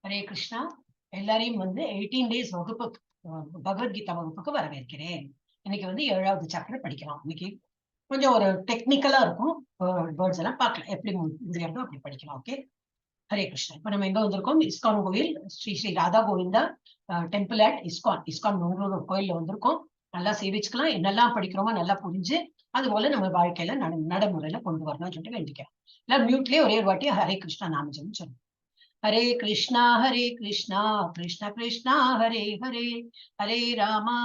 ஹரே கிருஷ்ணா. எல்லாரையும் 18 டேஸ் வகுப்பு பகவத்கீதா வகுப்புக்கு வரவேற்கிறேன். இன்னைக்கு 7வது சாப்டர் படிக்கலாம். இன்னைக்கு கொஞ்சம் ஒரு டெக்னிக்கலா இருக்கும். வேர்ட்ஸ் எல்லாம் பார்க்கலாம். எப்படி முடியாதோ அப்படி படிக்கலாம். ஓகே, ஹரே கிருஷ்ணா. இப்ப நம்ம எங்க வந்திருக்கோம்? இஸ்கான் கோவில், ஸ்ரீ ஸ்ரீ ராதா கோவிந்தா டெம்பிள் அட் இஸ்கான் நூறு கோயில்ல வந்திருக்கோம். நல்லா சேவிச்சுக்கலாம். என்னெல்லாம் படிக்கிறோமோ நல்லா புரிஞ்சு அது போல நம்ம வாழ்க்கையில நடைமுறையில கொண்டு வரணும்னு சொல்லிட்டு வேண்டிக்கிறோம். எல்லாம் மியூட்லயே ஒரே ஒரு வாட்டி ஹரே கிருஷ்ணா நாமஜம் சொல்லணும். ஹரே கிருஷ்ணா கிருஷ்ணா கிருஷ்ணா ஹரே ஹரே, ஹரே ராமா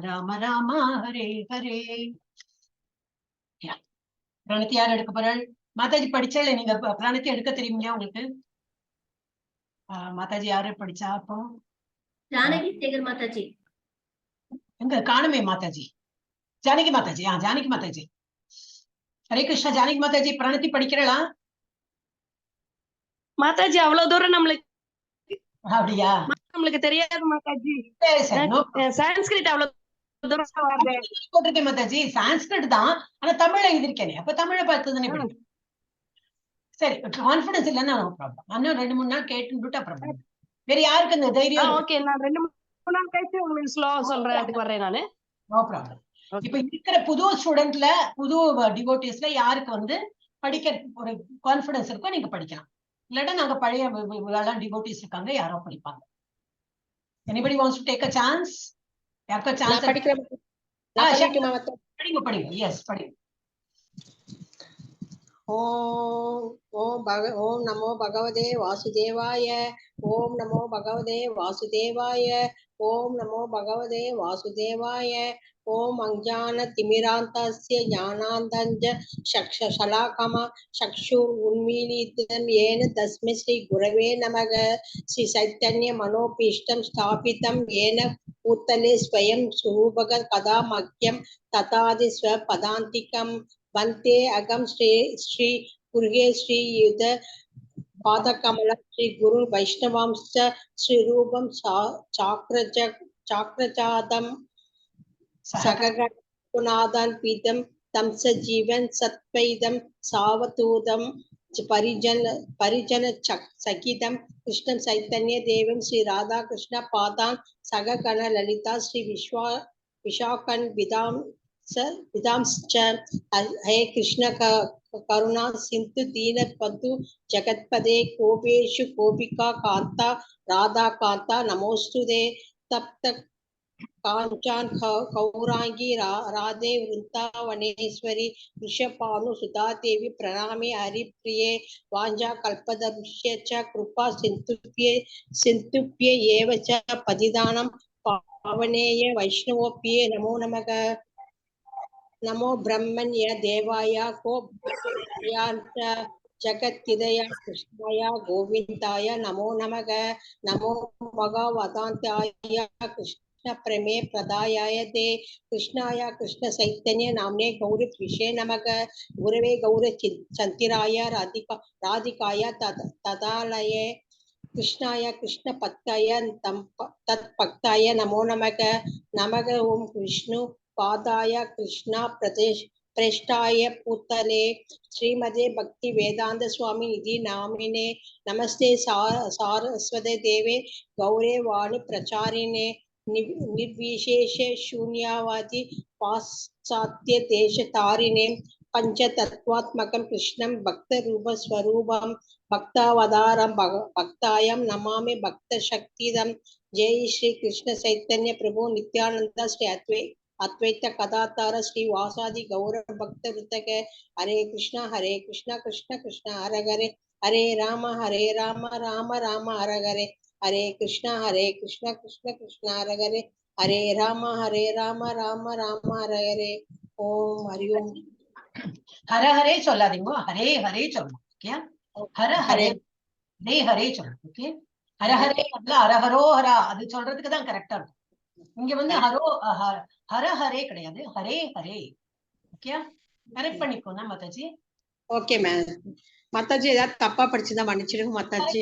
ராம ராமா ஹரே ஹரே. பிரணத்தி யார் எடுக்க போறாள்? மாதாஜி படிச்சால நீங்க பிரணத்தி எடுக்க தெரியுங்களா உங்களுக்கு? மாதாஜி யாரு படிச்சா? அப்போ ஜானகி சேகர் மாதாஜி. எங்க காணுமே மாதாஜி? ஜானகி மாதாஜி. ஜானகி மாதாஜி. ஹரே கிருஷ்ணா. ஜானகி மாதாஜி பிரணத்தி படிக்கிறா? மாதாஜி அவ்வளவு தூரம் அப்படியா? நம்மளுக்கு தெரியாது மாதாஜி. சான்ஸ்கிரிட் அவ்வளவு தூரம் போட்டிருக்கேன் மாதாஜி. சான்ஸ்கிரிட் தான், ஆனா தமிழ்ல எழுதிருக்கேனே. அப்ப தமிழை பார்த்துதானே படிக்கும். சரி, கான்பிடன்ஸ் இல்லைன்னா நோ ப்ராப்ளம். இன்னும் 2-3 நாள் கேட்டு அப்புறம் வேற யாருக்கு இந்த தைரியம்? ஓகே, நான் 2-3 நாள் கழிச்சு உங்களுக்கு ஸ்லோவா சொல்றேன். அதுக்கு வர்றேன் நானு. No problem. இப்ப இருக்கிற புது ஸ்டூடெண்ட்ல, புது டிவோட்டிஸ்ல யாருக்கு படிக்க ஒரு கான்பிடன்ஸ் இருக்கோ நீங்க படிக்கலாம். இல்லாட்டா நாங்க பழைய டிவோட்டிஸ் இருக்காங்க, யாரோ படிப்பாங்க. Anybody wants to take a chance? யாருக்கா சான்ஸ்? படிங்க. எஸ், படிங்க. ஓம் நமோ பகவதே வாசுதேவாய. ஓம் நமோ பகவதே வாசுதேவாய. ஓம் நமோ பகவதே வாசுதேவாய. ஓம் அஞ்ஞான திமிராந்தஸ்ய ஞானாந்தஞ்ச சக்ஷலாகம சக்ஷுர் உன்மீலிதம் ஏன தஸ்மை ஸ்ரீ குரவே நமக. ஸ்ரீ சைத்தன்ய மனோபீஷ்டம் ஸ்தாபிதம் ஏன பூத்தலே ஸ்வயம் சுரூபக கதா மக்யம் ததாதி ஸ்வ பதாந்திகம் வந்தே அகம் ஸ்ரீ குருகே ஸ்ரீ யுத பாதகமல ஸ்ரீ குரு வைஷ்ணவாம்ச ஸ்ரீ ரூபம் சாக்ரஜாதம் சககுணாதான் பீதம் தம் சஜீவன் சத்வைதம் சாவதூதம் பரிஜன சகிதம் கிருஷ்ணம் சைத்தன்ய தேவம் ஸ்ரீ ராதா கிருஷ்ண பாதான் சககண லலிதா ஸ்ரீ விஷாகன் விதாம்ச்ச. ஹே கிருஷ்ண கருணா சிந்து தீன பந்து ஜகத்பதே கோபேஷு கோபிகா காந்தா ராதா காந்தா நமோஸ்துதே. தப்த காஞ்சான் கௌராங்கி ராதே விருந்தாவனேஸ்வரி ரிஷபானு சுதா தேவி பிரணாமி ஹரிப்ரியே. வாஞ்சா கல்பதருஷ்ய கிருபா சிந்துப்யே ஏவ ச பதிதானம் பாவனேய வைஷ்ணவோப்யே நமோ நமக. நமோ பிரம்மண்ய தேவாய கோ ஜகத்ஹிதய கிருஷ்ணாய கோவிந்தாய நமோ நமக. நமோ பகவதாந்தாய கிருஷ்ண பிரமே பிரதாயாய தே கிருஷ்ணாய கிருஷ்ண சைத்தன்ய நாம்னே கௌரி விஷே நமக. குரவே கௌர சந்திராய ராதிகாய ததாலயே கிருஷ்ணாய கிருஷ்ண பக்தாய தத் பக்தாய நமோ நமக. நமக ஓம் விஷ்ணு பாதாய கிருஷ்ணா பிரேஷ்டாய பூத்தலே ஸ்ரீமதே பக்தி வேதாந்த சுவாமி நிதி நாமினே. நமஸ்தே சாரஸ்வதே தேவே கௌரே வாணி பிரச்சாரிணே. நிர்விசேஷ சூன்யவாதி பாசாத்திய தேச தாரிணே. பஞ்ச தத்வாத்மகம் கிருஷ்ணம் பக்த ரூப ஸ்வரூபம் பக்தாவதாரம் பக்தாயம் நமாமி பக்த சக்திதம். ஜெய் ஸ்ரீ கிருஷ்ண சைத்தன்ய பிரபு நித்யானந்தா ஸ்ரீ அத்வைத்த கதாத்தார ஸ்ரீ வாசாதி கௌர பக்த விருத்தக. ஹரே கிருஷ்ணா கிருஷ்ண கிருஷ்ண ஹர ஹரே, ஹரே ராம ராம ராம ஹர ஹரே. ஹரே கிருஷ்ணா கிருஷ்ண கிருஷ்ண ஹர ஹரே, ஹரே ராம ராம ராம ஹர ஹரே. ஓம் ஹரி ஓம். ஹர ஹரே சொல்லாதீங்க, ஹரே ஹரே சொல்லணும். ஓகே, ஹர ஹரே ஹரே சொல்லணும். ஓகே, ஹர ஹரே ஹரஹரோ ஹரா அது சொல்றதுக்கு தான் கரெக்டா இருக்கும். இங்க ஹர ஹரே கிடையாது, ஹரே ஹரே. ஓகே, கரெக்ட் பண்ணிக்கோங்க மாதாஜி. Okay ma'am. மாதாஜி ஏதாவது தப்பா படிச்சுதான் மன்னிச்சிடுங்க மாதாஜி.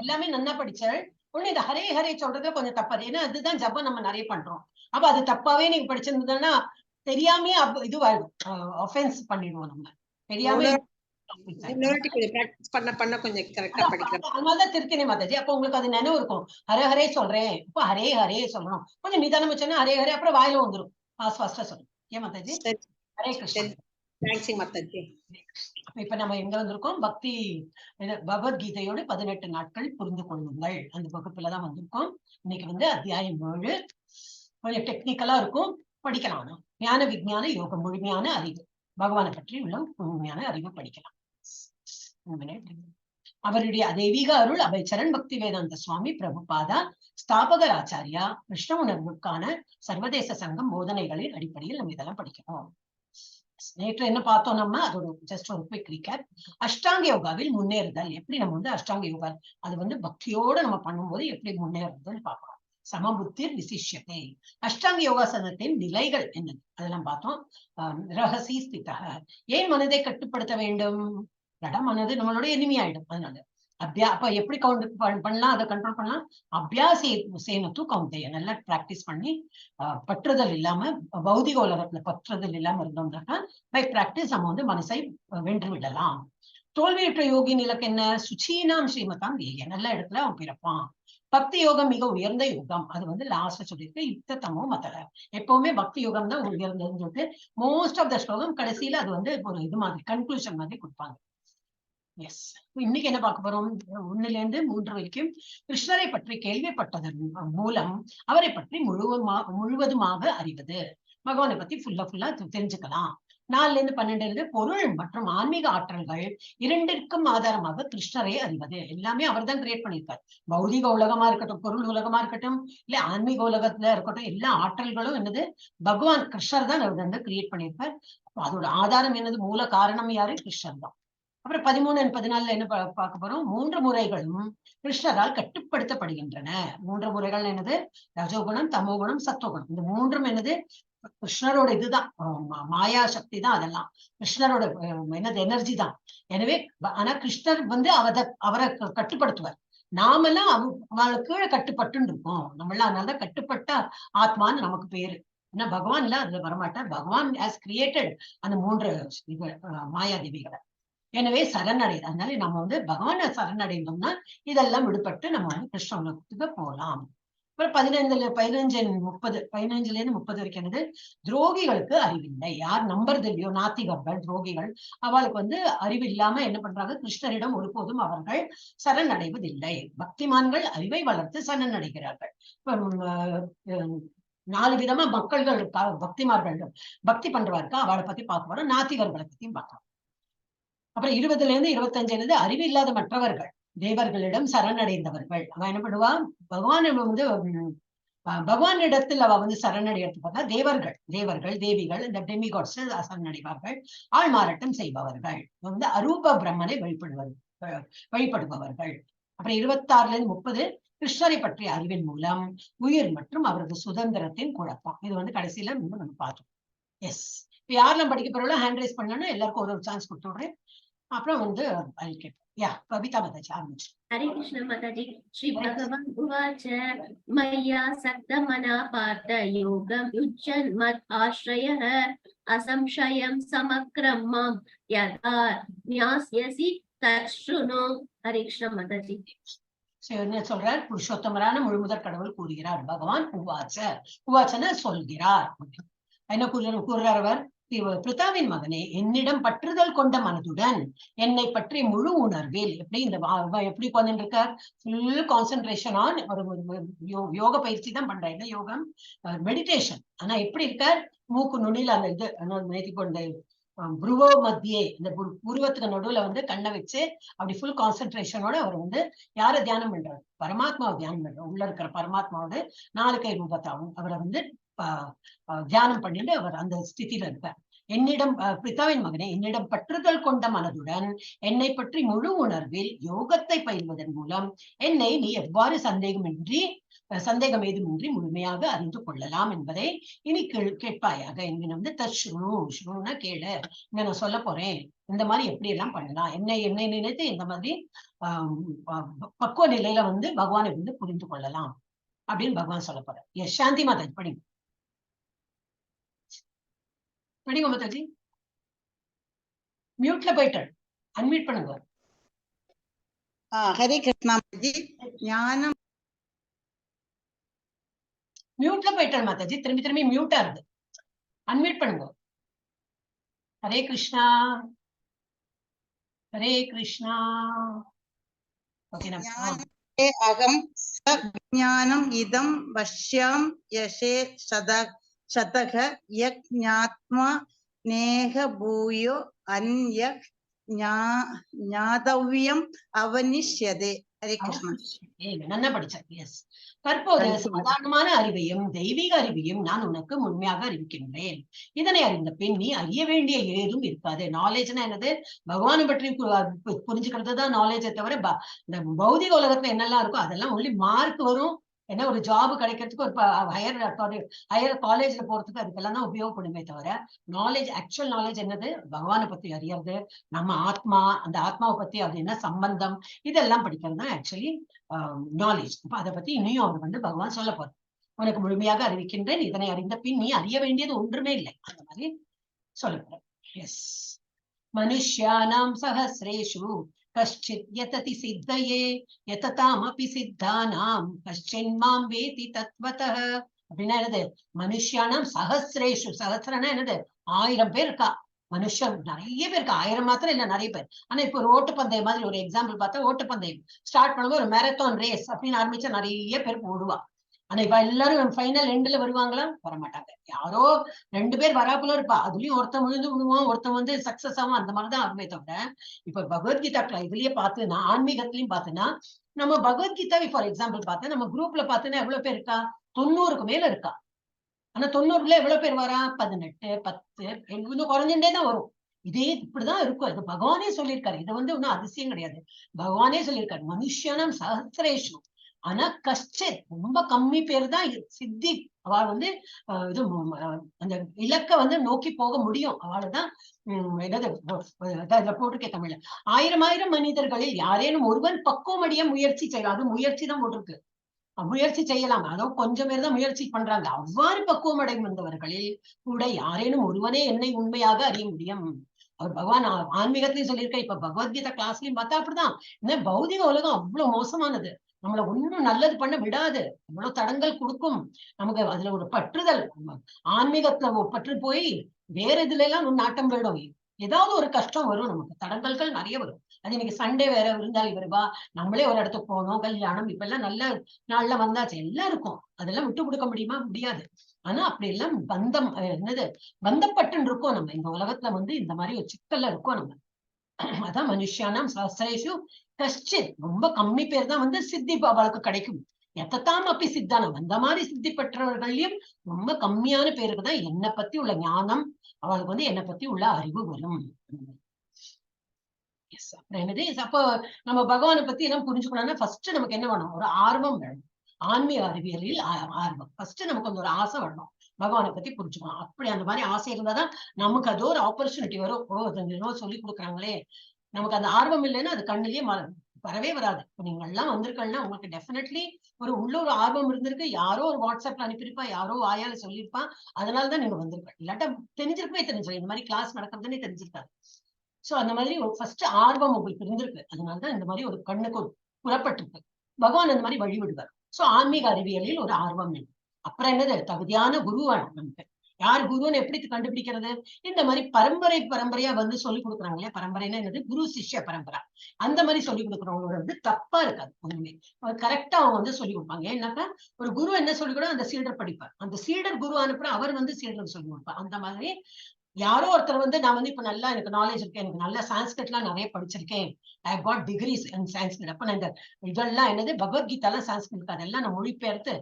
எல்லாமே நல்லா படிச்சாள். ஒண்ணு இந்த ஹரே ஹரே சொல்றதுல கொஞ்சம் தப்பாது. ஏன்னா அதுதான் ஜபம் நம்ம நிறைய பண்றோம். அப்ப அது தப்பாவே நீங்க படிச்சிருந்ததுன்னா தெரியாமே இதுவாயிடும், ஆஃபென்ஸ் பண்ணிடுவோம் நம்ம தெரியாம. இன்னொருவாட்டி கொஞ்சம் பிராக்டிஸ் பண்ண கொஞ்சம் கரெக்டா படிக்கிறேன். அதனாலதான் திருத்தினே மாதாஜி. அப்ப உங்களுக்கு அது நினைவு இருக்கும். ஹரே ஹரே சொல்றேன். இப்ப ஹரே ஹரே சொல்லணும். கொஞ்சம் நிதானம் வச்சோன்னா ஹரே ஹரே அப்புறம் வாயில வந்துரும். ஃபாஸ்டா சொல்லணும். ஏன் மாதாஜி? சரி ஹரே கிருஷ்ணா. சரி தேங்க்ஸ் மாதாஜி. இப்ப நம்ம எங்க வந்திருக்கோம்? பக்தி பகவத்கீதையோடு 18 நாட்கள் புரிந்து கொள்ளுங்கள் அந்த வகுப்புலதான் வந்திருக்கோம். இன்னைக்கு வந்து அத்தியாயம் 7 கொஞ்சம் டெக்னிக்கலா இருக்கும், படிக்கலாம். ஞான விஞ்ஞான யோகம், முழுமையான அறிவு, பகவானை பற்றி உள்ள முழுமையான அறிவு படிக்கலாம். அவருடைய தெய்வீக அருள் அபய சரண் பக்தி வேதாந்த சுவாமி பிரபுபாதா ஸ்தாபகர் ஆச்சாரியா கிருஷ்ண உணர்வுக்கான சர்வதேச சங்கம் போதனைகளின் அடிப்படையில் நம்ம இதெல்லாம் படிக்கிறோம். நேற்று என்ன பார்த்தோம் நம்ம, அதோட ஜஸ்ட் ஒரு குவிக் ரீகேப். அஷ்டாங்க யோகாவில் முன்னேறுதல், எப்படி நம்ம வந்து அஷ்டாங்க யோகா அது வந்து பக்தியோட நம்ம பண்ணும்போது எப்படி முன்னேறுறதுன்னு பார்க்கலாம். சமபுத்திர் விசிஷ்யத்தை, அஷ்டாங்க யோகாசனத்தின் நிலைகள் என்னது அதெல்லாம் பார்த்தோம். ரகசி ஸ்திதக, ஏன் மனதை கட்டுப்படுத்த வேண்டும்? மனது நம்மளோட எளிமையாயிடும். அதனால அப்ப எப்படி பண்ணலாம், அதை கண்ட்ரோல் பண்ணலாம். அபியாசி சேனத்து கவுந்தைய நல்லா பிராக்டிஸ் பண்ணி பற்றுதல் இல்லாம, பௌதிக உலகத்துல பற்றுதல் இல்லாம இருந்தோம்னாக்கா பை பிராக்டிஸ் நம்ம வந்து மனசை வென்று விடலாம். தோல்வியுற்ற யோகின் இலக்கு என்ன? சுச்சீனாம் ஸ்ரீமதாம் ஏக, நல்ல இடத்துல அவன் பிறப்பான். பக்தி யோகம் மிக உயர்ந்த யோகம், அது வந்து லாஸ்ட்ல சொல்லியிருக்கு. யுக்தமோ மதல, எப்பவுமே பக்தி யோகம் தான் உயர்ந்ததுன்னு சொல்லிட்டு மோஸ்ட் ஆஃப் த ஸ்லோகம் கடைசியில அது வந்து ஒரு இது மாதிரி கன்க்ளூஷன் மாதிரி கொடுப்பாங்க. எஸ், இன்னைக்கு என்ன பார்க்க போறோம்? 1 இருந்து 3 வரைக்கும் கிருஷ்ணரை பற்றி கேள்விப்பட்டதன் மூலம் அவரை பற்றி முழுவதுமாக அறிவது, பகவானை பத்தி ஃபுல்லா தெரிஞ்சுக்கலாம். 4 இருந்து 12 பொருள் மற்றும் ஆன்மீக ஆற்றல்கள் இரண்டிற்கும் ஆதாரமாக கிருஷ்ணரை அறிவது. எல்லாமே அவர் தான் கிரியேட் பண்ணியிருக்காரு. பௌதிக உலகமா இருக்கட்டும், பொருள் உலகமா இருக்கட்டும், இல்ல ஆன்மீக உலகத்துல இருக்கட்டும், எல்லா ஆற்றல்களும் என்னது? பகவான் கிருஷ்ணர் தான் அவர் வந்து கிரியேட் பண்ணியிருப்பார். அதோட ஆதாரம் என்னது? மூல காரணம் யாரு? கிருஷ்ணர் தான். அப்புறம் 13 and 14 என்ன பார்க்க போறோம்? 3 முறைகளும் கிருஷ்ணரால் கட்டுப்படுத்தப்படுகின்றன. 3 முறைகள் என்னது? ரஜோகுணம், தமோகுணம், சத்துவகுணம். இந்த 3ம் என்னது? கிருஷ்ணரோட இதுதான், மாயா சக்தி தான். அதெல்லாம் கிருஷ்ணரோட என்னது? எனர்ஜி தான். எனவே ஆனா கிருஷ்ணர் வந்து அவரை கட்டுப்படுத்துவார். நாமெல்லாம் அவளுக்கு கீழே கட்டுப்பட்டு இருக்கோம். நம்மளாம் அதனாலதான் கட்டுப்பட்ட ஆத்மான்னு நமக்கு பேரு. ஏன்னா பகவான் எல்லாம் அதுல வரமாட்டார். பகவான் ஹாஸ் கிரியேட்டட் அந்த 3 மாயா தேவிகளை. எனவே சரணடை, அதனால நம்ம வந்து பகவானை சரணடைந்தோம்னா இதெல்லாம் விடுபட்டு நம்ம வந்து கிருஷ்ண உலகத்துக்கு போகலாம். அப்புறம் 15 இருந்து 30 வரைக்கும் என்னது? துரோகிகளுக்கு அறிவில்லை. யார் நம்புறது இல்லையோ, நாத்திகர்கள், துரோகிகள், அவளுக்கு வந்து அறிவு இல்லாம என்ன பண்றாங்க? கிருஷ்ணரிடம் ஒருபோதும் அவர்கள் சரணடைவதில்லை. பக்திமான்கள் அறிவை வளர்த்து சரணடைகிறார்கள். இப்ப 4 விதமா மக்கள்கள் இருக்கா, பக்திமார்கள் பக்தி பண்றவா அவளை பத்தி பார்க்க போறோம். நாத்திகர்களை பத்தியும் பார்க்கலாம். அப்புறம் 20 இருந்து 25 அறிவு இல்லாத மற்றவர்கள், தேவர்களிடம் சரணடைந்தவர்கள். அவன் என்ன பண்ணுவா? பகவான் வந்து பகவான் இடத்தில் அவ வந்து சரணடையறது பார்த்தா தேவர்கள் தேவிகள், இந்த டெமிகாட்ஸ் சரணடைவார்கள். ஆள் மாறாட்டம் செய்பவர்கள் வந்து அரூப பிரம்மனை வழிபடுபவர்கள். அப்புறம் 26 இருந்து 30 கிருஷ்ணரை பற்றிய அறிவின் மூலம் உயிர் மற்றும் அவரது சுதந்திரத்தின் குழப்பம். இது வந்து கடைசியில நம்ம பார்த்தோம். எஸ், இப்ப யாரெல்லாம் படிக்க போறோம் ஹேண்ட் ரைஸ் பண்ணணும், எல்லாருக்கும் ஒரு சான்ஸ் கொடுத்து விடுறேன். அப்புறம் வந்து கவிதா மாதாஜி ஆரம்பிச்சு. ஹரே கிருஷ்ண மாதாஜி. ஸ்ரீ பகவான் உவாச்ச மய்யா சக்த மனா பார்த்த யோகம் யுஜ்ஜன் மத் ஆஶ்ரயः அசம்சயம் சமக்ரம் மாம் யதா ஞாஸ்யசி தச்ருணு. ஹரே கிருஷ்ண மாதாஜி. என்ன சொல்றார்? புருஷோத்தமரான முழுமுதற் கடவுள் கூறுகிறார். பகவான் உவாச்சன சொல்கிறார். என்ன கூறுறார் அவர்? பிருதாவின் மகனே, என்னிடம் பற்றுதல் கொண்ட மனதுடன் என்னை பற்றி முழு உணர்வில், எப்படி இந்த எப்படி உட்கார்ந்து இருக்கார்? ஃபுல் கான்சென்ட்ரேஷன் ஆன் ஒரு யோக பயிற்சி தான் பண்றாரு. என்ன யோகம்? மெடிடேஷன். ஆனா எப்படி இருக்கார்? மூக்கு நுனியில அந்த இது நேத்தி கொண்ட புருவ மத்தியே, இந்த புருவத்துக்கு நடுவுல வந்து கண்ணை வச்சு அப்படி ஃபுல் கான்சென்ட்ரேஷனோட அவர் வந்து யாரை தியானம் பண்றாரு? பரமாத்மாவை தியானம் பண்றாரு. உள்ள இருக்கிற பரமாத்மாவோட 4 கை ரூபத்தாவும் அவரை வந்து தியானம் பண்ணிட்டு அவர் அந்த ஸ்திதியில இருப்பார். என்னிடம் பிதாவின் மகனே, என்னிடம் பற்றுதல் கொண்ட மனதுடன் என்னை பற்றி முழு உணர்வில் யோகத்தை பயில்வதன் மூலம் என்னை நீ எவ்வாறு சந்தேகம் ஏதுமின்றி முழுமையாக அறிந்து கொள்ளலாம் என்பதை இனி கேட்பாயாக. இங்க வந்து தஷ்ருனா கேளு, இங்க நான் சொல்ல போறேன். இந்த மாதிரி எப்படி எல்லாம் பண்ணலாம், என்னை நினைத்து இந்த மாதிரி பக்குவ நிலையில வந்து பகவானை வந்து புரிந்து கொள்ளலாம் அப்படின்னு பகவான் சொல்ல போற. எஸ், சாந்தி மாதாஜி படிங்க. படிங்க மாதாஜி. மியூட்ல போயிட்டாள். அன்மியூட் பண்ணுங்க. ஹரே கிருஷ்ணா மாதாஜி. ஞானம் மியூட்ல போயிட்டாரு மாதாஜி, திரும்பி திரும்பி மியூட்டா இருக்கு. அன்மியூட் பண்ணுங்க. ஹரே கிருஷ்ணா, ஹரே கிருஷ்ணா. ஓகே, அகம் ச விஞ்ஞானம் இதம் வஷ்யாம் யசே சதக யக் ஞாத்மா நேக பூயோ அன்யக் ஞாதவ்யம் அவனிஷ்யதே. ஹரே கிருஷ்ணா. நல்லா படிச்சார். எஸ். தற்போது சாதாரணமான அறிவையும் தெய்வீக அறிவையும் நான் உனக்கு உண்மையாக அறிவிக்கின்றேன். இதனை அறிந்த பின் நீ அறிய வேண்டிய ஏதும் இருக்காது. நாலேஜ்னா என்னது? பகவானை பற்றி புரிஞ்சுக்கிறது தான் நாலேஜை தவிர இந்த பௌதிக உலகத்துல என்னெல்லாம் இருக்கோ அதெல்லாம் ஒன்லி மார்க் வரும். என்ன, ஒரு ஜாப் கிடைக்கிறதுக்கு, ஒரு ஹையர் காலேஜ்ல போறதுக்கு அதுக்கெல்லாம் தான் உபயோகப்படுமே தவிர நாலேஜ், ஆக்சுவல் நாலேஜ் என்னது? பகவானை பத்தி அறியறது, நம்ம ஆத்மா, அந்த ஆத்மாவை பத்தி அது என்ன சம்பந்தம், இதெல்லாம் படிக்கிறது தான் ஆக்சுவலி நாலேஜ். அப்ப அதை பத்தி இன்னும் அவர் வந்து பகவான் சொல்ல போறார். உனக்கு முழுமையாக அறிவிக்கின்றேன், இதனை அறிந்த பின் நீ அறிய வேண்டியது ஒன்றுமே இல்லை, அந்த மாதிரி சொல்ல போறார். எஸ். மனுஷ்யானாம் சஹஸ்ரேஷு கஷ்சித் யததி சித்தயே யததாமபி சித்தானாம் கஷ்சின் மாம் வேதி தத்வதः. அப்படின்னா என்னது? மனுஷ்யானாம் சஹஸ்ரேஷு, சஹஸ்ரனா என்னது? 1000 பேர் இருக்கா. மனுஷன் நிறைய பேர் இருக்கா, 1000 மாத்திரம் இல்ல, நிறைய பேர். ஆனா இப்ப ஒரு ஓட்டப்பந்தயம் மாதிரி ஒரு எக்ஸாம்பிள் பார்த்தா, ஓட்டப்பந்தயம் ஸ்டார்ட் பண்ணும்போது ஒரு மேரத்தான் ரேஸ் அப்படின்னு ஆரம்பிச்சா நிறைய பேர் ஓடுவா. ஆனா இப்ப எல்லாரும் ஃபைனல் எண்ட்ல வருவாங்களா? வரமாட்டாங்க. யாரோ 2 பேர் வராப்புல இருப்பா. அதுலயும் ஒருத்தன் விழுந்து விடுவான், ஒருத்தன் வந்து சக்சஸ் ஆகும், அந்த மாதிரிதான் ஆகுமே தவிர இப்ப பகவத்கீதா இதுலயே பார்த்துன்னா, ஆன்மீகத்திலயும் பார்த்துன்னா, நம்ம பகவத்கீதா ஃபார் எக்ஸாம்பிள் பார்த்தா நம்ம குரூப்ல பார்த்தோன்னா எவ்வளவு பேர் இருக்கா? 90க்கு மேல இருக்கா. ஆனா 90ல எவ்வளவு பேர் வரா? 18, 10, இன்னும் குறைஞ்சுட்டே தான் வரும். இதே இப்படிதான் இருக்கும். இது பகவானே சொல்லியிருக்காரு. இது வந்து ஒன்னும் அதிசயம் கிடையாது. பகவானே சொல்லியிருக்காரு, மனுஷனம் சஹஸ்ரேஷு. ஆனா கஷ்டித், ரொம்ப கம்மி பேர் தான் சித்தி. அவ வந்து இது அந்த இலக்க வந்து நோக்கி போக முடியும். அவளுதான் என்னது போட்டிருக்கே தமிழ்ல, 1000 மனிதர்களில் யாரேனும் ஒருவன் பக்குவமடைய முயற்சி செய்யலாம். அது முயற்சி தான் போட்டிருக்கு. முயற்சி செய்யலாம், அதோ கொஞ்சம் பேர் தான் முயற்சி பண்றாங்க. அவ்வாறு பக்குவம் அடைந்தவர்களில் கூட யாரேனும் ஒருவனே என்னை உண்மையாக அறிய முடியும். அவர் பகவான் ஆன்மீகத்திலையும் சொல்லியிருக்க. இப்ப பகவத்கீதா கிளாஸ்லயும் பார்த்தா அப்படிதான். என்ன, பௌதிக உலகம் அவ்வளவு மோசமானது, நம்மள ஒன்னும் நல்லது பண்ண விடாது, அவ்வளவு தடங்கள் கொடுக்கும். நமக்கு அதுல ஒரு பற்றுதல், ஆன்மீகத்துல பற்று போய் வேற இதுல எல்லாம் நாட்டம் போயிடும். ஏதாவது ஒரு கஷ்டம் வரும், நமக்கு தடங்கல்கள் நிறைய வரும். அது இன்னைக்கு சண்டே வேற, விருந்தாளி வருவா, நம்மளே ஒரு இடத்துக்கு போகணும், கல்யாணம், இப்ப எல்லாம் நல்ல நாள்ல வந்தாச்சு, எல்லாம் இருக்கும். அதெல்லாம் விட்டு கொடுக்க முடியுமா? முடியாது. ஆனா அப்படி எல்லாம் பந்தம் என்னது, பந்தப்பட்டு இருக்கோம் நம்ம இந்த உலகத்துல. வந்து இந்த மாதிரி ஒரு சிக்கல்ல இருக்கோம் நம்ம. அதான் மனுஷியானாம் சஹஸ்ரேஷு கஷ்டித், ரொம்ப கம்மி பேர் தான் வந்து சித்தி அவளுக்கு கிடைக்கும். எத்தத்தாம் அப்படி சித்தானம், அந்த மாதிரி சித்தி பெற்றவர்களையும் ரொம்ப கம்மியான பேருக்கு தான் என்னை பத்தி உள்ள ஞானம், அவளுக்கு வந்து என்னை பத்தி உள்ள அறிவு வரும். அப்புறம் என்னது, அப்போ நம்ம பகவானை பத்தி எல்லாம் புரிஞ்சுக்கணும்னா ஃபர்ஸ்ட் நமக்கு என்ன வேணும்? ஒரு ஆர்வம் வேணும். ஆன்மீக அறிவியலில் ஆர்வம். ஃபர்ஸ்ட் நமக்கு வந்து ஒரு ஆசை வரணும், பகவானை பத்தி புரிஞ்சுக்கணும். அப்படி அந்த மாதிரி ஆசை இருந்தாதான் நமக்கு அது ஒரு ஆப்பர்ச்சுனிட்டி வரும். சொல்லி கொடுக்குறாங்களே, நமக்கு அந்த ஆர்வம் இல்லைன்னா அது கண்ணிலேயே வரவே வராது. இப்ப நீங்க எல்லாம் வந்திருக்கீங்கன்னா உங்களுக்கு டெஃபினெட்லி ஒரு உள்ள ஒரு ஆர்வம் இருந்திருக்கு. யாரோ ஒரு வாட்ஸ்அப்ல அனுப்பியிருப்பா, யாரோ வாயால சொல்லியிருப்பா, அதனாலதான் நீங்க வந்திருக்க. இல்லாட்டா தெரிஞ்சிருக்கவே தெரிஞ்சிருக்கும், இந்த மாதிரி கிளாஸ் நடக்கிறதுனே தெரிஞ்சிருக்காது. சோ அந்த மாதிரி ஒரு ஃபர்ஸ்ட் ஆர்வம் உங்களுக்கு இருந்திருக்கு. அதனாலதான் இந்த மாதிரி ஒரு கண்ணுக்கு புறப்பட்டிருக்கு. பகவான் அந்த மாதிரி வழிவிடுவார். சோ ஆன்மீக அறிவியலில் ஒரு ஆர்வம் வேணும். அப்புறம் என்னது, தகுதியான குரு வேணும் நமக்கு. யார் குருன்னு எப்படி கண்டுபிடிக்கிறது? இந்த மாதிரி பரம்பரையா வந்து சொல்லி கொடுக்குறாங்க இல்லையா? பரம்பரைன்னா என்னது? குரு சிஷ்ய பரம்பரை. அந்த மாதிரி சொல்லி கொடுக்குறவங்களோட வந்து தப்பா இருக்காது ஒண்ணுமே. கரெக்டா அவங்க வந்து சொல்லி கொடுப்பாங்க. ஏன்னாக்கா ஒரு குரு என்ன சொல்லி கூட அந்த சீடர் படிப்பார், அந்த சீடர் குரு அனுப்புற அவர் வந்து சீடர் சொல்லி கொடுப்பார். அந்த மாதிரி யாரோ ஒருத்தர் வந்து, நான் வந்து இப்ப நல்லா எனக்கு நாலேஜ் இருக்கு, எனக்கு நல்லா சான்ஸ்கிரிட் எல்லாம் நிறைய படிச்சிருக்கேன், ஐ காட் டிகிரிஸ் இன் சான்ஸ்கிரிட். அப்ப நான் இந்த இதெல்லாம் என்னது, பகவத்கீதா எல்லாம் சான்ஸ்கிரிட், அதெல்லாம் நான் மொழிபெயர்த்து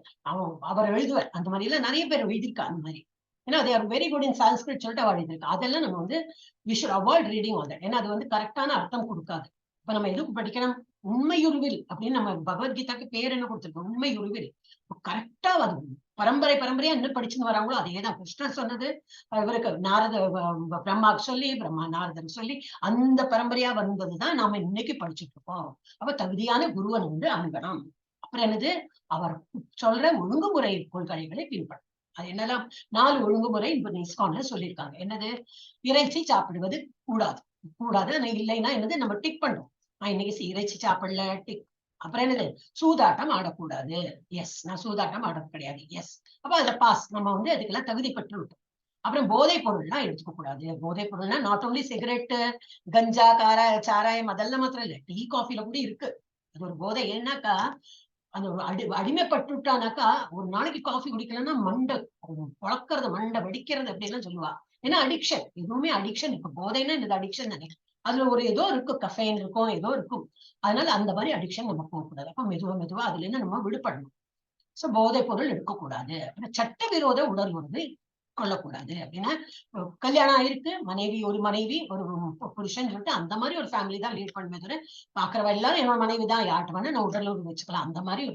அவர் எழுதுவார். அந்த மாதிரி எல்லாம் நிறைய பேர் எழுதியிருக்கா அந்த மாதிரி. ஏன்னா they are very good in Sanskrit சொல்லிட்டு அவள் எழுதிருக்கு. அதெல்லாம் நம்ம வந்து we should avoid reading all that. ஏன்னா அது வந்து கரெக்டான அர்த்தம் கொடுக்காது. இப்ப நம்ம எதுக்கு படிக்கணும்? உண்மையுருவில் அப்படின்னு நம்ம பகவத்கீதாக்கு பேர் என்ன கொடுத்திருக்கோம்? உண்மையுருவில். கரெக்டா அது பரம்பரையா என்ன படிச்சுன்னு வராங்களோ அதேதான் கிருஷ்ணர் சொன்னது. இவருக்கு பிரம்மாவுக்கு சொல்லி, பிரம்மா நாரதருக்கு சொல்லி, அந்த பரம்பரையா வந்ததுதான் நாம இன்னைக்கு படிச்சுட்டு இருக்கோம். அப்ப தகுதியான குருவன் வந்து அணுகணும். அப்புறம் என்னது, அவர் சொல்ற ஒழுங்குமுறை கொள்கைகளை பின்பற்றும். அது என்னெல்லாம் 4 ஒழுங்குமுறை இப்ப இஸ்கான்ல சொல்லியிருக்காங்க. என்னது? இறைச்சி சாப்பிடுவது கூடாது. கூடாது. ஆனா இல்லைன்னா என்னது? நம்ம டிக் பண்றோம். இன்னைக்கு இறைச்சி சாப்பிடல டிக். அப்புறம் என்னது? சூதாட்டம் ஆடக்கூடாது. எஸ், நான் சூதாட்டம் ஆடுறது கிடையாது. எஸ், அப்ப அதுல பாஸ். நம்ம வந்து அதுக்கெல்லாம் தகுதி பெற்று விட்டோம். அப்புறம் போதைப் பொருள்லாம் எடுத்துக்க கூடாது. போதைப் பொருள்னா நாட் ஓன்லி சிகரெட், கஞ்சா, சாராயம் அதெல்லாம் மாத்திரம் இல்ல, டீ காஃபில கூட இருக்கு. அது ஒரு போதை. ஏன்னாக்கா அந்த அடிமைப்பட்டுட்டானாக்கா ஒரு நாளைக்கு காஃபி குடிக்கலன்னா மண்டை பொழக்கிறது, மண்டை வெடிக்கிறது அப்படின்லாம் சொல்லுவா. ஏன்னா அடிக்ஷன், எதுவுமே அடிக்ஷன். இப்ப போதைன்னா இந்த அடிக்ஷன் தானே. அதுல ஒரு ஏதோ இருக்கும், கஃபைன் இருக்கும், ஏதோ இருக்கும். அதனால அந்த மாதிரி அடிக்ஷன் நம்ம போகக்கூடாது. அப்ப மெதுவா மெதுவா அதுல இருந்து நம்ம விடுபடணும். சோ போதைப் பொருள் எடுக்கக்கூடாது. அப்புறம் சட்டவிரோத உடல் உறவு கொள்ளக்கூடாது. அப்படின்னா கல்யாணம் ஆயிருக்கு, ஒரு மனைவி ஒரு புருஷன் சொல்லிட்டு அந்த மாதிரி ஒரு ஃபேமிலி தான் லீட் பண்ணுமே தவிர பாக்குறவ எல்லாரும் என்னோட மனைவி தான், யார்ட்ட வேணா நான் உடல் உறவு வச்சுக்கலாம் அந்த மாதிரி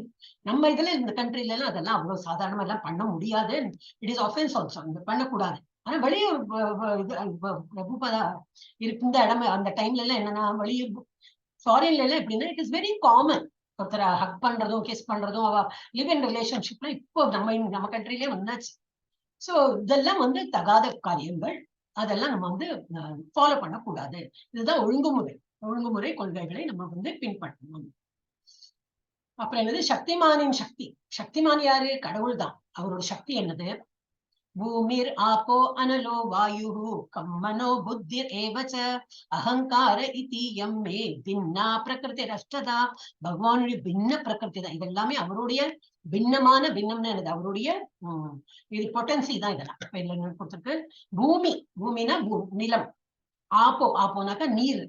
நம்ம இதுல இந்த கண்ட்ரில எல்லாம் அதெல்லாம் அவ்வளவு சாதாரணமா எல்லாம் பண்ண முடியாது. இட் இஸ் ஆஃபென்ஸ் ஆல்சோ, பண்ணக்கூடாது. ஆனா வெளியூர் இந்த இடம் அந்த டைம்ல எல்லாம் என்னன்னா வெளியூர் ஃபாரின்ல எல்லாம் எப்படின்னா இட் இஸ் வெரி காமன். ஒருத்தர ஹக் பண்றதும் கிஸ் பண்றதும் அவ லிவ் இன் ரிலேஷன்ஷிப்ல இப்போ நம்ம கண்ட்ரிலே வந்தாச்சு. சோ இதெல்லாம் வந்து தகாத காரியங்கள். அதெல்லாம் நம்ம வந்து ஃபாலோ பண்ணக்கூடாது. இதுதான் ஒழுங்குமுறை கொள்கைகளை நம்ம வந்து பின்பற்றணும். அப்புறம் என்னது? சக்திமானின் சக்தி. சக்திமான் யாரு? கடவுள் தான். அவரோட சக்தி என்னது? பூமிர் ஆபோ அனலோ வாயு கம் மனோ புத்திர் ஏவச்ச அகங்கார இதி யம்மே பின்னா பிரகிருதி ரஷ்டதா. பகவானுடைய பின்ன பிரகிருதி தான் இதெல்லாமே. அவருடைய பின்னம்னு என்னது? அவருடைய இது பொட்டன்சி தான் இதெல்லாம். இப்ப இதுல கொடுத்திருக்கு பூமினா நிலம். ஆப்போனாக்கா நீர்.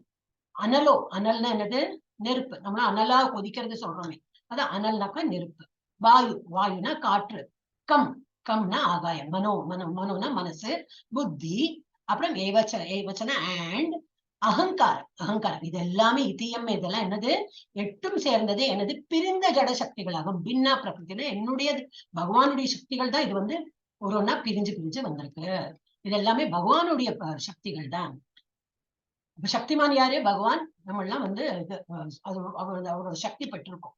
அனல்னா என்னது? நெருப்பு. நம்ம அனலா கொதிக்கிறது சொல்றோமே, அது அனல்னாக்கா நெருப்பு. வாயுனா காற்று. கம்னா ஆகாயம். மனோனா மனசு, புத்தி. அப்புறம் ஏவச்சனா அண்ட் அகங்காரம். இது எல்லாமே இத்தியம். இதெல்லாம் என்னது? 8ம் சேர்ந்தது என்னது? பிரிந்த ஜட சக்திகளாகும். பின்னா பிரகிருத்தினா என்னுடையது, பகவானுடைய சக்திகள் தான். இது வந்து ஒரு ஒன்னா பிரிஞ்சு வந்திருக்கு. இது எல்லாமே பகவானுடைய சக்திகள் தான். சக்திமான் யாரு? பகவான். நம்ம எல்லாம் வந்து அவரோட சக்தி பெற்றிருக்கோம்.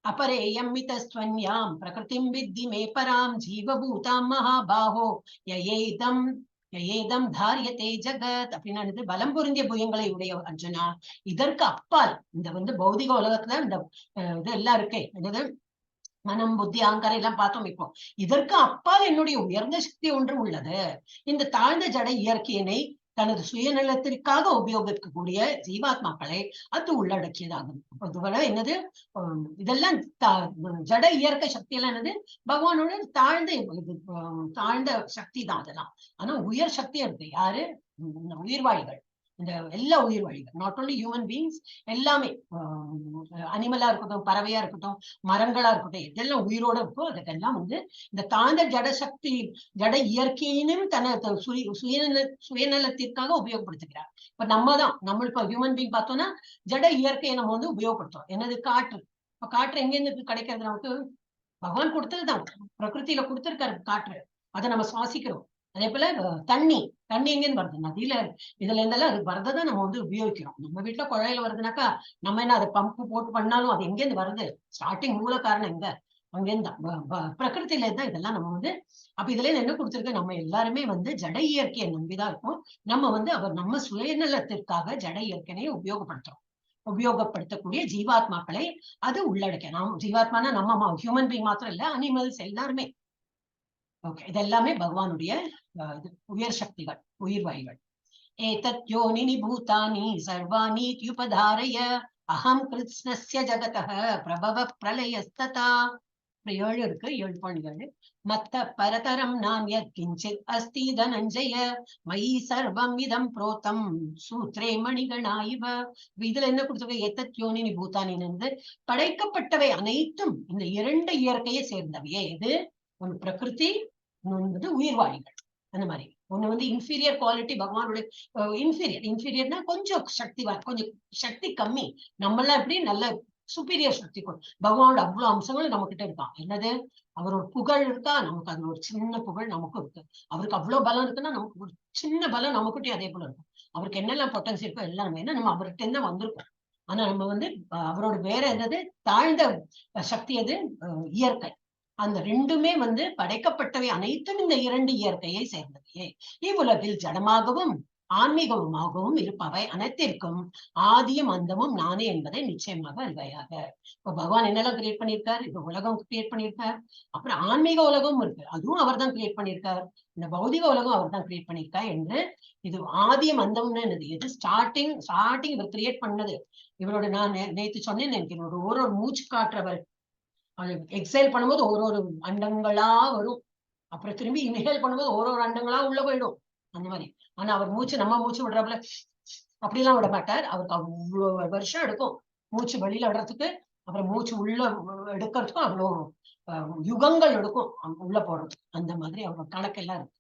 अपरेयं मितस्त्वन्यां प्रकृतिं विद्धि मे परां जीवभूतां महाबाहो யயேதம் தாரியதே ஜகத். அப்படின்னா பலம் பொருந்திய புயங்களை உடைய அர்ஜுனா, இதற்கு அப்பால் இந்த வந்து பௌதிக உலகத்துல இந்த இது எல்லாம் இருக்கே, என்னது மனம் புத்தி அகங்காரம் எல்லாம் பார்த்தோம். இப்போ இதற்கு அப்பால் என்னுடைய உயர்ந்த சக்தி ஒன்று உள்ளது. இந்த தாழ்ந்த ஜட இயற்கையினை தனது சுயநலத்திற்காக உபயோகிக்கக்கூடிய ஜீவாத்மாக்களை அது உள்ளடக்கியதாகும். இதுவரை என்னது? இதெல்லாம் ஜட இயற்கை சக்தி எல்லாம் என்னது? பகவானோட தாழ்ந்த சக்தி தான் அதெல்லாம். ஆனா உயர் சக்தி இருக்கு. யாரு? உயிர்வாழிகள். இந்த எல்லா உயிர்வாழிகள், நாட் ஓன்லி ஹியூமன் பீயிங்ஸ், எல்லாமே அனிமலா இருக்கட்டும், பறவையா இருக்கட்டும், மரங்களா இருக்கட்டும், எதெல்லாம் உயிரோட இருக்கோ அதுக்கெல்லாம் வந்து இந்த தாழ்ந்த ஜட இயற்கையினும் தனது சுயநலத்திற்காக உபயோகப்படுத்துகிறார். இப்ப நம்ம ஹியூமன் பீயிங் பார்த்தோம்னா ஜட இயற்கையை நம்ம வந்து உபயோகப்படுத்துறோம். என்னது? காற்று. இப்ப காற்று எங்கேருந்து கிடைக்கிறது? நமக்கு பகவான் கொடுத்ததுதான். பிரகிருத்தில கொடுத்திருக்காரு காற்று, அதை நம்ம சுவாசிக்கிறோம். அதே போல தண்ணி எங்கேருந்து வருது? நதியில. இதுல இருந்தெல்லாம் அது வரதான் நம்ம வந்து உபயோகிக்கிறோம். நம்ம வீட்டுல குழாயில வருதுனாக்கா நம்ம என்ன அதை பம்பு போட்டு பண்ணாலும் அது எங்கேருந்து வருது? ஸ்டார்டிங் மூல காரணம் எங்க? அங்கேருந்து பிரகிருத்தில தான் இதெல்லாம் நம்ம வந்து. அப்ப இதுல என்ன கொடுத்திருக்கு? நம்ம எல்லாருமே வந்து ஜட இயற்கையை நம்பிதான் இருக்கும். நம்ம வந்து நம்ம சுயநலத்திற்காக ஜட இயற்கையை உபயோகப்படுத்தக்கூடிய ஜீவாத்மாக்களை அது உள்ளடக்க. ஜீவாத்மானா நம்ம ஹியூமன் பீயிங் மாத்திரம் இல்ல, அனிமல்ஸ் எல்லாருமே. ஓகே, இதெல்லாமே பகவானுடைய உயர் சக்திகள், உயிர்வாய்கள். ஏதத் யோனினி பூதானி சர்வாணி த்யுபதாரய அகம் கிருஷ்ணஸ்ய ஜகதः பிரபவ பிரளயஸ்ததா. 7 இருக்கு, 7.7. மத்த பரதரம் நான்யத் கிஞ்சித் அஸ்தி தனஞ்சய மயி சர்வம் இதம் புரோதம் சூத்ரே மணிகணா இவ. இதுல என்ன கொடுத்திருக்கு? ஏதத் யோனினி பூதானின்னு படைக்கப்பட்டவை அனைத்தும் இந்த 2 இயற்கையை சேர்ந்தவையே. இது ஒன்று பிரகிருதி, இன்னொன்று உயிர்வாழிகள். அந்த மாதிரி ஒண்ணு வந்து இன்ஃபீரியர் குவாலிட்டி பகவானுடைய. இன்ஃபீரியர்னா கொஞ்சம் கொஞ்சம் சக்தி கம்மி. நம்ம எல்லாம் எப்படி நல்ல சுப்பீரியர் சக்தி. பகவானோட அவ்வளவு அம்சங்கள் நம்ம கிட்ட இருக்கான். என்னது? அவரோட புகழ் இருக்கா? நமக்கு அது ஒரு சின்ன புகழ் நமக்கும் இருக்கு. அவருக்கு அவ்வளவு பலம் இருக்குன்னா நமக்கு ஒரு சின்ன பலம் நமக்கிட்டே அதே போல இருக்கும். அவருக்கு என்னெல்லாம் பொட்டன்சி இருக்கோ எல்லாம் நம்ம நம்ம அவர்கிட்ட இருந்து வந்திருக்கோம். ஆனா நம்ம வந்து அவரோட வேற என்னது? தாழ்ந்த சக்தி அது இயற்கை. அந்த ரெண்டுமே வந்து படைக்கப்பட்டவை அனைத்தும் இந்த இரண்டு இயற்கையை சேர்ந்தவையே. இவ்வுலகில் ஜடமாகவும் ஆன்மீகமாகவும் இருப்பவை அனைத்திற்கும் ஆதியும் அந்தமும் நானே என்பதை நிச்சயமாக அறிவாயாக. இப்ப பகவான் என்னெல்லாம் கிரியேட் பண்ணியிருக்காரு, இப்ப உலகம் கிரியேட் பண்ணியிருக்கார், அப்புறம் ஆன்மீக உலகமும் இருக்கு, அதுவும் அவர் தான் கிரியேட் பண்ணியிருக்கார், இந்த பௌதிக உலகம் அவர் தான் கிரியேட் பண்ணியிருக்கார் என்று இது ஆதியம் அந்தம்னு என்னது, எது ஸ்டார்டிங் இவர் கிரியேட் பண்ணது. இவரோட நான் நேத்து சொன்னேன், எனக்கு இவரோட ஒரு மூச்சு காட்டுறவர் எக்ஸைல் பண்ணும்போது ஒரு அண்டங்களா வரும், அப்புறம் திரும்பி இன்ஹேல் பண்ணும்போது ஒரு அண்டங்களா உள்ள போயிடும் அந்த மாதிரி. ஆனா அவர் மூச்சு நம்ம மூச்சு விடுறப்பல அப்படிலாம் விட மாட்டார். அவருக்கு அவ்வளவு வருஷம் எடுக்கும் மூச்சு வெளியில விடுறதுக்கு, அப்புறம் மூச்சு உள்ள எடுக்கிறதுக்கும் அவ்வளோ யுகங்கள் எடுக்கும் உள்ள போடுறதுக்கு. அந்த மாதிரி அவரோட கணக்கெல்லாம் இருக்கு.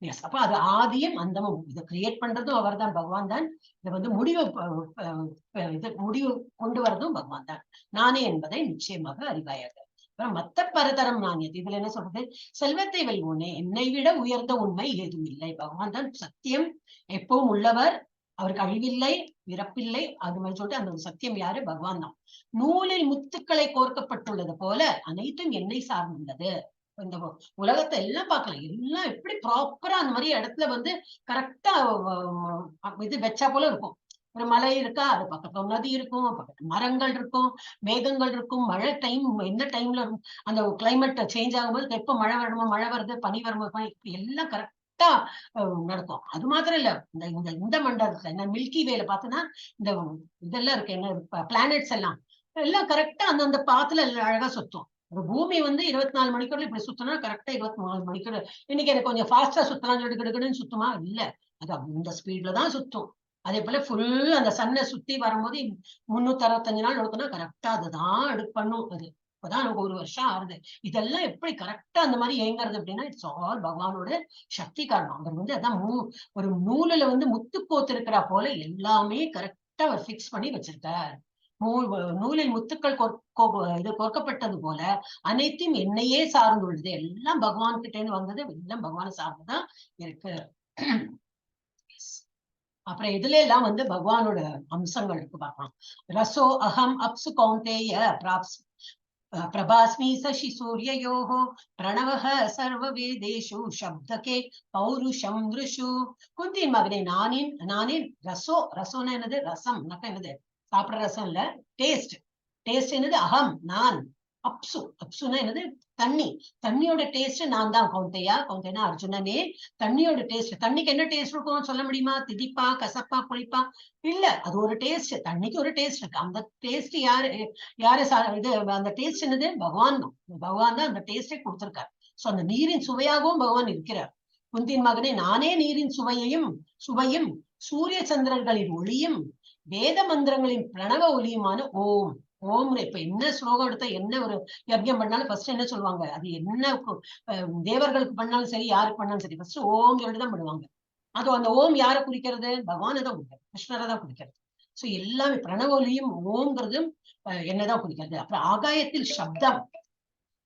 எஸ், அப்ப அது ஆதியும் அந்தமும். இதை கிரியேட் பண்றதும் அவர் தான், பகவான் தான். இதை வந்து முடிவு கொண்டு வரதும் பகவான் தான். நானே என்பதை நிச்சயமாக அறிவாயாக. மத்த பரதரம் நானியது, இதுல என்ன சொல்றது, செல்வத்தை வெல்வோனே, என்னை விட உயர்ந்த உண்மை ஏதும் இல்லை. பகவான் தான் சத்தியம், எப்பவும் உள்ளவர், அவருக்கு அழிவில்லை பிறப்பில்லை. அது மாதிரி சொல்லிட்டு அந்த சத்தியம் யாரு, பகவான் தான். நூலில் முத்துக்களை கோர்க்கப்பட்டுள்ளது போல அனைத்தும் என்னை சார்ந்துள்ளது. இந்த உலகத்தை எல்லாம் பார்க்கலாம், எல்லாம் எப்படி ப்ராப்பரா அந்த மாதிரி இடத்துல வந்து கரெக்டா இது வச்சா போல இருக்கும். ஒரு மலை இருக்கா, அது பக்கத்துல நதி இருக்கும், பக்கத்துல மரங்கள் இருக்கும், மேகங்கள் இருக்கும், மழை டைம் என்ன டைம்ல அந்த கிளைமேட் சேஞ்ச் ஆகும்போது எப்ப மழை வரணுமோ மழை வருது, பனி வரும்போது எல்லாம் கரெக்டா நடக்கும். அது மாத்திரம் இல்ல, இந்த மண்டலத்துல என்ன மில்கி வேல பார்த்தோன்னா இந்த இதெல்லாம் இருக்கு, என்ன பிளானட்ஸ் எல்லாம் கரெக்டா அந்த பாத்துல அழகா சுத்தும். ஒரு பூமி வந்து 24 மணிக்குள்ள இப்படி சுத்தினா கரெக்டா 24 மணிக்குள்ள. இன்னைக்கு எனக்கு கொஞ்சம் ஃபாஸ்டா சுத்தலாம் கிடுகிடுன்னு சுத்துமா, இல்ல, அது இந்த ஸ்பீட்ல தான் சுத்தும். அதே போல ஃபுல் அந்த சன்னை சுத்தி வரும்போது 365 நாள் எடுக்கணும்னா கரெக்டா அதுதான் பண்ணும். அது இப்பதான் நமக்கு ஒரு வருஷம் ஆறுது. இதெல்லாம் எப்படி கரெக்டா அந்த மாதிரி இயங்குறது அப்படின்னா இட்ஸ் ஆல் பகவானோட சக்தி காரணம். அவர் வந்து அதான் ஒரு நூலுல வந்து முத்து கோத்திருக்கிறா போல எல்லாமே கரெக்டா அவர் பிக்ஸ் பண்ணி வச்சிருக்கார். நூலில் முத்துக்கள் இது கோர்க்கப்பட்டது போல அனைத்தையும் என்னையே சார்ந்துள்ளது. எல்லாம் பகவான் கிட்ட இருந்து வந்தது, எல்லாம் பகவானை சார்ந்துதான் இருக்கு. அப்புறம் இதுல எல்லாம் வந்து பகவானோட அம்சங்கள் இருக்கு பார்க்கலாம். ரசோ அகம் அப்சு கௌந்தேய பிரபாஸ்மி சசி சூரியயோகோ பிரணவஹ சர்வ வேதேஷு சப்தகே பௌருஷம் ருஷு. குந்தின் மகனே, நானின் ரசோன்னு என்னது, ரசம் என்னது, சாப்பிடுற ரசம் இல்ல, டேஸ்ட் என்னது, அகம் நான், அப்சுன்னா என்னது, தண்ணியோட டேஸ்ட் நான் தான். கௌந்தையா அர்ஜுனனே, தண்ணியோட டேஸ்ட், தண்ணிக்கு என்ன டேஸ்ட் இருக்கும் சொல்ல முடியுமா, திதிப்பா கசப்பா புளிப்பா, இல்ல, அது ஒரு டேஸ்ட், தண்ணிக்கு ஒரு டேஸ்ட் இருக்கு. அந்த டேஸ்ட் யாரு இது, அந்த டேஸ்ட் என்னது, பகவான் தான் அந்த டேஸ்டே கொடுத்திருக்காரு. சோ அந்த நீரின் சுவையாகவும் பகவான் இருக்கிறார். குந்தின் மகனே, நானே நீரின் சுவையும் சூரிய சந்திரர்களின் ஒளியும் வேத மந்திரங்களின் பிரணவ ஒளியுமான ஓம். இப்ப என்ன ஸ்லோகம் எடுத்தா, என்ன ஒரு யஜ்யம் பண்ணாலும் ஃபர்ஸ்ட் என்ன சொல்லுவாங்க, அது என்ன தேவர்களுக்கு பண்ணாலும் சரி, யாருக்கு பண்ணாலும் சரி, ஃபர்ஸ்ட் ஓம் சொல்லிட்டுதான் பண்ணுவாங்க. அது அந்த ஓம் யாரை குறிக்கிறது, பகவானை தான் குறிக்கிறது, கிருஷ்ணரை தான் குறிக்கிறது. சோ எல்லாமே பிரணவ ஒலியும் ஓம்ங்கிறதும் என்னதான் குறிக்கிறது. அப்புறம் ஆகாயத்தில் சப்தம்,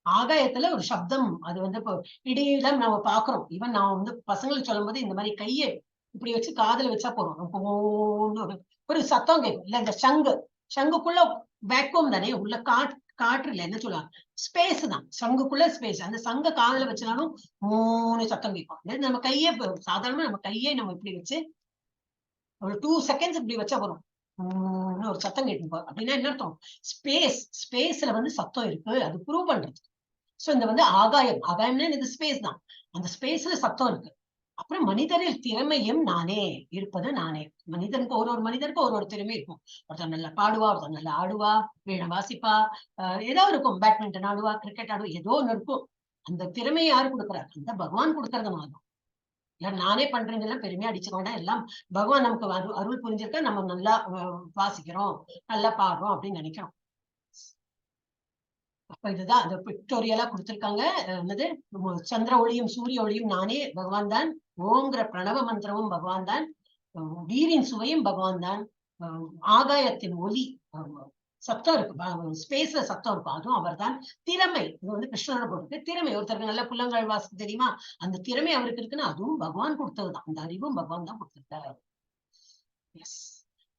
ஆகாயத்துல ஒரு சப்தம், அது வந்து இப்போ இடையில நம்ம பாக்குறோம். ஈவன் நான் வந்து பசங்களுக்கு சொல்லும் போது இந்த மாதிரி கையை இப்படி வச்சு காதுல வச்சா போறோம், ஒரு சத்தம் கேட்கும். இல்ல இந்த சங்குக்குள்ள வேக்யூம் தானே, உள்ள காற்று இல்ல, என்ன சொல்லுவாங்க, ஸ்பேஸ் தான், சங்குக்குள்ள ஸ்பேஸ். அந்த சங்க காதுல வச்சுனாலும் 3 சத்தம் கேட்கும். நம்ம கையே சாதாரணமா நம்ம இப்படி வச்சு ஒரு 2 செகண்ட்ஸ் இப்படி வச்சா போறோம், ஒரு சத்தம் கேட்கும். அப்படின்னா என்ன அர்த்தம், ஸ்பேஸ்ல வந்து சத்தம் இருக்கு, அது ப்ரூவ் பண்றது. சோ இந்த வந்து ஆகாயம்னா இது ஸ்பேஸ் தான், அந்த ஸ்பேஸ்ல சத்தம் இருக்கு. அப்புறம் மனிதரில் திறமையும் நானே இருப்பது நானே. மனிதனுக்கு ஒரு மனிதருக்கு ஒரு திறமை இருக்கும். ஒருத்தர் நல்லா பாடுவா, ஒருத்தர் நல்லா ஆடுவா, வீணை வாசிப்பா, ஏதோ இருக்கும், பேட்மிண்டன் ஆடுவா, கிரிக்கெட் ஆடுவா, ஏதோ ஒண்ணு இருக்கும். அந்த திறமையை யாரு கொடுக்குறாரு, அந்த பகவான் கொடுக்கறது மாதிரி. இல்ல நானே பண்றீங்கலாம் பெருமையா அடிச்சுக்கோண்டா, எல்லாம் பகவான் நமக்கு அருள் புரிஞ்சிருக்க, நம்ம நல்லா வாசிக்கிறோம், நல்லா பாடுறோம் அப்படின்னு நினைக்கிறோம். அப்ப இதுதான் அந்த பிக்டோரியலா கொடுத்திருக்காங்க. என்னது, சந்திர ஒளியும் சூரிய ஒளியும் நானே, பகவான் தான். ஓங்கிற பிரணவ மந்திரமும் பகவான் தான். நீரின் சுவையும் பகவான் தான். ஆகாயத்தின் ஒலி, சத்தம் இருக்கு, ஸ்பேஸ்ல சத்தம் இருக்கும், அதுவும் அவர் தான். திறமை, இது வந்து கிருஷ்ணனோட போட்டு திறமை. ஒருத்தருக்கு நல்ல புல்லங்கள் வாசிக்க தெரியுமா, அந்த திறமை அவருக்கு இருக்குன்னா அதுவும் பகவான் கொடுத்ததுதான். அந்த அறிவும் பகவான் தான் கொடுத்திருக்காரு. எஸ்,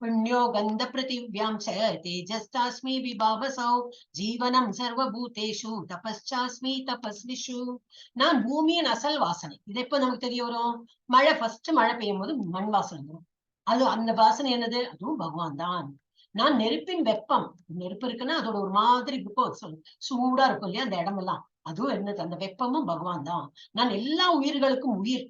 புண்ணியோ கந்த பிருத்திவ்யாம் ச தேஜஸ்தாஸ்மி விபாவசௌ ஜீவனம் சர்வபூதேஷு தபஸ்சாஸ்மி தபஸ்விஷு. நான் பூமியின் அசல் வாசனை. இது எப்ப நமக்கு தெரிய வரும்? மழை ஃபர்ஸ்ட் மழை பெய்யும் போது மண் வாசனை வரும். அது அந்த வாசனை என்னது? அதுவும் பகவான் தான். நான் நெருப்பின் வெப்பம். நெருப்பு இருக்குன்னா அதோட ஒரு மாதிரி இருக்கும், சூடா இருக்கும் இல்லையா அந்த இடமெல்லாம், அதுவும் என்னது? அந்த வெப்பமும் பகவான் தான். நான் எல்லா உயிர்களுக்கும் உயிர்.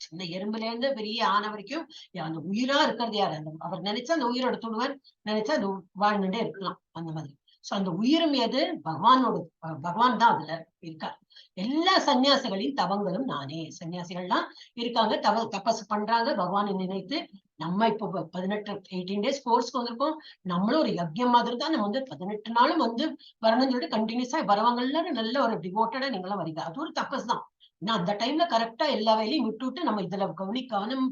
சின்ன எறும்புல இருந்து பெரிய ஆன வரைக்கும் அந்த உயிரா இருக்கிறது யாரு? அந்த அவர் நினைச்சா அந்த உயிரோட துணுவர், நினைச்சா அது வாழ்ந்துட்டே இருக்கலாம் அந்த மாதிரி. சோ அந்த உயிரும் எது? பகவானோட, பகவான் தான் அதுல இருக்கார். எல்லா சன்னியாசிகளின் தவங்களும் நானே. சன்னியாசிகள்லாம் இருக்காங்க, தபஸ் பண்றாங்க பகவானை நினைத்து. நம்ம இப்போ 18 days கோர்ஸ்க்கு வந்திருக்கோம். நம்மளும் ஒரு யஜ்யம் மாதிரி தான். நம்ம வந்து 18 நாளும் வந்து வரணும்னு சொல்லிட்டு கண்டினியூஸா வரவங்க எல்லாரும் நல்ல ஒரு டிவோட்டடா நீங்களாம் வரீங்க. அது ஒரு தபஸ் தான். ஏன்னா அந்த டைம்ல கரெக்டா எல்லா வேலையும் விட்டுவிட்டு நம்ம இதுல கவனம்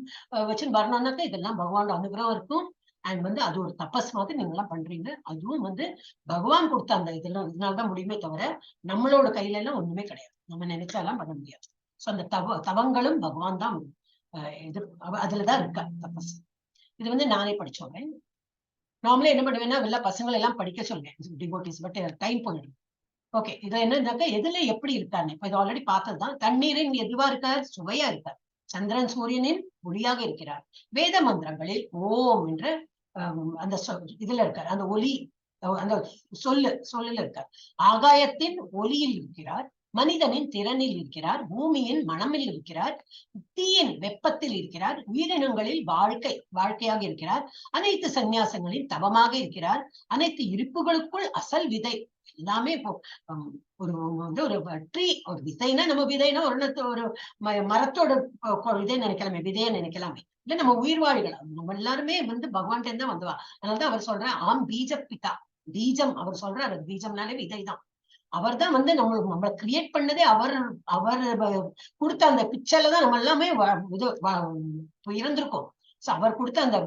வச்சு வரணும்னாக்கா இதெல்லாம் பகவானோட அனுகிரகம் இருக்கும். அண்ட் வந்து அது ஒரு தபஸ் மாதிரி நீங்க எல்லாம் பண்றீங்க. அதுவும் வந்து பகவான் கொடுத்த அந்த இதனால்தான் முடியுமே தவிர நம்மளோட கையில எல்லாம் ஒண்ணுமே கிடையாது. நம்ம நினைச்சாலாம் பண்ண முடியாது. சோ அந்த தவங்களும் பகவான் தான் இது அதுலதான் இருக்கா தபஸ். இது வந்து நானே படிச்சோங்க. நார்மலா என்ன பண்ணுவேன்னா எல்லா பசங்களை எல்லாம் படிக்க சொல்லுவேன் டிவோட்டிஸ், பட் டைம் போயிடும். ஓகே, இது என்னன்னாக்கா எதுல எப்படி இருக்காரு? இப்ப இது ஆல்ரெடி பார்த்ததுதான். தண்ணீரின் எதுவா இருக்கார்? சுவையா இருக்கார். சந்திரன் சூரியனின் ஒளியாக இருக்கிறார். வேத மந்திரங்களில் ஓம் என்ற அந்த இதுல இருக்கார். அந்த ஒலி, அந்த சொல்லுல இருக்கார். ஆகாயத்தின் ஒலியில் இருக்கிறார். மனிதனின் திறனில் இருக்கிறார். பூமியின் மனமில் இருக்கிறார். தீயின் வெப்பத்தில் இருக்கிறார். உயிரினங்களில் வாழ்க்கையாக இருக்கிறார். அனைத்து சந்நியாசங்களின் தவமாக இருக்கிறார். அனைத்து இருப்புகளுக்குள் அசல் விதை. எல்லாமே இப்போ ஒரு வந்து ஒரு ட்ரீ, ஒரு விதைனா நம்ம விதைனா ஒரு மரத்தோட விதை நினைக்கலாமே, விதைய நினைக்கலாமே. இல்ல நம்ம உயிர் வாழ்கள் நம்ம எல்லாருமே வந்து பகவான் தான் வந்துவா. அதனாலதான் அவர் சொல்ற ஆம் பீஜ பிதா. பீஜம் அவர் சொல்றாரு, பீஜம்னாலே விதைதான். அவர் தான் வந்து நம்மளை கிரியேட் பண்ணதே. அவர் கொடுத்த அந்த பிக்சர்ல தான் நம்ம எல்லாமே இருந்திருக்கோம். சோ அவர் கொடுத்த அந்த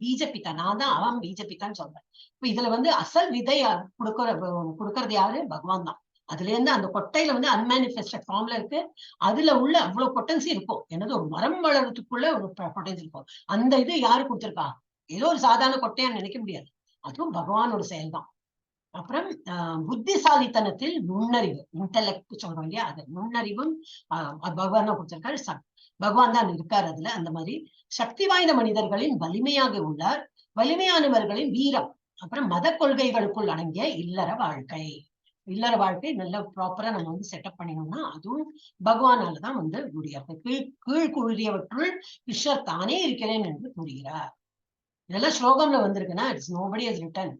பீஜ பிதா. நான் தான் அவன் பீஜ பிதான்னு சொல்றேன். இப்ப இதுல வந்து அசல் விதை கொடுக்கறது யாரு? பகவான் தான். அதுல இருந்து அந்த கொட்டையில வந்து அன்மேனிஃபெஸ்டட் ஃபார்ம்ல இருக்கு. அதுல உள்ள அவ்வளவு பொட்டன்சி இருக்கும். என்னது ஒரு மரம் வளர்றதுக்குள்ள ஒரு பொட்டன்சி இருக்கும். அந்த இது யாரு கொடுத்திருக்கா? ஏதோ ஒரு சாதாரண கொட்டையா நினைக்க முடியாது. அதுவும் பகவானோட செயல்தான். அப்புறம் புத்திசாலித்தனத்தில் நுண்ணறிவு, இன்டெலெக்ட் சொல்றோம் இல்லையா, அது நுண்ணறிவும் பகவான் தான் கொடுத்திருக்காரு. பகவான் தான் இருக்காரு அதுல. அந்த மாதிரி சக்தி வாய்ந்த மனிதர்களின் வலிமையாக உள்ளார். வலிமையானவர்களின் வீரம். அப்புறம் மத கொள்கைகளுக்குள் அடங்கிய இல்லற வாழ்க்கை. இல்லற வாழ்க்கை நல்ல ப்ராப்பரா நம்ம வந்து செட்டப் பண்ணினோம்னா அதுவும் பகவானாலதான் வந்து முடியாது. கீழ் கூறியவற்றுள் கிருஷ்ணர் தானே இருக்கிறேன் என்று கூறுகிறார். இதெல்லாம் ஸ்லோகம்ல வந்திருக்குன்னா it's nobody has return.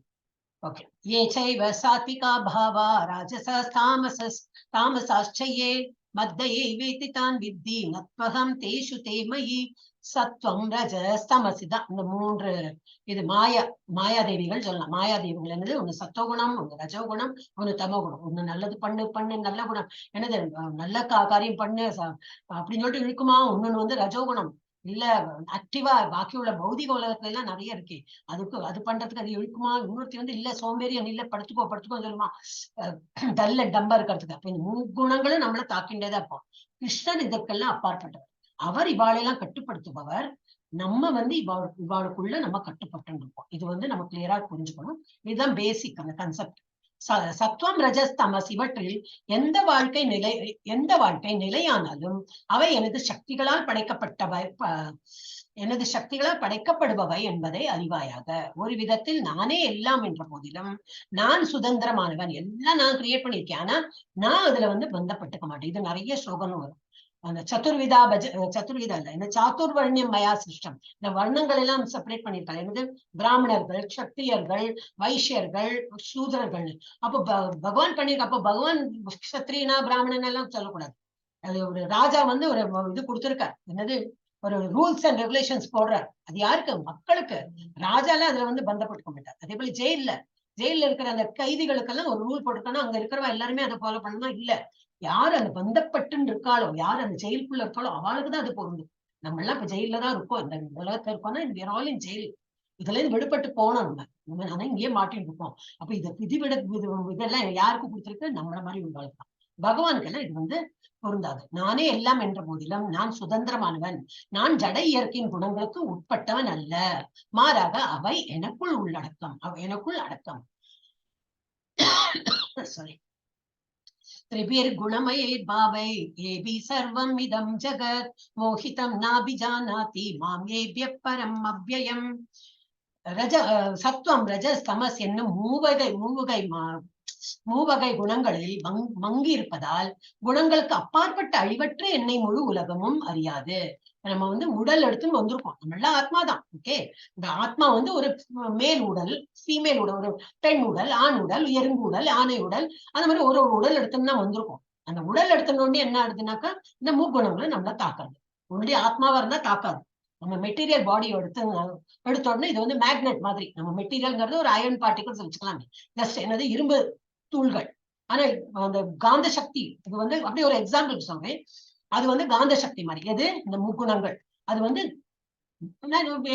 Okay. ये चैव सात्विका भावा राजसस् तामसाश्च ये मद्दये वेति तान् विद्धि नत्वहं तेषु ते मयि சத்வம் ரஜஸ் தமசி தான் இந்த 3 இது மாயாதேவிகள் சொல்லலாம். மாயாதேவிகள் என்னது? ஒண்ணு சத்தோகுணம், ஒண்ணு ரஜோகுணம், ஒண்ணு தமோகுணம். ஒண்ணு நல்லது பண்ணு நல்ல குணம், என்னது நல்ல காரியம் பண்ணு அப்படின்னு சொல்லிட்டு இருக்குமா. இன்னொன்னு வந்து ரஜோகுணம், இல்ல ஆக்டிவா பாக்கி உள்ள பௌதிக உலகத்துல எல்லாம் நிறைய இருக்கு. அது பண்றதுக்கு அது இழுக்குமா. இன்னொருத்தி வந்து இல்ல சோம்பேறியன், இல்ல படுத்துக்கோ சொல்லுமா, டல்ல டம்பா இருக்கிறதுக்கு. அப்ப இந்த 3 குணங்களும் நம்மள தாக்கின்றதா இருப்போம். கிருஷ்ணன் இதற்கெல்லாம் அப்பாற்பட்டவர். அவர் இவாளெல்லாம் கட்டுப்படுத்துபவர். நம்ம வந்து இவாளுக்குள்ள நம்ம கட்டுப்பட்டு இருப்போம். இது வந்து நம்ம கிளியரா புரிஞ்சுக்கணும். இதுதான் பேசிக் அந்த கன்செப்ட். சத்வம் ரஜஸ் தமஸ் இவற்றில் எந்த வாழ்க்கை நிலையானாலும் அவை எனது சக்திகளால் படைக்கப்படுபவை என்பதை அறிவாயாக. ஒரு விதத்தில் நானே எல்லாம் என்ற போதிலும் நான் சுதந்திரமானவன். எல்லாம் நான் கிரியேட் பண்ணியிருக்கேன். ஆனா நான் அதுல வந்து பந்தப்பட்டுக்க மாட்டேன். இது நிறைய ஸ்லோகனும் வரும். அந்த சதுர்விதா இல்ல, இந்த சாத்துர்வர்ணியம் மயா சிருஷ்டம். இந்த வர்ணங்கள் எல்லாம் செப்பரேட் பண்ணியிருக்காங்க. என்னது? பிராமணர்கள், க்ஷத்திரியர்கள், வைஷ்யர்கள், சூதரர்கள். அப்போ பகவான் பண்ணிருக்க. அப்போ பகவான் க்ஷத்ரியனா பிராமணன் எல்லாம் சொல்லக்கூடாது. அது ஒரு ராஜா வந்து ஒரு இது கொடுத்திருக்காரு. என்னது? ஒரு ரூல்ஸ் அண்ட் ரெகுலேஷன்ஸ் போடுறாரு. அது யாருக்கு? மக்களுக்கு. ராஜால அதுல வந்து பந்தப்பட்டுக்க மாட்டார். அதே போல ஜெயில இருக்கிற அந்த கைதிகளுக்கெல்லாம் ஒரு ரூல் போட்டுருக்காங்கன்னா அங்க இருக்கிறவங்க எல்லாருமே அதை ஃபாலோ பண்ணணும் இல்ல. யார் அந்த பந்தப்பட்டுன்னு இருக்காளோ, யார் அந்த ஜெயிலுக்குள்ள இருக்காளோ அவளுக்குதான் அது பொருந்தும். நம்ம எல்லாம் இப்ப ஜெயில தான் இருக்கோம். இந்த உலகத்துல இருக்கோம்னா ஜெயில். இதுல இருந்து விடுபட்டு போனோம். நம்ம ஆனா இங்கேயே மாட்டிட்டு இருக்கோம். அப்ப இதை இதெல்லாம் யாருக்கு கொடுத்துருக்கு? நம்மள மாதிரி உங்களுக்கு தான். பகவானுக்கு எல்லாம் இது வந்து பொருந்தாது. நானே எல்லாம் என்ற போதிலும் நான் சுதந்திரமானவன், நான் ஜட இயற்கையின் குணங்களுக்கு உட்பட்டவன் அல்ல, மாறாக அவை எனக்குள் உள்ளடக்கம், எனக்குள் அடக்கம். சாரி. त्रिभिर्गुणमयैर्भावै येभि सर्वम् इदं जगत् मोहितं नाभिजानाति मां येभ्यः परम् अव्ययम्. சத்துவம் ரஜஸ் தமஸ் என்னும் மூவகை குணங்களில் மங்கி இருப்பதால் குணங்களுக்கு அப்பாற்பட்ட அழிவற்ற என்னை முழு உலகமும் அறியாது. நம்ம வந்து உடல் எடுத்துன்னு வந்திருக்கோம், நம்மள ஆத்மாதான். ஓகே, இந்த ஆத்மா வந்து ஒரு மேல் உடல், ஃபீமேல் உடல், ஒரு பெண் உடல், ஆண் உடல், எறும்பு உடல், ஆணை உடல், அந்த மாதிரி ஒரு உடல் எடுத்துன்னு வந்திருக்கோம். அந்த உடல் எடுத்துனோடனே என்ன ஆகுதுனாக்கா இந்த முக்குணங்களை நம்மள தாக்காது. உன்னுடைய ஆத்மாவா இருந்தா தாக்காது. நம்ம மெட்டீரியல் பாடி எடுத்த உடனே இது வந்து மேக்னெட் மாதிரி. நம்ம மெட்டீரியல்ங்கிறது ஒரு அயர்ன் பார்ட்டிகல்ஸ் வச்சுக்கலாமே, ஜஸ்ட் என்னது இரும்பு தூள்கள். ஆனா அந்த காந்த சக்தி, இது வந்து அப்படியே ஒரு எக்ஸாம்பிள் சொல்றேன், அது வந்து காந்த சக்தி மாதிரி. எது? இந்த முக்குணங்கள். அது வந்து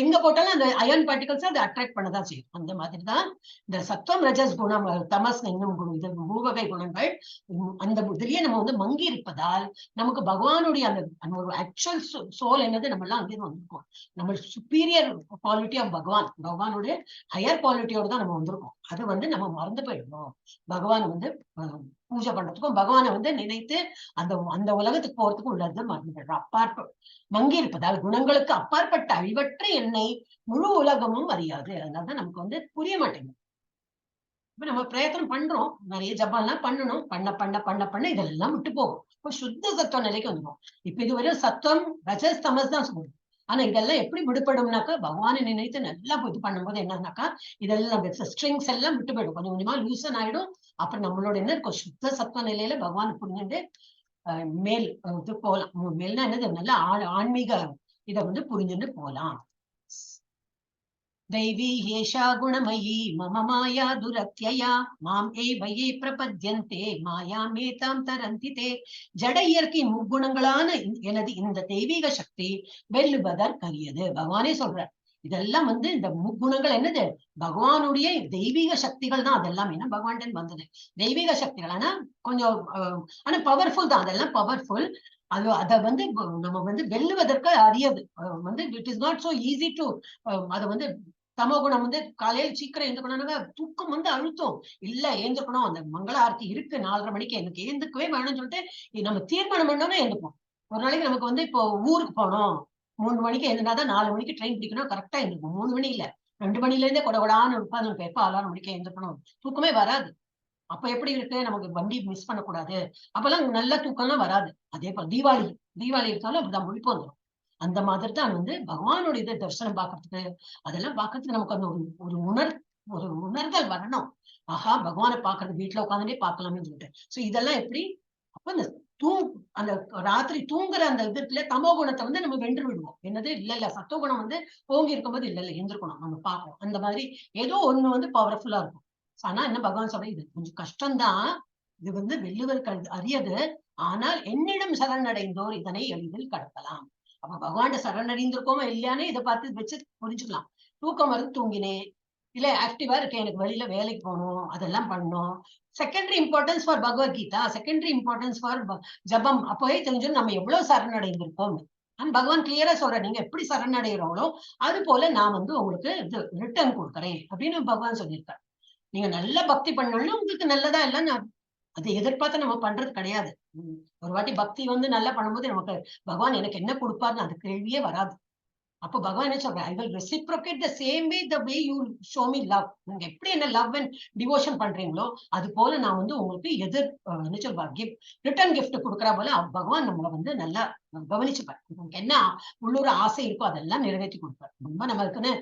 எங்க போட்டாலும் அந்த அயர்ன் பார்ட்டிகல்ஸ் அது அட்ராக்ட் பண்ணதான் செய்யும். அந்த மாதிரிதான் இந்த சத்துவம் ரஜஸ் குணம் தமஸ் என்னும் இது மூவகை குணங்கள் அந்த இதுலயே நம்ம வந்து மங்கி இருப்பதால் நமக்கு பகவானுடைய அந்த ஆக்சுவல் சோல் என்னது நம்ம எல்லாம் அங்கேயும் வந்திருக்கோம். நம்ம சுப்பீரியர் குவாலிட்டி ஆஃப் பகவானுடைய ஹையர் குவாலிட்டியோட தான் நம்ம வந்திருக்கோம். அது வந்து நம்ம மறந்து போயிடணும். பகவான் வந்து பூஜை பண்றதுக்கும் பகவானை வந்து நினைத்து அந்த உலகத்துக்கு போறதுக்கும் உள்ளது மறந்து போயிடுறோம். மங்கி இருப்பதால் குணங்களுக்கு அப்பாற்பட்ட அழிவற்ற என்னை முழு உலகமும் அறியாது. அதனாலதான் நமக்கு வந்து புரிய மாட்டேங்குது. இப்ப நம்ம பிரயத்தனம் பண்றோம், நிறைய ஜபம் எல்லாம் பண்ணணும், பண்ண பண்ண பண்ண பண்ண இதெல்லாம் விட்டு போகும். இப்போ சுத்த சத்துவ நிலைக்கு வந்துடும். இப்ப இதுவரை சத்துவம் ரஜஸ் தமஸ் தான் சொல்லுவோம். ஆனா இதெல்லாம் எப்படி விடுபடும்னாக்கா பகவானை நினைத்து நல்லா இது பண்ணும்போது என்னன்னாக்கா இதெல்லாம் ஸ்ட்ரிங்ஸ் எல்லாம் விட்டு போயிடும், கொஞ்சம் கொஞ்சமா லூசன் ஆயிடும். அப்புறம் நம்மளோட என்ன இருக்கும், சுத்த சத்துவ நிலையில பகவான் புரிஞ்சுட்டு மேல் இது போலாம். மேல்னா என்னது, நல்ல ஆன்மீக இத வந்து புரிஞ்சுட்டு போலாம். दैवी येषा गुणमयी मम माया दुरत्यया माम एव ये प्रपद्यन्ते मायामेतां तरन्ति ते. ஜட இயற்கை முக்குணங்களான எனது இந்த தெய்வீக சக்தி வெல்லுவதற்கரியது. பகவானே சொல்றார், இதெல்லாம் வந்து இந்த முக்குணங்கள் என்னது, பகவானுடைய தெய்வீக சக்திகள் தான். அதெல்லாம் என்ன பகவான் வந்தது தெய்வீக சக்திகள். ஆனா கொஞ்சம் ஆனா பவர்ஃபுல் தான், அதெல்லாம் பவர்ஃபுல். அதை வந்து நம்ம வந்து வெல்லுவதற்கு அரியது. வந்து it is not so easy to அதை வந்து தமோ குணம் வந்து காலையில சீக்கிரம் எழுந்துக்கணும்னாங்க தூக்கம் வந்து அழுத்தம் இல்ல, எழுந்துக்கணும், அந்த மங்கள ஆரத்தி இருக்கு 4:30 மணிக்கு எனக்கு எழுந்துக்கவே வேணும்னு சொல்லிட்டு நம்ம தீர்மானம் பண்ணோம்னா எழுந்துப்போம். ஒரு நாளைக்கு நமக்கு வந்து இப்போ ஊருக்கு போகணும், 3 மணிக்கு எழுந்தாதான் 4 மணிக்கு ட்ரெயின் பிடிக்கணும், கரெக்டா எழுந்துக்கும். 3 மணி இல்ல 2 மணில இருந்தே கொடகொடான்னு உட்காந்து எப்ப 6 மணிக்கு எழுந்துக்கணும், தூக்கமே வராது. அப்ப எப்படி இருக்கு, நமக்கு வண்டி மிஸ் பண்ணக்கூடாது, அப்பெல்லாம் நல்ல தூக்கம்லாம் வராது. அதே போல தீபாவளி இருந்தாலும் அப்படிதான் முழிப்பு வந்துடும். அந்த மாதிரி தான் வந்து பகவானுடைய இதை தரிசனம் பார்க்கறதுக்கு அதெல்லாம் பார்க்கறதுக்கு நமக்கு அந்த ஒரு உணர்தல் வரணும். ஆஹா, பகவானை பாக்குறது வீட்டுல உட்காந்துட்டே பார்க்கலாம்னு சொல்லிட்டு. சோ இதெல்லாம் எப்படி, அப்ப அந்த ராத்திரி தூங்குற அந்த இதுல தமோ குணத்தை வந்து நம்ம வென்று விடுவோம். என்னது, இல்ல சத்தோ குணம் வந்து ஓங்கி இருக்கும்போது இல்ல எழுந்திருக்கணும், நம்ம பார்ப்போம். அந்த மாதிரி ஏதோ ஒண்ணு வந்து பவர்ஃபுல்லா இருக்கும். ஆனா என்ன பகவான் சொல்ற, இது கொஞ்சம் கஷ்டம்தான், இது வந்து வெல்லுவதற்கு அரியது, ஆனால் என்னிடம் சரணடைந்தோர் இதனை எளிதில் கடக்கலாம். அப்ப பகவான் சரணடைந்திருக்கோமா இல்லையானே இதை பார்த்து வச்சு புரிஞ்சுக்கலாம். தூக்கம் வருது தூங்கினேன், இல்ல ஆக்டிவா இருக்கேன், எனக்கு வெளியில வேலைக்கு போகணும், அதெல்லாம் பண்ணணும். Secondary importance for Bhagavad Gita, secondary importance for ஜபம். அப்போவே தெரிஞ்சு நம்ம எவ்வளவு சரணடைந்திருக்கோம். பகவான் கிளியரா சொல்ற, நீங்க எப்படி சரணடைகிறோங்களோ அது போல நான் வந்து உங்களுக்கு இது ரிட்டர்ன் கொடுக்குறேன் அப்படின்னு பகவான் சொல்லியிருக்காரு. நீங்க நல்ல பக்தி பண்ணாலும் உங்களுக்கு நல்லதா இல்லைன்னு அதை எதிர்பார்த்து நம்ம பண்றது கிடையாது. ஒரு வாட்டி பக்தி வந்து நல்லா பண்ணும்போது நமக்கு பகவான் எனக்கு என்ன கொடுப்பாருன்னு அது கேள்வியே வராது. அப்போ பகவான் என்ன சொல்ற, I will reciprocate the same way the way you show me love. நீங்க எப்படி என்ன லவ் அண்ட் டிவோஷன் பண்றீங்களோ அது போல நான் வந்து உங்களுக்கு என்ன சொல்வா ரிட்டர்ன் கிஃப்ட் கொடுக்குற போல பகவான் நம்மளை வந்து நல்லா கவனிச்சுப்பார். உங்களுக்கு என்ன உள்ளூர் ஆசை இருக்கோ அதெல்லாம் நிறைவேற்றி கொடுப்பார். ரொம்ப நம்மளுக்குன்னு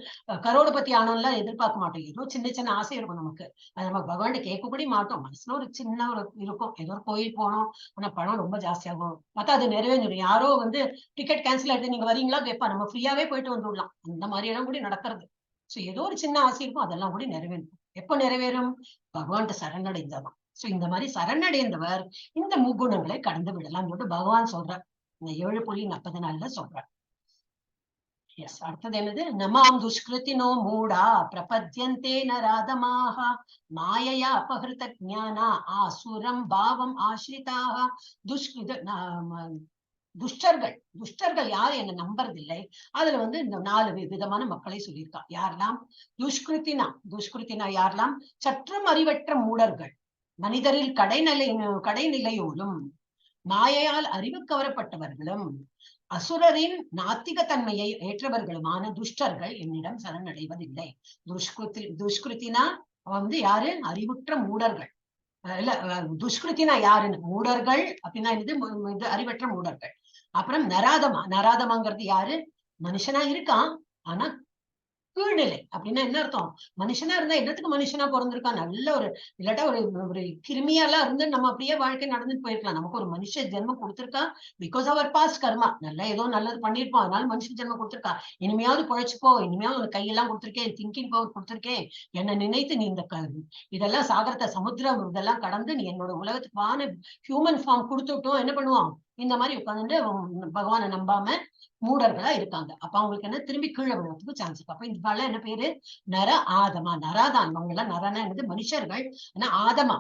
கரோடபதி ஆனோம்லாம் எதிர்பார்க்க மாட்டோம். ஏதோ சின்ன சின்ன ஆசை இருக்கும் நமக்கு, அது நம்ம பகவான் கேட்கக்கூட மாட்டோம். மனசுல ஒரு சின்ன ஒரு இருக்கும், ஏதோ ஒரு கோயில் போனோம், ஆனா பணம் ரொம்ப ஜாஸ்தியாகும், பார்த்தா அது நிறைவேறிடும். யாரோ வந்து டிக்கெட் கேன்சல் ஆயிடுது, நீங்க வரீங்களா கேட்பா, நம்ம ஃப்ரீயாவே போயிட்டு வந்துடலாம். அந்த மாதிரி எல்லாம் கூட நடக்கிறது. சோ ஏதோ ஒரு சின்ன ஆசை இருக்கும், அதெல்லாம் கூட நிறைவேறும். எப்ப நிறைவேறும், பகவான்கிட்ட சரணடைந்ததான். சோ இந்த மாதிரி சரணடைந்தவர் இந்த முக்குணங்களை கடந்து விடலாம் சொல்லிட்டு பகவான் சொல்றார். இந்த 7.44 சொல்றார். எஸ், அடுத்தது என்னது? நமாம் துஷ்கிருதினோ மூடா பிரபத்யந்தே நராதமாக மாயையா அபஹிருத ஞானா ஆசுரம் பாவம் ஆசிரிதாக. துஷ்டர்கள் யாரு என்ன நம்புறதில்லை. அதுல வந்து இந்த 4 விதமான மக்களை சொல்லியிருக்கா. யாரெல்லாம்? துஷ்கிருத்தினா யாரெல்லாம்? சற்றும் அறிவற்ற மூடர்கள், மனிதரில் கடைநிலையோடும் மாயையால் அறிவு கவரப்பட்டவர்களும் அசுரரின் நாத்திக தன்மையை ஏற்றவர்களுமான துஷ்டர்கள் என்னிடம் சரணடைவதில்லை. துஷ்கிருத்தினா வந்து யாரு? அறிவுற்ற மூடர்கள். இல்ல, துஷ்கிருத்தினா யாருன்னு? மூடர்கள் அப்படின்னா இது அறிவற்ற மூடர்கள். அப்புறம் நராதமாங்கிறது யாரு? மனுஷனா இருக்கான், ஆனா கீழ்நிலை. அப்படின்னா என்ன அர்த்தம்? மனுஷனா இருந்தா என்னத்துக்கு மனுஷனா பிறந்திருக்கான்? நல்ல ஒரு இல்லாட்டா ஒரு கிருமியெல்லாம் இருந்து நம்ம அப்படியே வாழ்க்கை நடந்துட்டு போயிருக்கலாம். நமக்கு ஒரு மனுஷ ஜென்மம் கொடுத்திருக்கா. பிகாஸ் அவர் பாஸ்ட் கர்மா, நல்லா ஏதோ நல்லது பண்ணிருப்போம், அதனால மனுஷ ஜென்மம் கொடுத்திருக்கா. இனிமையாவது குழைச்சுப்போ, இனிமையாவது ஒரு கையெல்லாம் கொடுத்திருக்கேன், திங்கிங் பவர் கொடுத்திருக்கேன், என்னை நினைத்து நீ இந்த இதெல்லாம் சாகரத்தை சமுத்திரம் இதெல்லாம் கடந்து நீ என்னோட உலகத்துக்கான ஹியூமன் ஃபார்ம் கொடுத்துட்டோம். என்ன பண்ணுவான்? இந்த மாதிரி உட்காந்துட்டு பகவானை நம்பாம மூடர்களா இருக்காங்க. அப்ப அவங்களுக்கு என்ன? திரும்பி கீழே விழுறதுக்கு சான்ஸ் இருக்கு. அப்ப இந்த என்ன பேரு? நர ஆதமா. நராதான் அவங்க எல்லாம். நரனா என்னது? மனுஷர்கள். ஆனா ஆதமா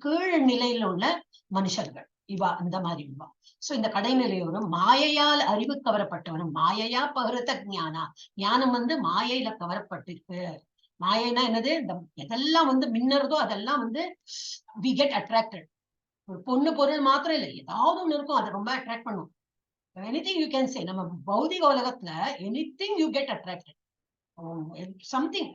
கீழ் நிலையில உள்ள மனுஷர்கள். இவா இந்த மாதிரி இவா. சோ இந்த கடைநிலையோடும் மாயையால் அறிவு கவரப்பட்டவனும். மாயையா பகிரத ஞானா. ஞானம் வந்து மாயையில கவரப்பட்டிருக்கு. மாயைனா என்னது? இந்த எதெல்லாம் வந்து மின்னறதோ அதெல்லாம் வந்து we get attracted. ஒரு பொண்ணு பொருள் மாத்திரம் இல்லை, ஏதாவது ஒண்ணு இருக்கும், அதை ரொம்ப அட்ராக்ட் பண்ணும். anything you can say. நம்ம பௌதிக உலகத்துல anything you get attracted. something.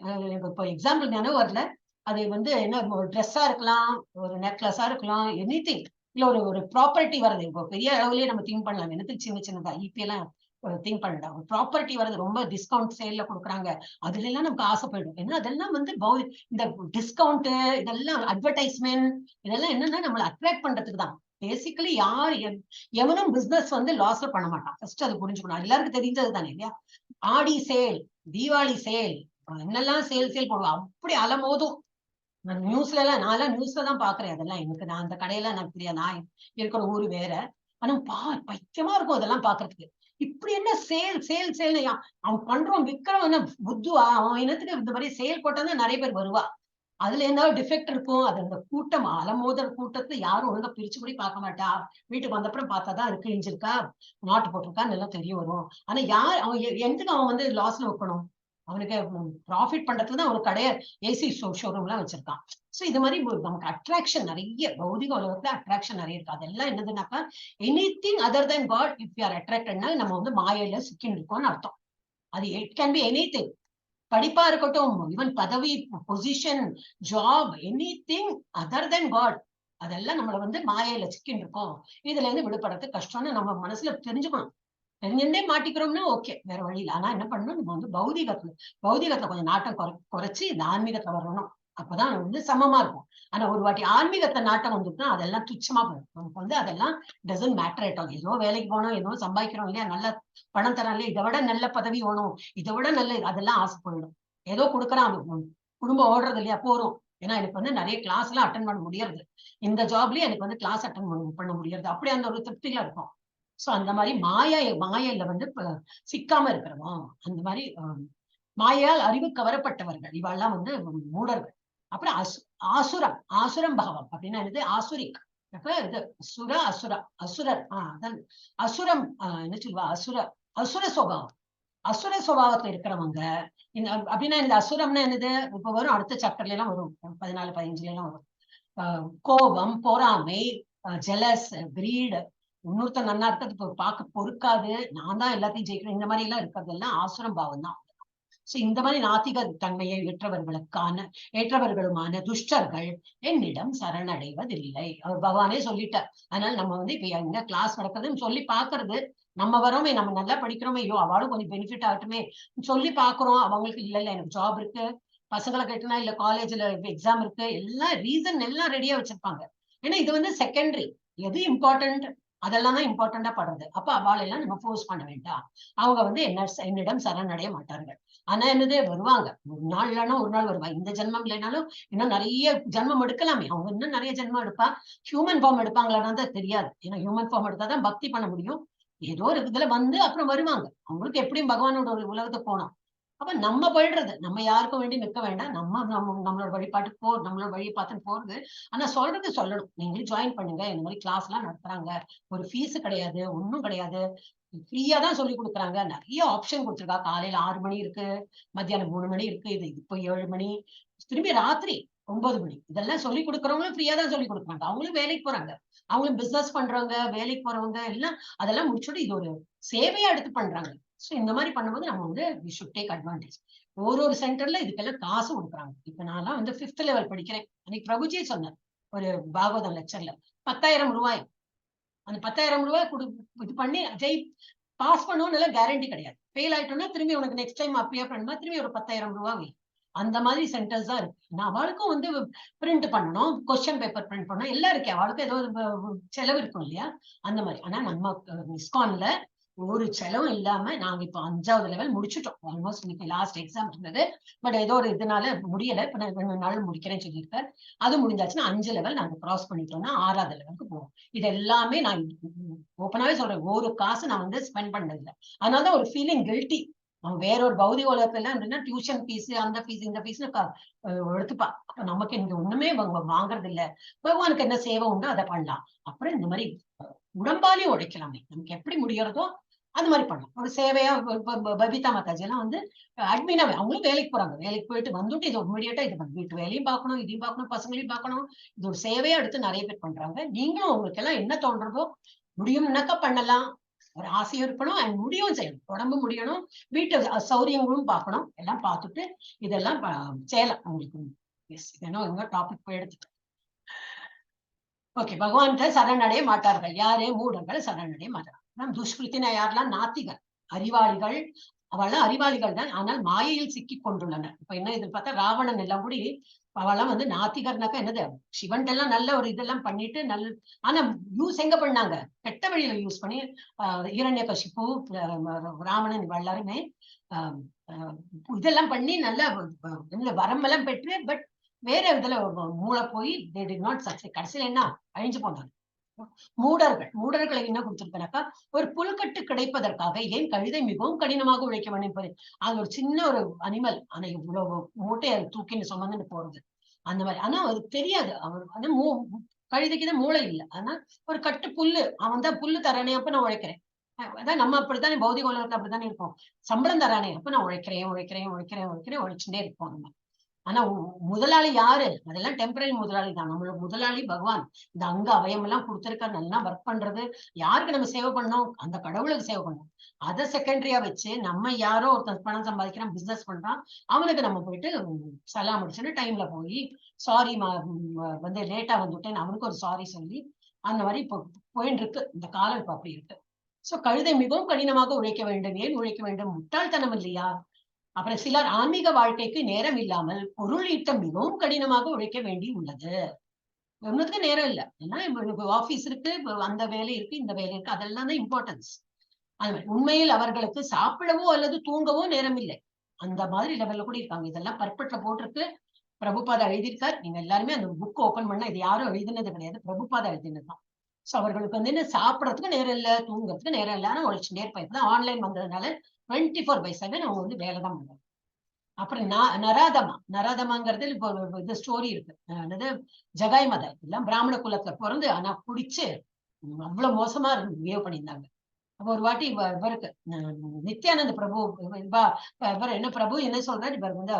இப்போ எக்ஸாம்பிள் ஞானம் வரல. அது வந்து என்ன? ஒரு ட்ரெஸ்ஸா இருக்கலாம், ஒரு நெக்லஸா இருக்கலாம், எனிதிங். இல்ல ஒரு ப்ராப்பர்ட்டி வருது. இப்போ பெரிய அளவுலயே நம்ம திங்க் பண்ணலாம். என்னத்துக்கு சின்ன சின்னதா இபி எல்லாம் திங்க் பண்ணலாம். ஒரு ப்ராப்பர்ட்டி வருது, ரொம்ப டிஸ்கவுண்ட் சேல்ல கொடுக்குறாங்க, அதுல எல்லாம் நமக்கு ஆசை போயிடும். ஏன்னா அதெல்லாம் வந்து இந்த டிஸ்கவுண்ட், இதெல்லாம் அட்வர்டைஸ்மெண்ட், இதெல்லாம் என்னன்னா நம்மளை அட்ராக்ட் பண்றதுக்கு தான். பேசிக்கலி எவனும் பிசினஸ் வந்து லாஸ்ல பண்ண மாட்டான். ஃபர்ஸ்ட் அது புரிஞ்சுக்கணும். எல்லாருக்கும் தெரிஞ்சது தானே இல்லையா? ஆடி சேல், தீபாவளி சேல், என்னெல்லாம் சேல் போடுவோம். அப்படி அலமோதும். நியூஸ்ல எல்லாம் நான் நியூஸ்ல தான் பாக்குறேன். அதெல்லாம் எனக்கு நான் அந்த கடையெல்லாம் எனக்கு தெரியாது. நான் இருக்கிற ஊரு வேற. ஆனா பைத்தியமா இருக்கும் அதெல்லாம் பாக்குறதுக்கு. இப்படி என்ன சேல் அவன் பண்றோம் விக்கிறவன் என்ன புத்துவா? அவன் இனத்துக்கு இந்த மாதிரி சேல் போட்டாதான் நிறைய பேர் வருவா. அதுல என்ன டிஃபெக்ட் இருக்கும்? அது அந்த கூட்டம் அலமோதல் கூட்டத்தை யாரும் ஒழுங்கா பிரிச்சு கூட பார்க்க மாட்டா. வீட்டுக்கு வந்தப்புறம் பார்த்தாதான் அது கிழிஞ்சிருக்கா, நாட்டு போட்டிருக்கா எல்லாம் தெரிய வரும். ஆனா அவன் எதுக்கு அவன் வந்து லாஸ்ல வைக்கணும்? அவனுக்கு ப்ராஃபிட் பண்றதுக்கு தான் ஒரு கடைய ஏசி ஷோரூம் எல்லாம் வச்சிருக்கான். சோ இது மாதிரி நமக்கு அட்ராக்ஷன் நிறைய, பௌதிக உலகத்துல அட்ராக்ஷன் நிறைய இருக்கு. அதெல்லாம் என்னதுன்னாக்கா anything other than God. If you are அட்ராக்டட்னா நம்ம வந்து மாயையில சிக்கின்னு இருக்கோம்னு அர்த்தம். அது இட் கேன் பி எனிதிங். படிப்பா இருக்கட்டும், ஈவன் பதவி, position, job, anything other than God. அதெல்லாம் நம்மள வந்து மாயையில சிக்கின்னு இருக்கோம். இதுல இருந்து விடுபடுறது கஷ்டம்னு நம்ம மனசுல தெரிஞ்சுக்கணும். தெரிஞ்சுட்டே மாட்டிக்கிறோம்னா ஓகே, வேற வழியில. ஆனா என்ன பண்ணணும்? நம்ம வந்து பௌதிகத்துல கொஞ்சம் நாட்டம் குறைச்சு இந்த ஆன்மீகத்துல வரணும். அப்பதான் வந்து சமமா இருக்கும். ஆனா ஒரு வாட்டி ஆன்மீகத்தை நாட்டம் வந்துட்டுனா அதெல்லாம் துச்சமா போயிடும். நமக்கு வந்து அதெல்லாம் டசன்ட் மேட்டர் ஆட் ஆல். ஏதோ வேலைக்கு போனோம், ஏதோ சம்பாதிக்கிறோம் இல்லையா, நல்ல பணம் தரான் இல்லையா, இதை விட நல்ல பதவி வேணும், இதை விட நல்ல அதெல்லாம் ஆசை போயிடும். ஏதோ கொடுக்குறான், குடும்பம் ஓடுறது இல்லையா, போறோம். ஏன்னா எனக்கு வந்து நிறைய கிளாஸ் எல்லாம் அட்டன் பண்ண முடியாது. இந்த ஜாப்லயே எனக்கு வந்து கிளாஸ் அட்டன் பண்ண முடியாது. அப்படி அந்த ஒரு திருப்தியில இருக்கும். சோ அந்த மாதிரி மாயையில வந்து சிக்காம இருக்கிறோம். அந்த மாதிரி மாயால் அறிவு கவரப்பட்டவர்கள் இவெல்லாம் வந்து மூடர்கள். அப்புறம் ஆசுரம் பாவம் அப்படின்னா என்னது? ஆசுரிக். இது அசுரர் அசுரம் என்ன சொல்லுவா? அசுர சுபாவம். அசுர சுபாவத்துல இருக்கிறவங்க அப்படின்னா இந்த அசுரம்னா என்னது? இப்ப வரும் அடுத்த சாப்டர்ல எல்லாம் வரும், 14-15 எல்லாம் வரும். கோபம், பொறாமை, ஜெலஸ், கிரீட், இன்னொருத்தன் நல்லா இருக்கிறது பார்க்க பொறுக்காது, நான் தான் எல்லாத்தையும் ஜெயிக்கிறேன், இந்த மாதிரி எல்லாம் இருக்கிறதெல்லாம் ஆசுரம் பாவம் தான். சோ இந்த மாதிரி நாத்திக தன்மையை ஏற்றவர்களுமான துஷ்டர்கள் என்னிடம் சரணடைவதில்லை. அவர் பகவானே சொல்லிட்டார். அதனால நம்ம வந்து இப்ப எங்க கிளாஸ் நடக்குதுன்னு சொல்லி பாக்குறது, நம்ம வரோமே, நம்ம நல்லா படிக்கிறோமே, ஐயோ அவளும் கொஞ்சம் பெனிஃபிட் ஆகட்டுமே சொல்லி பாக்குறோம். அவங்களுக்கு இல்ல எனக்கு ஜாப் இருக்கு, பசங்களை கேட்டனா இல்ல காலேஜ்ல எக்ஸாம் இருக்கு, எல்லாம் ரீசன் எல்லாம் ரெடியா வச்சிருப்பாங்க. ஏன்னா இது வந்து செகண்டரி. எது இம்பார்ட்டன்ட் அதெல்லாம் தான் இம்பார்ட்டண்டா படுறது. அப்ப அவள் எல்லாம் நம்ம ஃபோர்ஸ் பண்ண வேண்டாம். அவங்க வந்து என்னிடம் சரணடைய மாட்டார்கள். ஆனா என்னது? வருவாங்க, ஒரு நாள் இல்லைன்னா ஒரு நாள் வருவாங்க. இந்த ஜென்மம் இல்லைனாலும் இன்னும் நிறைய ஜென்மம் எடுக்கலாமே. அவங்க இன்னும் நிறைய ஜென்மம் எடுப்பா. ஹியூமன் ஃபார்ம் எடுப்பாங்களான்னு தான் தெரியாது. ஏன்னா ஹியூமன் ஃபார்ம் எடுத்தாதான் பக்தி பண்ண முடியும். ஏதோ ஒரு இதுல வந்து அப்புறம் வருவாங்க. அவங்களுக்கு எப்படியும் பகவானோட ஒரு உலகத்துக்கு போனோம். அப்ப நம்ம போயிடுறது, நம்ம யாருக்கும் வேண்டி நிற்க வேண்டாம். நம்மளோட வழிபாட்டுக்கு நம்மளோட வழியை பார்த்துட்டு போறது. ஆனா சொல்றது சொல்லணும். நீங்களும் ஜாயின் பண்ணுங்க, இந்த மாதிரி கிளாஸ் எல்லாம் நடத்துறாங்க, ஒரு ஃபீஸ் கிடையாது, ஒண்ணும் கிடையாது, ஃப்ரீயா தான் சொல்லி கொடுக்குறாங்க. நிறைய ஆப்ஷன் கொடுத்துருக்கா. காலையில 6 மணி இருக்கு, மத்தியானம் 3 மணி இருக்கு, இது இப்போ 7 மணி, திரும்பி ராத்திரி 9 மணி. இதெல்லாம் சொல்லி கொடுக்குறவங்களும் ஃப்ரீயா தான் சொல்லி கொடுக்குறாங்க. அவங்களும் வேலைக்கு போறாங்க, அவங்களும் பிசினஸ் பண்றவங்க, வேலைக்கு போறவங்க எல்லாம் அதெல்லாம் முடிச்சுட்டு இது ஒரு சேவையா எடுத்து பண்றாங்க. சோ இந்த மாதிரி பண்ணும்போது நம்ம வந்து வி ஷுட் டேக் அட்வான்டேஜ். ஒரு சென்டர்ல இதுக்கெல்லாம் காசு கொடுக்குறாங்க. இப்ப நான்லாம் வந்து 5th லெவல் படிக்கிறேன். அன்னைக்கு பிரபுஜி சொன்னார் ஒரு பாகவதம் லெக்சர்ல, 10,000 ரூபாய். அந்த 10,000 ரூபாய் இது பண்ணி பாஸ் பண்ணணும்னு கேரண்டி கிடையாது. ஃபெயில் ஆயிட்டோம்னா திரும்பி உனக்கு நெக்ஸ்ட் டைம் அப்பியர் பண்ணுமா, திரும்பி ஒரு 10,000 ரூபாய். அந்த மாதிரி சென்டர்ஸ் தான் இருக்கு. நான் அவளுக்கும் வந்து பிரிண்ட் பண்ணணும், கொஸ்டின் பேப்பர் பிரிண்ட் பண்ணணும், எல்லாம் இருக்கு. அவளுக்கு ஏதோ செலவு இருக்கும் இல்லையா, அந்த மாதிரி. ஆனா நம்ம இஸ்கான்ல ஒரு செலவும் இல்லாம நாங்க இப்போ 5வது லெவல் முடிச்சுட்டோம். ஆல்மோஸ்ட் இன்னைக்கு லாஸ்ட் எக்ஸாம் இருந்தது. பட் ஏதோ ஒரு இதனால முடியல. இப்ப நான் 2 நாள் முடிக்கிறேன்னு சொல்லியிருக்கேன். அது முடிஞ்சாச்சுன்னா 5 லெவல் நாங்க கிராஸ் பண்ணிட்டோம்னா 6வது லெவலுக்கு போவோம். இது எல்லாமே நான் ஓப்பனாவே சொல்றேன், ஒரு காசு நான் வந்து ஸ்பெண்ட் பண்ணது இல்லை. அதனாலதான் ஒரு ஃபீலிங் கில்ட்டி. அவன் வேற ஒரு பௌதிக உலகத்துல எல்லாம் இருந்ததுன்னா டியூஷன் ஃபீஸ், அந்த ஃபீஸ், இந்த ஃபீஸ்னு எடுத்துப்பா. அப்ப நமக்கு இங்க ஒண்ணுமே வாங்குறது இல்ல. பகவானுக்கு என்ன சேவை உண்டோ அதை பண்ணலாம். அப்புறம் இந்த மாதிரி உடம்பாலையும் உழைக்கலாமே, நமக்கு எப்படி முடியறதோ அந்த மாதிரி பண்ணலாம். ஒரு சேவையா பபிதா மாதாஜி எல்லாம் வந்து அட்மினாவே அவங்களும் வேலைக்கு போறாங்க. வேலைக்கு போயிட்டு வந்துட்டு இது இமிடியேட்டா இது வீட்டு வேலையும் பார்க்கணும், இதையும் பார்க்கணும், பசங்களையும் பார்க்கணும். இது ஒரு சேவையா எடுத்து நிறைய பேர் பண்றாங்க. நீங்களும் உங்களுக்கு எல்லாம் என்ன தோன்றதோ முடியும்னாக்கா பண்ணலாம். ஒரு ஆசையும் இருக்கணும், அண்ட் முடியும் செய்யணும். உடம்பு முடியணும், வீட்டு சௌரியங்களும் பார்க்கணும். எல்லாம் பார்த்துட்டு இதெல்லாம் செய்யலாம். உங்களுக்கு என்ன டாபிக் போய் எடுத்துட்டு ஓகே. பகவான்கிட்ட சரணடைய மாட்டார்கள். யாரே மூடர்கள் சரணடைய மாட்டார்கள். துஷ்கிருத்தின யாரெல்லாம் நாத்திகர், அறிவாளிகள். அவெல்லாம் அறிவாளிகள் தான், ஆனால் மாயையில் சிக்கி கொண்டுள்ளனர். இப்ப என்ன இது பார்த்தா ராவணன் எல்லாம் கூடி அவெல்லாம் வந்து நாத்திகர்னாக்கா என்னது, சிவன் எல்லாம் நல்ல ஒரு இதெல்லாம் பண்ணிட்டு ஆனா யூஸ் எங்க பண்ணாங்க, கெட்ட வழியில யூஸ் பண்ணி இரண்யகசிப்பு, ராவணன் எல்லாருமே இதெல்லாம் பண்ணி நல்ல வரமெல்லாம் பெற்று, பட் வேற இதுல மூளை போய் கடைசியில என்ன அழிஞ்சு போனாங்க. மூடர்களை என்ன கொடுத்திருக்கனாக்கா, ஒரு புல்கட்டு கிடைப்பதற்காக ஏன் கழுதை மிகவும் கடினமாக உழைக்க வேண்டும். அது ஒரு சின்ன ஒரு அனிமல், ஆனா இவ்வளவு மூட்டையை தூக்கின்னு சுமந்துட்டு போறது அந்த மாதிரி. ஆனா அவருக்கு தெரியாது, அவர் வந்து கழுதைக்குதான் மூளை இல்லை. ஆனா ஒரு கட்டு புல்லு, அவன் தான் புல்லு தரானே, அப்ப நான் உழைக்கிறேன். அதான் நம்ம அப்படித்தானே பௌதிக உலகத்துல அப்படித்தானே இருப்போம். சம்பளம் தரானே, அப்ப நான் உழைக்கிறேன் உழைச்சுட்டே இருப்போம் நம்ம. ஆனா முதலாளி யாரு, அதெல்லாம் டெம்பரரி முதலாளி தான். நம்மளோட முதலாளி பகவான். இந்த அங்க அவயம் எல்லாம் கொடுத்திருக்க, நல்லா ஒர்க் பண்றது யாருக்கு நம்ம சேவை பண்ணோம், அந்த கடவுளுக்கு சேவை பண்ணோம். அதை செகண்டரியா வச்சு நம்ம யாரோ ஒருத்தன் பணம் சம்பாதிக்கிறான், பிசினஸ் பண்றான், அவனுக்கு நம்ம போயிட்டு சலாம் முடிச்சுட்டு டைம்ல போய் சாரி வந்து லேட்டா வந்துட்டேன் அவனுக்கு ஒரு சாரி சொல்லி அந்த மாதிரி இப்போ போயிட்டு இருக்கு இந்த காலம். இப்ப அப்படி இருக்கு. சோ கழுதை மிகவும் கடினமாக உழைக்க வேண்டும். ஏன் உழைக்க வேண்டும், முட்டாள்தனம் இல்லையா? அப்புறம் சிலர் ஆன்மீக வாழ்க்கைக்கு நேரம் இல்லாமல் பொருள் ஈட்டம் மிகவும் கடினமாக உழைக்க வேண்டி உள்ளது. ஒண்ணுக்கு நேரம் இல்லை. ஏன்னா ஆபீஸ் இருக்கு, அந்த வேலை இருக்கு, இந்த வேலை இருக்கு, அதெல்லாம் தான் இம்பார்ட்டன்ஸ். அது மாதிரி உண்மையில் அவர்களுக்கு சாப்பிடவோ அல்லது தூங்கவோ நேரம் இல்லை. அந்த மாதிரி லெவல்ல கூட இருக்காங்க. இதெல்லாம் பர்பட்ல போட்டிருக்கு, பிரபுபாதா எழுதியிருக்கார். நீங்க எல்லாருமே அந்த புக் ஓபன் பண்ணா இது யாரும் எழுதினது கிடையாது, பிரபுபாதா எழுதினதுதான். சோ அவர்களுக்கு வந்து என்ன, சாப்பிடறதுக்கு நேரம் இல்லை, தூங்குறதுக்கு நேரம் இல்லை, ஆனா உழைச்சுட்டே இருப்பாங்க. இப்பதான் ஆன்லைன் வந்ததுனால 24/7 அவங்க வந்து வேலை தான் பண்றாங்க. அப்புறம் நராதமாங்கிறது இப்போ இது ஸ்டோரி இருக்கு. என்னது, ஜகாய் மத எல்லாம் பிராமண குலத்துல பிறந்து ஆனா குடிச்சு அவ்வளவு மோசமா பிஹேவ் பண்ணியிருந்தாங்க. அப்ப ஒரு வாட்டி இவருக்கு நித்யானந்த பிரபு இவர் என்ன பிரபு என்ன சொல்றாரு, இவர் வந்து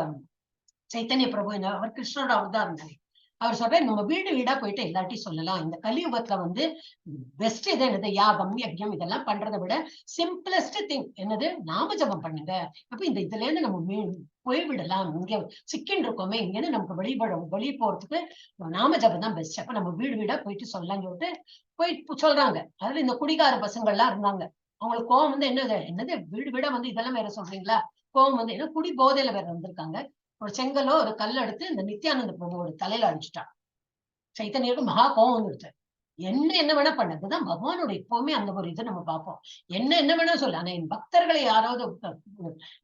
சைத்தன்ய பிரபு என்ன, அவர் கிருஷ்ணோட அவர் தான் இருந்தாரு. அவர் சொல்றாரு, நம்ம வீடு வீடா போயிட்டு எல்லாத்தையும் சொல்லலாம். இந்த கலியுகத்துல வந்து பெஸ்ட் இது என்னது, யாகம் யஜ்யம் இதெல்லாம் பண்றதை விட சிம்பிளஸ்ட் திங் என்னது, நாம ஜபம் பண்ணுங்க. அப்ப இந்த இதுல இருந்து நம்ம போய்விடலாம். இங்க சிக்கின் இருக்கோமே, இங்கன்னு நமக்கு வெளியே போறதுக்கு நாம ஜபம் தான் பெஸ்ட். அப்ப நம்ம வீடு வீடா போயிட்டு சொல்லலாம்னு சொல்லிட்டு போயிட்டு சொல்றாங்க. அதுல இந்த குடிகார பசங்க எல்லாம் இருந்தாங்க. அவங்களுக்கு கோவம் வந்து என்னது வீடு வீடா வந்து இதெல்லாம் வேற சொல்றீங்களா, கோவம் வந்து என்ன, குடி போதையில வேற வந்திருக்காங்க. ஒரு செங்கலோ ஒரு கல் எடுத்து இந்த நித்யானந்த பிரபுவோட தலையில அடிச்சுட்டான். சைத்தன்யருக்கு மகா கோவம் வந்துடுச்சு. என்ன வேணா பண்ணதுதான் பகவானோட எப்பவுமே அந்த ஒரு இதை நம்ம பார்ப்போம். என்ன வேணா சொல்லு, ஆனா என் பக்தர்களை யாராவது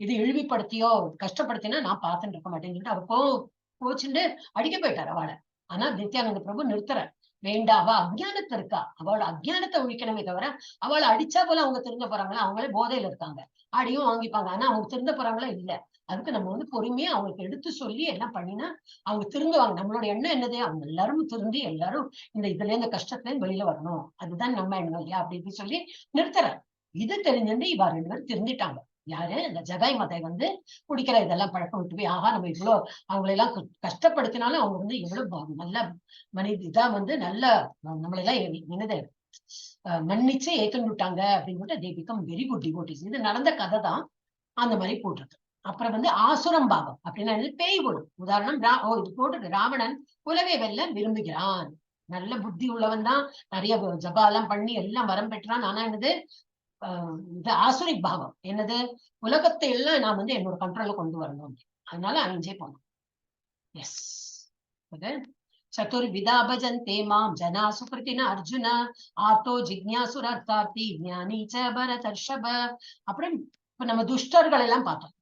இது இழிவுபடுத்தியோ கஷ்டப்படுத்தினா நான் பார்த்துட்டு இருக்க மாட்டேன்னு சொல்லிட்டு அவர் கோச்சுட்டு அடிக்க போயிட்டார் அவளை. ஆனா நித்யானந்த பிரபு நிறுத்துற, வேண்டாம். அவ அஜ்ஞானத்துல இருக்கா, அவளோட அஜ்ஞானத்தை ஒழிக்கணுமே தவிர அவளை அடிச்சா போல அவங்க திருந்த போறாங்களா? அவங்களே போதையில இருக்காங்க, அடியும் வாங்கிப்பாங்க, ஆனா அவங்க திருந்த போறாங்களா? இல்ல. அதுக்கு நம்ம வந்து பொறுமையா அவங்களுக்கு எடுத்து சொல்லி எல்லாம் பண்ணினா அவங்க திருந்துவாங்க. நம்மளோட எண்ணம் என்னது? அவங்க எல்லாரும் திருந்தி எல்லாரும் இதுல இருந்து கஷ்டத்துல இருந்து வெளியில வரணும், அதுதான் நம்ம எண்ணம் இல்லையா? அப்படி இப்படி சொல்லி நிறுத்துற. இது தெரிஞ்சுட்டு இவா 2 பேரும் திருந்திட்டாங்க. யாரு? இந்த ஜகாய் மாதை வந்து குடிக்கிற இதெல்லாம் பழக்கம் விட்டு போய், ஆஹா நம்ம இவ்வளவு அவங்களை எல்லாம் கஷ்டப்படுத்தினாலும் அவங்க வந்து எவ்வளவு நல்ல மனித இதா வந்து நல்ல நம்மளை எல்லாம் என்னது மன்னிச்சு ஏத்துட்டாங்க அப்படின்னு they become very good devotees. இது நடந்த கதை தான், அந்த மாதிரி போட்டிருக்கு. அப்புறம் வந்து ஆசுரம் பாகம் அப்படின்னா பேய் குணம். உதாரணம் இது போட்டிருக்கு, ராவணன் குலவை வெல்ல விரும்புகிறான், நல்ல புத்தி உள்ளவன் தான், நிறைய ஜபா எல்லாம் பண்ணி எல்லாம் வரம் பெற்றான். ஆனா என்னது இது ஆசுரிக் பாவம், என்னது உலகத்தை எல்லாம் நான் வந்து என்னோட கண்ட்ரோல்ல கொண்டு வரணும், அதனால அழிஞ்சே போனோம். எஸ். சதுர்விதா பஜந்தே மாம் ஜனா சுக்ருதின அர்ஜுன ஆர்த்தோ ஜிக்ஞாசுரர்த்தார்த்தி ஞானி ச பரதர்ஷப. அப்புறம் இப்ப நம்ம துஷ்டர்கள் எல்லாம் பார்த்தோம்.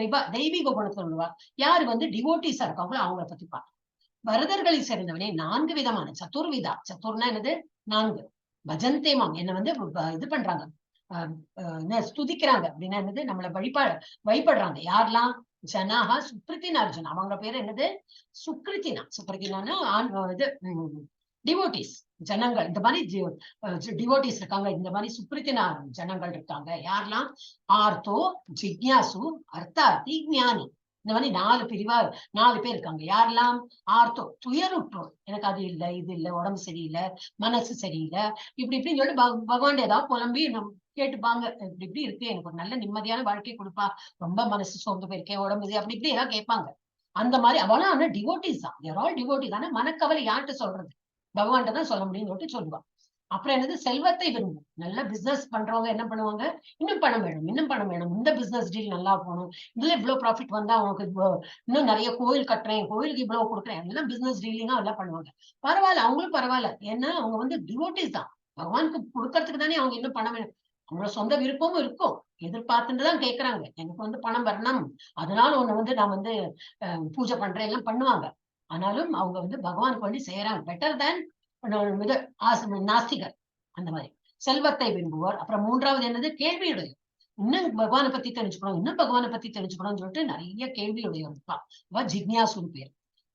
இப்ப தெய்வீக குணத்துல உள்ளவா யாரு வந்து டிவோட்டிஸா இருக்காங்களோ அவங்கள பத்தி பார்த்தோம். பரதர்களை சேர்ந்தவனே 4 விதமான சதுர்விதா, சதுர்னா என்னது 4, பஜந்தே மாம் என்ன வந்து இது பண்றாங்க, ஸ்துதிக்கிறாங்க அப்படின்னா என்னது நம்மளை வழிபடுறாங்க. யாரெல்லாம்? ஜனாஹா சுக்ருத்தின அர்ஜுனா, அவங்க பேரு என்னது? சுக்ருத்தினா. சுக்ருத்தினா இது டிவோட்டிஸ் ஜனங்கள். இந்த மாதிரி டிவோட்டிஸ் இருக்காங்க, இந்த மாதிரி சுக்ருத்தினா ஜனங்கள் இருக்காங்க. யாரெல்லாம்? ஆர்த்தோ ஜிக்ஞாசு அர்த்தார்த்தி ஞானி. இந்த மாதிரி 4 பிரிவா 4 பேர் இருக்காங்க. யாரெல்லாம்? ஆர்த்தோ துயருற்றோர், எனக்கு அது இல்லை இது இல்லை, உடம்பு சரியில்லை, மனசு சரியில்லை, இப்படி இப்படின்னு சொல்லி பகவான் ஏதாவது புலம்பி கேட்டுப்பாங்க, இப்படி இப்படி இருக்கு, எனக்கு ஒரு நல்ல நிம்மதியான வாழ்க்கை கொடுப்பா, ரொம்ப மனசு சோர்ந்து போயிருக்கேன், உடம்பு அப்படி இப்படி ஏதாவது கேட்பாங்க. அந்த மாதிரி அவளும் ஆனா டிவோட்டிஸ் தான், ஆல் டிவோட்டிஸ். ஆனா மனக்கவலை யார்கிட்ட சொல்றது? பகவான்கிட்ட தான் சொல்ல முடியும்னு சொல்லிட்டு சொல்லுவாங்க. அப்புறம் என்னது? செல்வத்தை விரும்பும். நல்ல பிசினஸ் பண்றவங்க என்ன பண்ணுவாங்க? இன்னும் பணம் வேணும், இன்னும் பணம் வேணும், இந்த பிசினஸ் டீல் நல்லா போகணும், இதுல இவ்வளவு ப்ராஃபிட் வந்தா உனக்கு இன்னும் நிறைய கோயில் கட்டுறேன், கோயிலுக்கு இவ்வளவு கொடுக்குறேன், எல்லாம் பிசினஸ் டீலிங்கா எல்லாம் பண்ணுவாங்க. பரவாயில்ல, அவங்களும் பரவாயில்ல, ஏன்னா அவங்க வந்து டிவோட்டிஸ் தான், பகவானுக்கு கொடுக்கறதுக்கு தானே அவங்க இன்னும் பணம் வேணும். அவங்களோட சொந்த விருப்பமும் இருக்கும், எதிர்பார்த்துட்டுதான் கேட்கறாங்க, எனக்கு வந்து பணம் வரணும், அதனால ஒண்ணு வந்து நான் வந்து பூஜை பண்றேன், எல்லாம் பண்ணுவாங்க. ஆனாலும் அவங்க வந்து பகவானுக்கு வேண்டி செய்யறாங்க. பெட்டர் தேன் நாஸ்திகர். அந்த மாதிரி செல்வத்தை விரும்புவார். அப்புறம் 3வது என்னது? கேள்வியுடைய, இன்னும் பகவானை பத்தி தெரிஞ்சுக்கணும், இன்னும் பகவானை பத்தி தெரிஞ்சுக்கணும்னு சொல்லிட்டு நிறைய கேள்வியுடைய ஜிக்ஞாசு பேர்.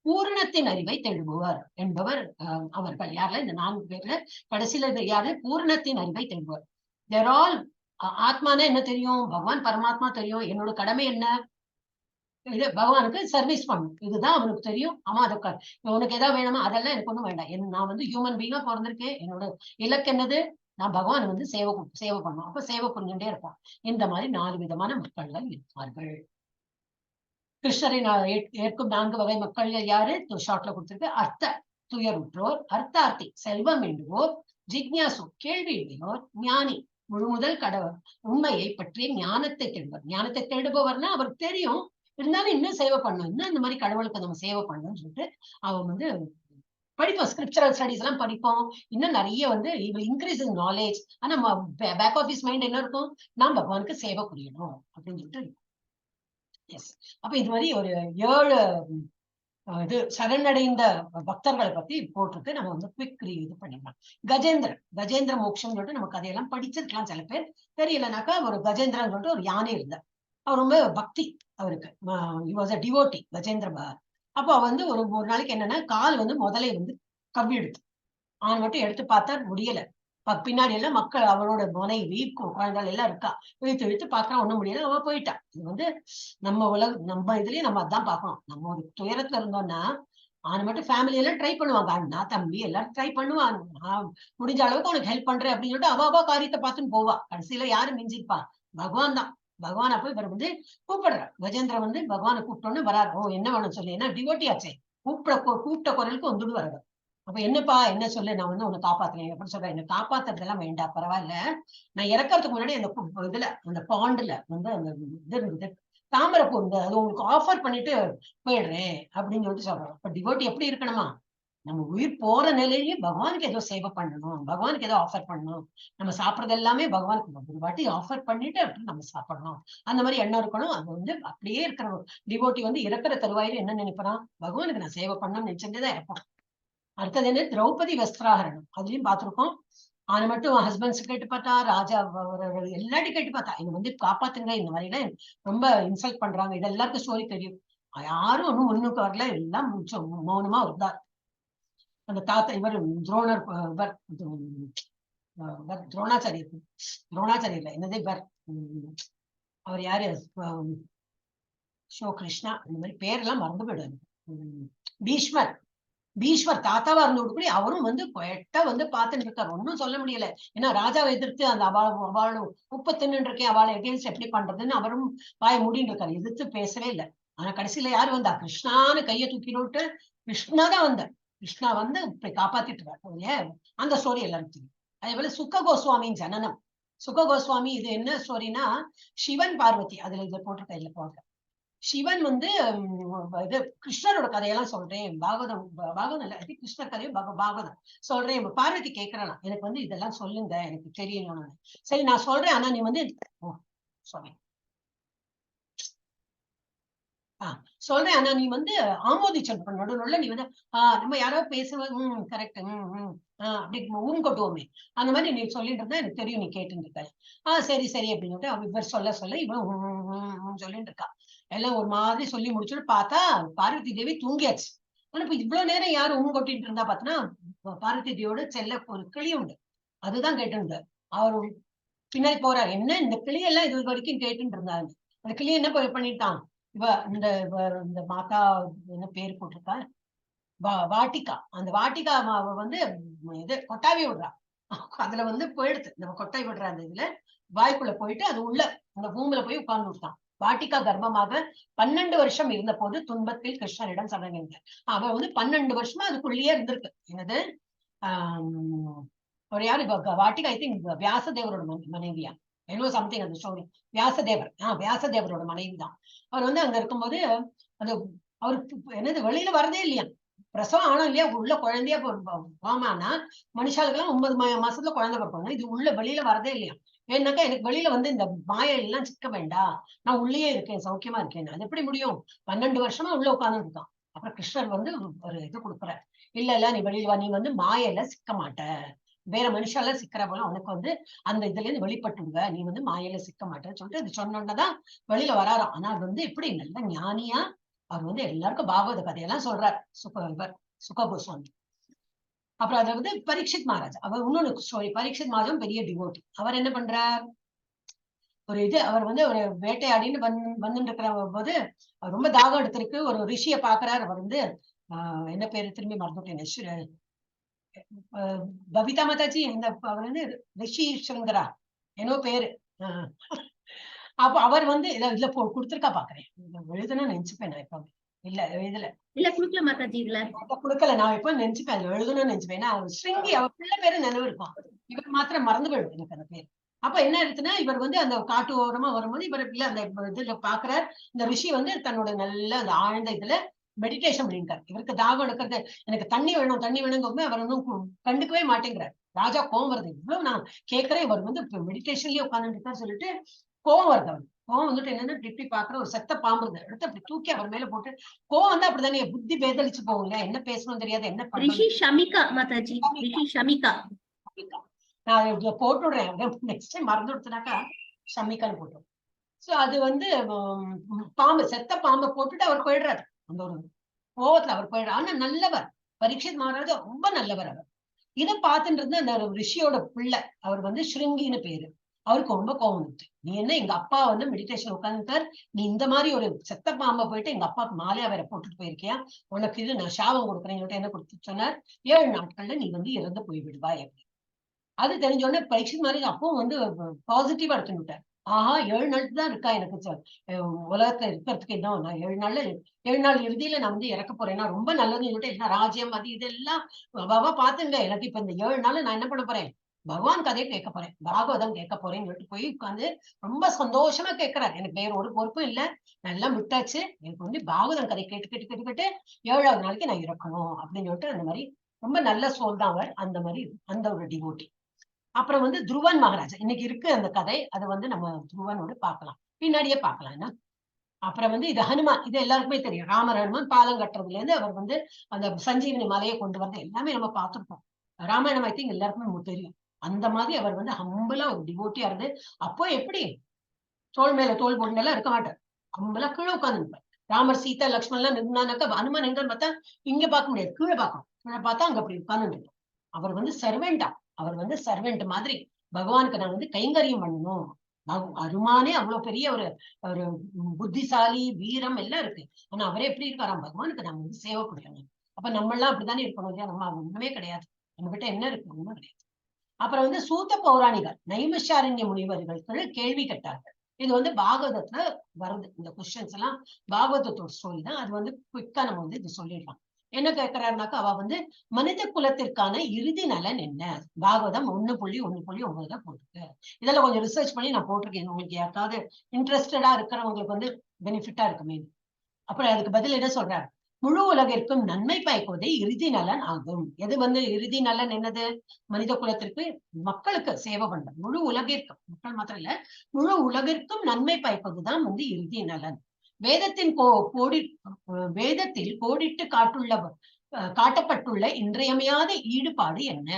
பூரணத்தின் அறிவை தேடுபவர் என்பவர் அவர்கள். யாருல? இந்த 4 பேர்ல கடைசியில யாரு? பூரணத்தின் அறிவை தேடுபவர். தேர் ஆல் ஆத்மானா என்ன தெரியும்? பகவான் பரமாத்மா தெரியும், என்னோட கடமை என்ன? இது பகவானுக்கு சர்வீஸ் பண்ணும், இதுதான் அவனுக்கு தெரியும். ஆமா, அதுக்கு உனக்கு ஏதாவது வேணுமா? அதெல்லாம் எனக்கு ஒண்ணும் வேண்டாம், நான் வந்து ஹியூமன் பீங்கா பிறந்திருக்கேன், என்னோட இலக்கு என்னது? நான் பகவான் வந்து சேவை பண்ணும், அப்ப சேவை புரிஞ்சுட்டே இருப்பான். இந்த மாதிரி 4 விதமான மக்கள்கள் இருப்பார்கள். கிருஷ்ணரை ஏற்கும் 4 வகை மக்கள்கள் யாரு? ஷார்ட்ல கொடுத்திருக்கு. அர்த்த துயருற்றோர், அர்த்தார்த்தி செல்வம் வேண்டுவோர், ஜிக்ஞாசு கேள்வியுடையோர், ஞானி முழுமுதல் கடவுள் உண்மையை பற்றிய ஞானத்தை தேடுவர். ஞானத்தை தேடுபவர்னா அவருக்கு தெரியும், இருந்தாலும் இன்னும் சேவை பண்ணணும், இன்னும் இந்த மாதிரி கடவுளுக்கு நம்ம சேவை பண்ணணும்னு சொல்லிட்டு அவன் வந்து படிப்போம். ஸ்கிரிப்சரல் ஸ்டடிஸ் எல்லாம் படிப்போம், இன்னும் நிறைய வந்து இன்க்ரீஸ் இன் நாலேஜ். ஆனா பேக் ஆஃப் ஹிஸ் மைண்ட் என்ன இருக்கும்? நான் பகவானுக்கு சேவை புரியணும் அப்படின்னு சொல்லிட்டு. எஸ். அப்ப இது மாதிரி ஒரு 7 இது சரணடைந்த பக்தர்களை பத்தி போட்டிருக்கு. நம்ம வந்து குவிக் இது பண்ணிடலாம். கஜேந்திர மோட்சம் சொல்லிட்டு நம்ம கதையெல்லாம் படிச்சிருக்கலாம். சில பேர் தெரியலனாக்கா, ஒரு கஜேந்திரன் சொல்லிட்டு ஒரு யானை இருந்தார். அவர் ரொம்ப பக்தி, அவருக்கு டிவோட்டி கஜேந்திர. அப்போ வந்து ஒரு நாளைக்கு என்னன்னா, கால் வந்து முதலை வந்து கவ்விடுது. அவன் மட்டும் எடுத்து பார்த்தா முடியல. பின்னாடி எல்லாம் மக்கள், அவளோட மனைவி குழந்தைகள் எல்லாம் இருக்கா, இழுத்து பாக்குறான், ஒண்ணும் முடியல, அவன் போயிட்டான். இது வந்து நம்ம இதுலயே நம்ம அதான் பாக்கணும். நம்ம ஒரு துயரத்துல இருந்தோம்னா அவனை மட்டும் ஃபேமிலி எல்லாம் ட்ரை பண்ணுவாங்க, அண்ணா தம்பி எல்லாரும் ட்ரை பண்ணுவாங்க, முடிஞ்ச அளவுக்கு உனக்கு ஹெல்ப் பண்றேன் அப்படின்னு சொல்லிட்டு அவா காரியத்தை பார்த்துன்னு போவா. கடைசியில யாரு மிஞ்சிருப்பா? பகவான் தான். பகவானை போய் இவர் வந்து கூப்பிடுறார். கஜேந்திர வந்து பகவானை கூப்பிட்டோன்னு வராரு. ஓ, என்ன வேணும் சொல்லி, என்ன டிவோட்டி ஆச்சே, கூப்பிட்ட குரலுக்கு வந்துட்டு வர்றாரு. அப்ப என்னப்பா, என்ன சொல்லு, நான் வந்து உன்னை காப்பாத்துறேன் அப்படின்னு சொல்றேன். என்ன காப்பாத்துறதெல்லாம் வேண்டாம், பரவாயில்ல, நான் இறக்கறதுக்கு முன்னாடி அந்த இதுல அந்த பாண்டுல வந்து அந்த இது இருந்தது, தாமரைப்பூ இருந்தது, அது உங்களுக்கு ஆஃபர் பண்ணிட்டு போயிடுறேன் அப்படின்னு சொல்லிட்டு சொல்றேன். இப்ப டிவோட்டி எப்படி இருக்கணுமா? நம்ம உயிர் போற நிலையிலேயே பகவானுக்கு ஏதோ சேவை பண்ணணும், பகவானுக்கு ஏதோ ஆஃபர் பண்ணணும், நம்ம சாப்பிடறது எல்லாமே பகவானுக்கு ஒரு வாட்டி ஆஃபர் பண்ணிட்டு அப்படி நம்ம சாப்பிடணும், அந்த மாதிரி எண்ணம் இருக்கணும். அது வந்து அப்படியே இருக்கிற டிவோட்டி வந்து இறக்குற தருவாயில என்ன நினைப்பான்? பகவானுக்கு நான் சேவை பண்ணணும்னு நினைச்சுட்டுதான் இருப்பான். அடுத்தது என்ன, திரௌபதி வஸ்திராகரணம், அதுலயும் பார்த்திருக்கோம். ஆனா மட்டும் ஹஸ்பண்ட்ஸ் கேட்டு பார்த்தா, ராஜா எல்லாத்தையும் கேட்டு பார்த்தா, என்ன வந்து காப்பாத்துங்க, இந்த மாதிரி எல்லாம் ரொம்ப இன்சல்ட் பண்றாங்க, இது எல்லாருக்கும் ஸ்டோரி தெரியும். யாரும் ஒண்ணும் முன்னுக்கு வரல, எல்லாம் மௌனமா இருந்தார். அந்த தாத்தா இவர் துரோணர், இவர் துரோணாச்சாரியர், துரோணாச்சாரியர் இல்ல, என்னது இவர், அவர் யாரு, ஷோ கிருஷ்ணா, இந்த மாதிரி பேரெல்லாம் மறந்து போயிடுவாரு. பீஷ்மர், பீஷ்மர் தாத்தாவா இருந்தோடு கூட அவரும் வந்து எட்ட வந்து பாத்துட்டு இருக்காரு, ஒன்னும் சொல்ல முடியல. ஏன்னா ராஜாவை எதிர்த்து அந்த அவள் உப்பு தின்னு இருக்கேன், அவளை எகேன்ஸ்ட் எப்படி பண்றதுன்னு அவரும் வாய மூடின்னு இருக்காரு, எதிர்த்து பேசவே இல்லை. ஆனா கடைசியில யாரு வந்தா, கிருஷ்ணான்னு கையை தூக்கிட்டு கிருஷ்ணா தான் வந்த, கிருஷ்ணா வந்து இப்படி காப்பாத்திட்டு இருக்காரு. அந்த ஸ்டோரி எல்லாரும் தெரியும். அதே போல சுக கோஸ்வாமியின் ஜனனம், சுக கோஸ்வாமி, இது என்ன ஸ்டோரினா, சிவன் பார்வதி, அதுல இதை போட்டிருக்க, இல்ல போடுற சிவன் வந்து இது கிருஷ்ணரோட கதையெல்லாம் சொல்றேன், பாகவதம், பாகவதம் இல்ல, அது கிருஷ்ணர் கதையும் பாகவதம் சொல்றேன். பார்வதி கேட்கறானா, எனக்கு வந்து இதெல்லாம் சொல்லுங்க, எனக்கு தெரியணும். சரி நான் சொல்றேன், ஆனா நீ வந்து சாரி சொல்றேன், ஆனா நீ வந்து ஆமோதிச்சல் நடுநடுல நீ வந்து நம்ம யாரோ பேசுவது கரெக்ட் அப்படி கொட்டுவோமே, அந்த மாதிரி நீ சொல்லிட்டு இருந்தா எனக்கு தெரியும், நீ கேட்டு இருக்க. சரி சரி அப்படின்னு இவர் சொல்ல சொல்ல இவன் சொல்லிட்டு இருக்கா. எல்லாம் ஒரு மாதிரி சொல்லி முடிச்சுட்டு பார்த்தா பார்வதி தேவி தூங்கியாச்சு. ஆனா இப்ப இவ்வளவு நேரம் யாரும் கொட்டிட்டு இருந்தா பார்த்தோன்னா, பார்வதி தேவியோட செல்ல ஒரு கிளி உண்டு, அதுதான் கேட்டு அவரு பின்னாடி போறாரு. என்ன இந்த கிளியெல்லாம் இது வரைக்கும் கேட்டுட்டு இருந்தாரு, அந்த கிளி என்ன பண்ணிட்டான், இந்த மாதா என்ன பேர் போட்டிருக்கா, வாட்டிகா, அந்த வாட்டிகா வந்து இது கொட்டாவி விடுறா, அதுல வந்து போயிடுது, நம்ம கொட்டாவி விடுற அந்த இதுல வாய்க்குள்ள போயிட்டு அது உள்ள அந்த பூமியில போய் உட்கார்ந்து விட்டான். வாட்டிகா கர்ப்பமாக 12 வருஷம் இருந்த போது துன்பத்தில் கிருஷ்ணனிடம் சரணடைந்தார். அவ வந்து 12 வருஷமா அதுக்குள்ளேயே இருந்திருக்கு. என்னது ஒரு யாரு, வாட்டிகா ஐ திங்க் வியாசதேவரோட மனைவியா என்னோ சம்திங், அந்த ஸ்டோரி. வியாசதேவர், வியாசதேவரோட மனைவி தான். அவர் வந்து அங்க இருக்கும்போது அது அவருக்கு என்னது வெளியில வரதே இல்லையா, பிரசவம் ஆனா இல்லையா, உள்ள குழந்தையா ஆமானா மனுஷாளுக்கெல்லாம் 9 மாசத்துல குழந்தை பிறப்பாங்க, இது உள்ள வெளியில வரதே இல்லையா. ஏன்னாக்கா எனக்கு வெளியில வந்து இந்த மாயை எல்லாம் சிக்க வேண்டாம், நான் உள்ளேயே இருக்கேன், சௌக்கியமா இருக்கேன், அது எப்படி முடியும், 12 வருஷமா உள்ள உட்கார்ந்து இருக்கான். அப்புறம் கிருஷ்ணர் வந்து ஒரு இது கொடுக்குறாரு, இல்ல நீ வெளியில வா, நீ வந்து மாயையில சிக்க மாட்ட, வேற மனுஷால சிக்கிற போல உனக்கு வந்து அந்த இதுல இருந்து வெளிப்பட்டுடுவ, நீ வந்து மாயையில சிக்க மாட்டேன்னு சொல்லிட்டு அது சொன்னோன்னதான் வெளியில வராராம். ஆனா அது வந்து எப்படி நல்ல ஞானியா அவர் வந்து எல்லாருக்கும் பாகவத கதையெல்லாம் சொல்றார், சுக கோஸ்வாமி. அப்புறம் அதை வந்து பரீட்சித் மகாராஜ், அவர் இன்னொன்னு ஸ்டோரி, பரீட்சித் மகாராஜும் பெரிய டிவோட்டி. அவர் என்ன பண்றார், ஒரு இது அவர் வந்து ஒரு வேட்டையாடின்னு வந்துட்டு இருக்கிற போது ரொம்ப தாகம் எடுத்திருக்கு, ஒரு ரிஷியை பாக்குறாரு. அவர் வந்து என்ன பேரு திரும்பி மறந்துட்டேன், பவிதா மாதாஜி, இந்த அவர் வந்து ரிஷி சங்கரா என்னோ பேரு. அப்ப அவர் வந்து இதுல கொடுத்திருக்கா பாக்குறேன், எழுதுன்னு நினைச்சுப்பேன் நான் எப்பவுமே, இல்ல குடுக்கல மாதாஜி, இதுல குடுக்கல, நான் எப்ப நினைச்சுப்பேன் அதுல எழுதணும்னு நினைச்சுப்பேன். ஏன்னா அவர் ஸ்ருங்கி, அவர் பிள்ளை பேரு நினைவு இருக்கும், இவர் மாத்திரம் மறந்து போயிடும் எனக்கு அந்த பேர். அப்ப என்ன இருக்குன்னா, இவர் வந்து அந்த காட்டு ஓரமா வரும்போது இவர் இல்ல அந்த இதுல பாக்குறார், இந்த ரிஷி வந்து தன்னோட நல்ல அந்த ஆழ்ந்த இதுல மெடிடேஷன் பண்ணிருக்காரு. இவருக்கு தாகம் எடுக்கிறது, எனக்கு தண்ணி வேணும் தண்ணி வேணுங்க, அவர் ஒன்றும் கண்டுக்கவே மாட்டேங்கிறார். ராஜா கோவம் வருது, இவ்வளவு நான் கேட்கிறேன், இவர் வந்து மெடிடேஷன்லயே உட்கார்ந்துட்டு இருக்காரு சொல்லிட்டு கோவம் வருது. அவர் கோவம் வந்துட்டு என்னன்னா, டிப்பி பாக்குற ஒரு செத்த பாம்பு எடுத்து அப்படி தூக்கி அவர் மேல போட்டு, கோவம் வந்து அப்படித்தானே புத்தி பேதலிச்சு போகுங்க, என்ன பேசணும் தெரியாது, என்ன ரிஷி ஷமிகா மாதாஜி, ரிஷி ஷமிகா, நான் போட்டு விடுறேன், நெக்ஸ்ட் டைம் மறந்து விடுத்துனாக்கா ஷமிகான்னு போட்டுருவோம். சோ அது வந்து பாம்பு, செத்த பாம்பை போட்டுட்டு அவர் போயிடுறாரு, அந்த ஒரு கோவத்துல அவர் போயிடுறாரு. ஆனா நல்லவர், பரீட்சித் மகாராஜா ரொம்ப நல்லவர். அவர் இதை பார்த்துட்டு இருந்த அந்த ரிஷியோட பிள்ளை, அவர் வந்து ஸ்ருங்கின்னு பேரு, அவருக்கு ரொம்ப கோவம் வந்துட்டு, நீ என்ன எங்க அப்பா வந்து மெடிடேஷன் உட்காந்துட்டார், நீ இந்த மாதிரி ஒரு செத்த பாம்பை போயிட்டு எங்க அப்பாவுக்கு மாலையா வேற போட்டுட்டு போயிருக்கியா, உனக்கு இது நான் சாபம் கொடுக்குறேன், என்ன கொடுத்து சொன்னார், 7 நாட்கள்ல நீ வந்து இறந்து போய் விடுவாய் அப்படி. அது தெரிஞ்சோடனே பரீட்சித் மாதிரி அப்பவும் வந்து பாசிட்டிவா எடுத்துட்டார். ஆஹா 7 நாள் தான் இருக்கா எனக்கு உலகத்துல இருக்கிறதுக்கு, இன்னும் நான் 7 நாள் இறுதியில நான் வந்து இறக்க போறேன்னா ரொம்ப நல்லதுன்னு சொல்லிட்டு ராஜ்யம் அது இதெல்லாம் பாத்துங்க, எனக்கு இப்ப இந்த 7 நாள் நான் என்ன பண்ண போறேன், பகவான் கதையை கேட்க போறேன், பாகவதம் கேட்க போறேன்னு சொல்லிட்டு போய் உட்காந்து ரொம்ப சந்தோஷமா கேட்கிறாரு. எனக்கு வேற ஒரு பொறுப்பும் இல்ல, நல்லா விட்டாச்சு, எனக்கு வந்து பாகவதம் கதை கேட்டு கேட்டு கேட்டு கேட்டு 7ஆவது நாளைக்கு நான் இறக்கணும் அப்படின்னு சொல்லிட்டு அந்த மாதிரி ரொம்ப நல்ல சோல் தான் அவர், அந்த மாதிரி அந்த ஒரு டிவோட்டி. அப்புறம் வந்து துருவன் மகாராஜா இன்னைக்கு இருக்கு அந்த கதை, அதை வந்து நம்ம துருவனோட பார்க்கலாம், பின்னாடியே பார்க்கலாம். என்ன அப்புறம் வந்து இது ஹனுமான், இது எல்லாருக்குமே தெரியும். ராமர் ஹனுமான் பாலம் கட்டுறதுல இருந்து அவர் வந்து அந்த சஞ்சீவனி மலையை கொண்டு வந்து எல்லாமே நம்ம பார்த்திருப்போம். ராமாயணம் ஐ திங்க் எல்லாருக்குமே நமக்கு தெரியும். அந்த மாதிரி அவர் வந்து ஹம்பிளா ஒரு டிவோட்டியா இருந்து, அப்போ எப்படி தோல் மேல தோல் போட்டு எல்லாம் இருக்க மாட்டார். ஹம்பிளா கீழே உட்கார்ந்து ராமர் சீதா லக்ஷ்மண் எல்லாம் நின்னானாக்கா ஹனுமான் எங்க பார்த்தா இங்க பார்க்க முடியாது, கீழே பார்க்கணும். கீழே பார்த்தா அங்க அப்படி உட்கார்ந்து. அவர் வந்து சர்வெண்டா, அவர் வந்து சர்வெண்ட் மாதிரி பகவானுக்கு நான் வந்து கைங்கரியம் பண்ணணும். அருமானே அவ்வளவு பெரிய ஒரு ஒரு புத்திசாலி வீரம் எல்லாம் இருக்கு. ஆனா அவரே எப்படி இருக்காராம், பகவானுக்கு நாங்க வந்து சேவை கொடுக்கணும். அப்ப நம்ம எல்லாம் அப்படித்தானே இருக்கணும் இல்லையா? நம்ம ஒண்ணுமே கிடையாது, நம்ம கிட்ட என்ன இருக்கு, ஒண்ணும் கிடையாது. அப்புறம் வந்து சூத்த பௌராணிகர் நைமிஷாரண்ய முனிவர்களுக்கு கேள்வி கேட்டார்கள். இது வந்து பாகவதத்துல வருது, இந்த கொஸ்டின்ஸ் எல்லாம் பாகவதத்தோட ஸ்டோரி தான். அது வந்து குயிக்கா நம்ம வந்து இது சொல்லிடலாம். என்ன கேட்கிறாருனாக்கா, அவ வந்து மனித குலத்திற்கான இறுதி நலன் என்ன? பாகவதம் 1.1.9 போட்டிருக்கு. இதெல்லாம் கொஞ்சம் ரிசர்ச் பண்ணி நான் போட்டிருக்கேன். உங்களுக்கு யாருக்காவது இன்ட்ரெஸ்டடா இருக்கிறவங்களுக்கு வந்து பெனிஃபிட்டா இருக்குமே. அப்புறம் அதுக்கு பதில் என்ன சொல்றாரு, முழு உலகிற்கும் நன்மை பயக்குவதே இறுதி நலன் ஆகும். எது வந்து இறுதி நலன் என்னது? மனித குலத்திற்கு, மக்களுக்கு சேவை பண்ற, முழு உலகிற்கும், மக்கள் மாத்திரம் இல்ல, முழு உலகிற்கும் நன்மை பயப்பதுதான் வந்து இறுதி நலன். வேதத்தின் வேதத்தில் கோடிட்டு காட்டப்பட்டுள்ள இன்றியமையாத ஈடுபாடு என்ன?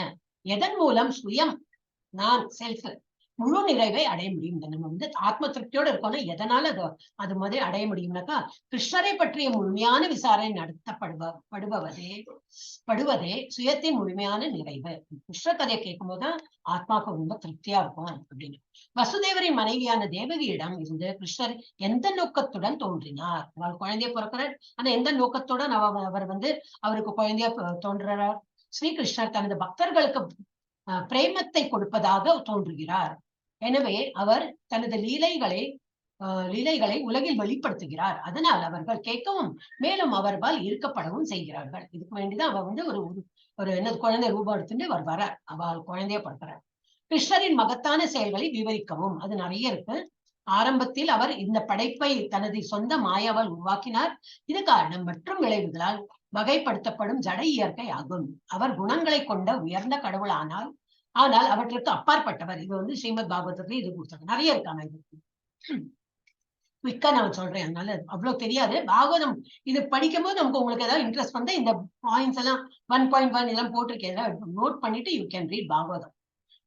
எதன் மூலம் சுயம், நான், செல்ஃப் முழு நிறைவை அடைய முடியும். நம்ம வந்து ஆத்ம திருப்தியோட இருக்கணும். எதனால அது மாதிரி அடைய முடியும்னாக்கா, கிருஷ்ணரை பற்றிய முழுமையான விசாரணை படுவதே சுயத்தின் முழுமையான நிறைவு. கிருஷ்ண கதையை கேட்கும் போதுதான் ஆத்மாவுக்கு ரொம்ப திருப்தியா இருக்கும் அப்படின்னு. வசுதேவரின் மனைவியான தேவகியிடம் இருந்து கிருஷ்ணர் எந்த நோக்கத்துடன் தோன்றினார்? அவள் குழந்தைய பிறக்கிறார், ஆனா எந்த நோக்கத்துடன் அவர் வந்து அவருக்கு குழந்தைய தோன்றுறார்? ஸ்ரீகிருஷ்ணர் தனது பக்தர்களுக்கு பிரேமத்தை கொடுப்பதாக தோன்றுகிறார். எனவே அவர் தனது லீலைகளை உலகில் வெளிப்படுத்துகிறார். அதனால் அவர்கள் கேட்கவும் மேலும் அவர்பால் ஈர்க்கப்படவும் செய்கிறார்கள். இதுக்கு வேண்டிதான் அவ வந்து ஒரு என்ன குழந்தை ரூபம் எடுத்துட்டு அவர் வர, அவள் குழந்தைய படுக்கிறார். கிருஷ்ணரின் மகத்தான செயல்களை விவரிக்கவும். அது நிறைய இருக்கு. ஆரம்பத்தில் அவர் இந்த படைப்பை தனது சொந்த மாயாவால் உருவாக்கினார். இது காரணம் மற்றும் விளைவுகளால் வகைப்படுத்தப்படும் ஜட இயற்கை ஆகும். அவர் குணங்களை கொண்ட உயர்ந்த கடவுள் ஆனால் அவற்றுக்கு அப்பாற்பட்டவர். இது வந்து ஸ்ரீமத் பாகவதத்துல இது கொடுத்தாங்க. நிறைய இருக்காங்க. இது குயிக்கா நான் சொல்றேன், அதனால அவ்வளவு தெரியாது. பாகவதம் இது படிக்கும் போது நமக்கு உங்களுக்கு ஏதாவது இன்ட்ரெஸ்ட் பண்ணா இந்த பாயிண்ட்ஸ் எல்லாம் 1.1 இதெல்லாம் போட்டிருக்கேன், நோட் பண்ணிட்டு யூ கேன் ரீட் பாகவதம்.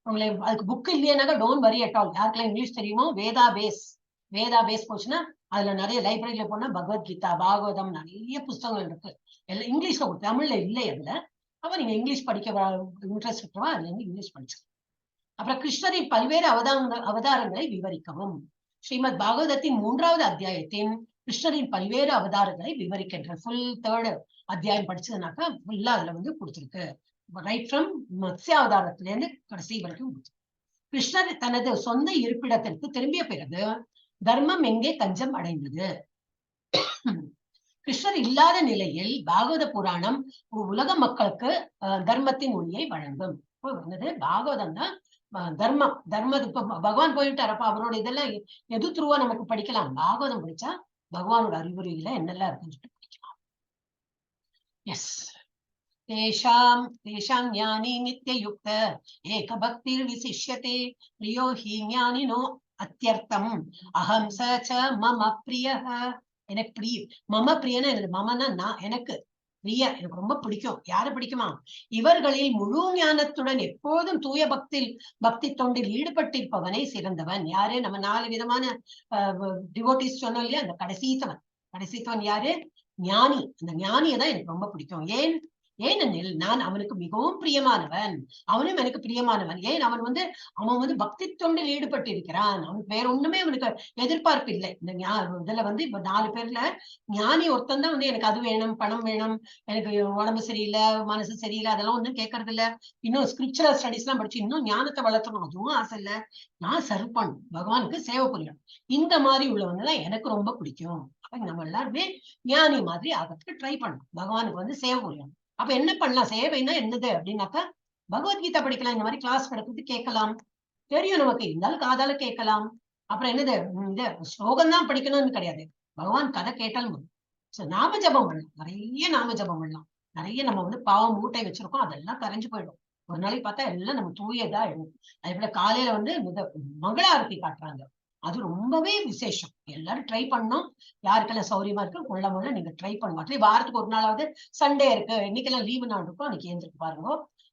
உங்களுக்கு அதுக்கு புக் இல்லையானாக்கா டோன்ட் வரி அட் ஆல். யாருக்கெல்லாம் இங்கிலீஷ் தெரியுமோ வேதா பேஸ் போச்சுன்னா அதுல நிறைய லைப்ரரியில போனா பகவத்கீதா, பாகவதம் நிறைய புஸ்தகங்கள் இருக்கு. எல்லாம் இங்கிலீஷ்ல, தமிழ்ல இல்லை அதுல. அப்ப நீங்க இங்கிலீஷ் படிக்க இன்ட்ரெஸ்ட் இருக்கவா அதுல இருந்து இங்கிலீஷ் படிச்சுக்கலாம். அப்புறம் கிருஷ்ணரின் பல்வேறு அவதாரங்களை விவரிக்கவும். ஸ்ரீமத் பாகவதத்தின் 3வது அத்தியாயத்தின் கிருஷ்ணரின் பல்வேறு அவதாரங்களை விவரிக்கின்ற ஃபுல் 3rd அத்தியாயம் படிச்சதுனாக்கா ஃபுல்லா அதுல வந்து கொடுத்திருக்கு. ரைட் ஃப்ரம் மத்ஸ்ய அவதாரத்துல இருந்து கடைசி வரைக்கும். கிருஷ்ணர் தனது சொந்த இருப்பிடத்திற்கு திரும்பிய பிறகு தர்மம் எங்கே தஞ்சம் அடைந்தது? கிருஷ்ணர் இல்லாத நிலையில் பாகவத புராணம் உலக மக்களுக்கு தர்மத்தின் ஒளியை வழங்கும். பாகவதம் தான் தர்மம். இப்ப பகவான் போயிட்டாரப்ப அவரோட இதெல்லாம் எது த்ரூவா நமக்கு படிக்கலாம்? பாகவதம் படிச்சா பகவானோட அறிவுரையில என்னெல்லாம் இருக்குன்னு சொல்லிட்டு படிக்கலாம். எஸ். தேஷாம் ஞானி நித்யயுக்த ஏக பக்திர் விசிஷ்யதே பிரியோ ஹி ஞானினோ அத்யர்த்தம் அஹம் ச மம பிரியஹ. எனக்கு மம பிரியனா, எனக்கு மமனா நான், எனக்கு பிரியா, எனக்கு ரொம்ப பிடிக்கும். யாரு பிடிக்குமா? இவர்களில் முழு ஞானத்துடன் எப்போதும் தூய பக்தி தொண்டில் ஈடுபட்டிருப்பவனை சிறந்தவன். யாரு? நம்ம 4 விதமான டிவோட்டிஸ் சொன்னோம் இல்லையா? அந்த கடைசித்தவன் யாரு? ஞானி. அந்த ஞானியை தான் எனக்கு ரொம்ப பிடிக்கும். ஏனெனில் நான் அவனுக்கு மிகவும் பிரியமானவன், அவனும் எனக்கு பிரியமானவன். ஏன்? அவன் வந்து பக்தி தொண்டில் ஈடுபட்டு இருக்கிறான். அவனுக்கு வேற ஒண்ணுமே அவனுக்கு எதிர்பார்ப்பு இல்லை. இந்த இதுல வந்து இப்ப 4 பேர்ல ஞானி ஒருத்தன் தான் வந்து எனக்கு அது வேணும், பணம் வேணும், எனக்கு உடம்பு சரியில்லை, மனசு சரியில்லை, அதெல்லாம் ஒண்ணும் கேட்கறது இல்ல. இன்னும் ஸ்கிரிப்சுரல் ஸ்டடிஸ் எல்லாம் படிச்சு இன்னும் ஞானத்தை வளர்த்தணும், அதுவும் ஆசை இல்ல. நான் சர்வ் பண்ணணும், பகவானுக்கு சேவை புரியணும். இந்த மாதிரி உள்ளவங்கதான் எனக்கு ரொம்ப பிடிக்கும். நம்ம எல்லாருமே ஞானி மாதிரி ஆகிறதுக்கு ட்ரை பண்ணணும், பகவானுக்கு வந்து சேவை புரியணும். அப்ப என்ன பண்ணலாம்? சேவைன்னா என்னது அப்படின்னாக்கா பகவத்கீதா படிக்கலாம், இந்த மாதிரி கிளாஸ் நடக்குது கேட்கலாம், தெரியும் நமக்கு, இருந்தாலும் காதால கேட்கலாம். அப்புறம் என்னது, இந்த ஸ்லோகம் தான் படிக்கணும்னு கிடையாது, பகவான் கதை கேட்டாலும் நாம ஜபம் பண்ணலாம், நிறைய நாம ஜபம் பண்ணலாம். நிறைய நம்ம வந்து பாவம் மூட்டை வச்சிருக்கோம், அதெல்லாம் கரைஞ்சு போயிடும். ஒரு நாளைக்கு பார்த்தா எல்லாம் நம்ம தூயதா ஆயிடும். அதே போல காலையில வந்து மங்கள ஆரத்தி காட்டுறாங்க, அது ரொம்பவே விசேஷம். எல்லாரும் ட்ரை பண்ணோம். யாருக்கெல்லாம் சௌரியமா இருக்கு கொள்ளாம நீங்க ட்ரை பண்ணுங்க. அட்லீஸ்ட் வாரத்துக்கு ஒரு நாளாவது சண்டே இருக்கு, இன்னைக்கெல்லாம் லீவு நாள் இருக்கும், அன்னைக்கு எழுந்திருக்கு பாருங்க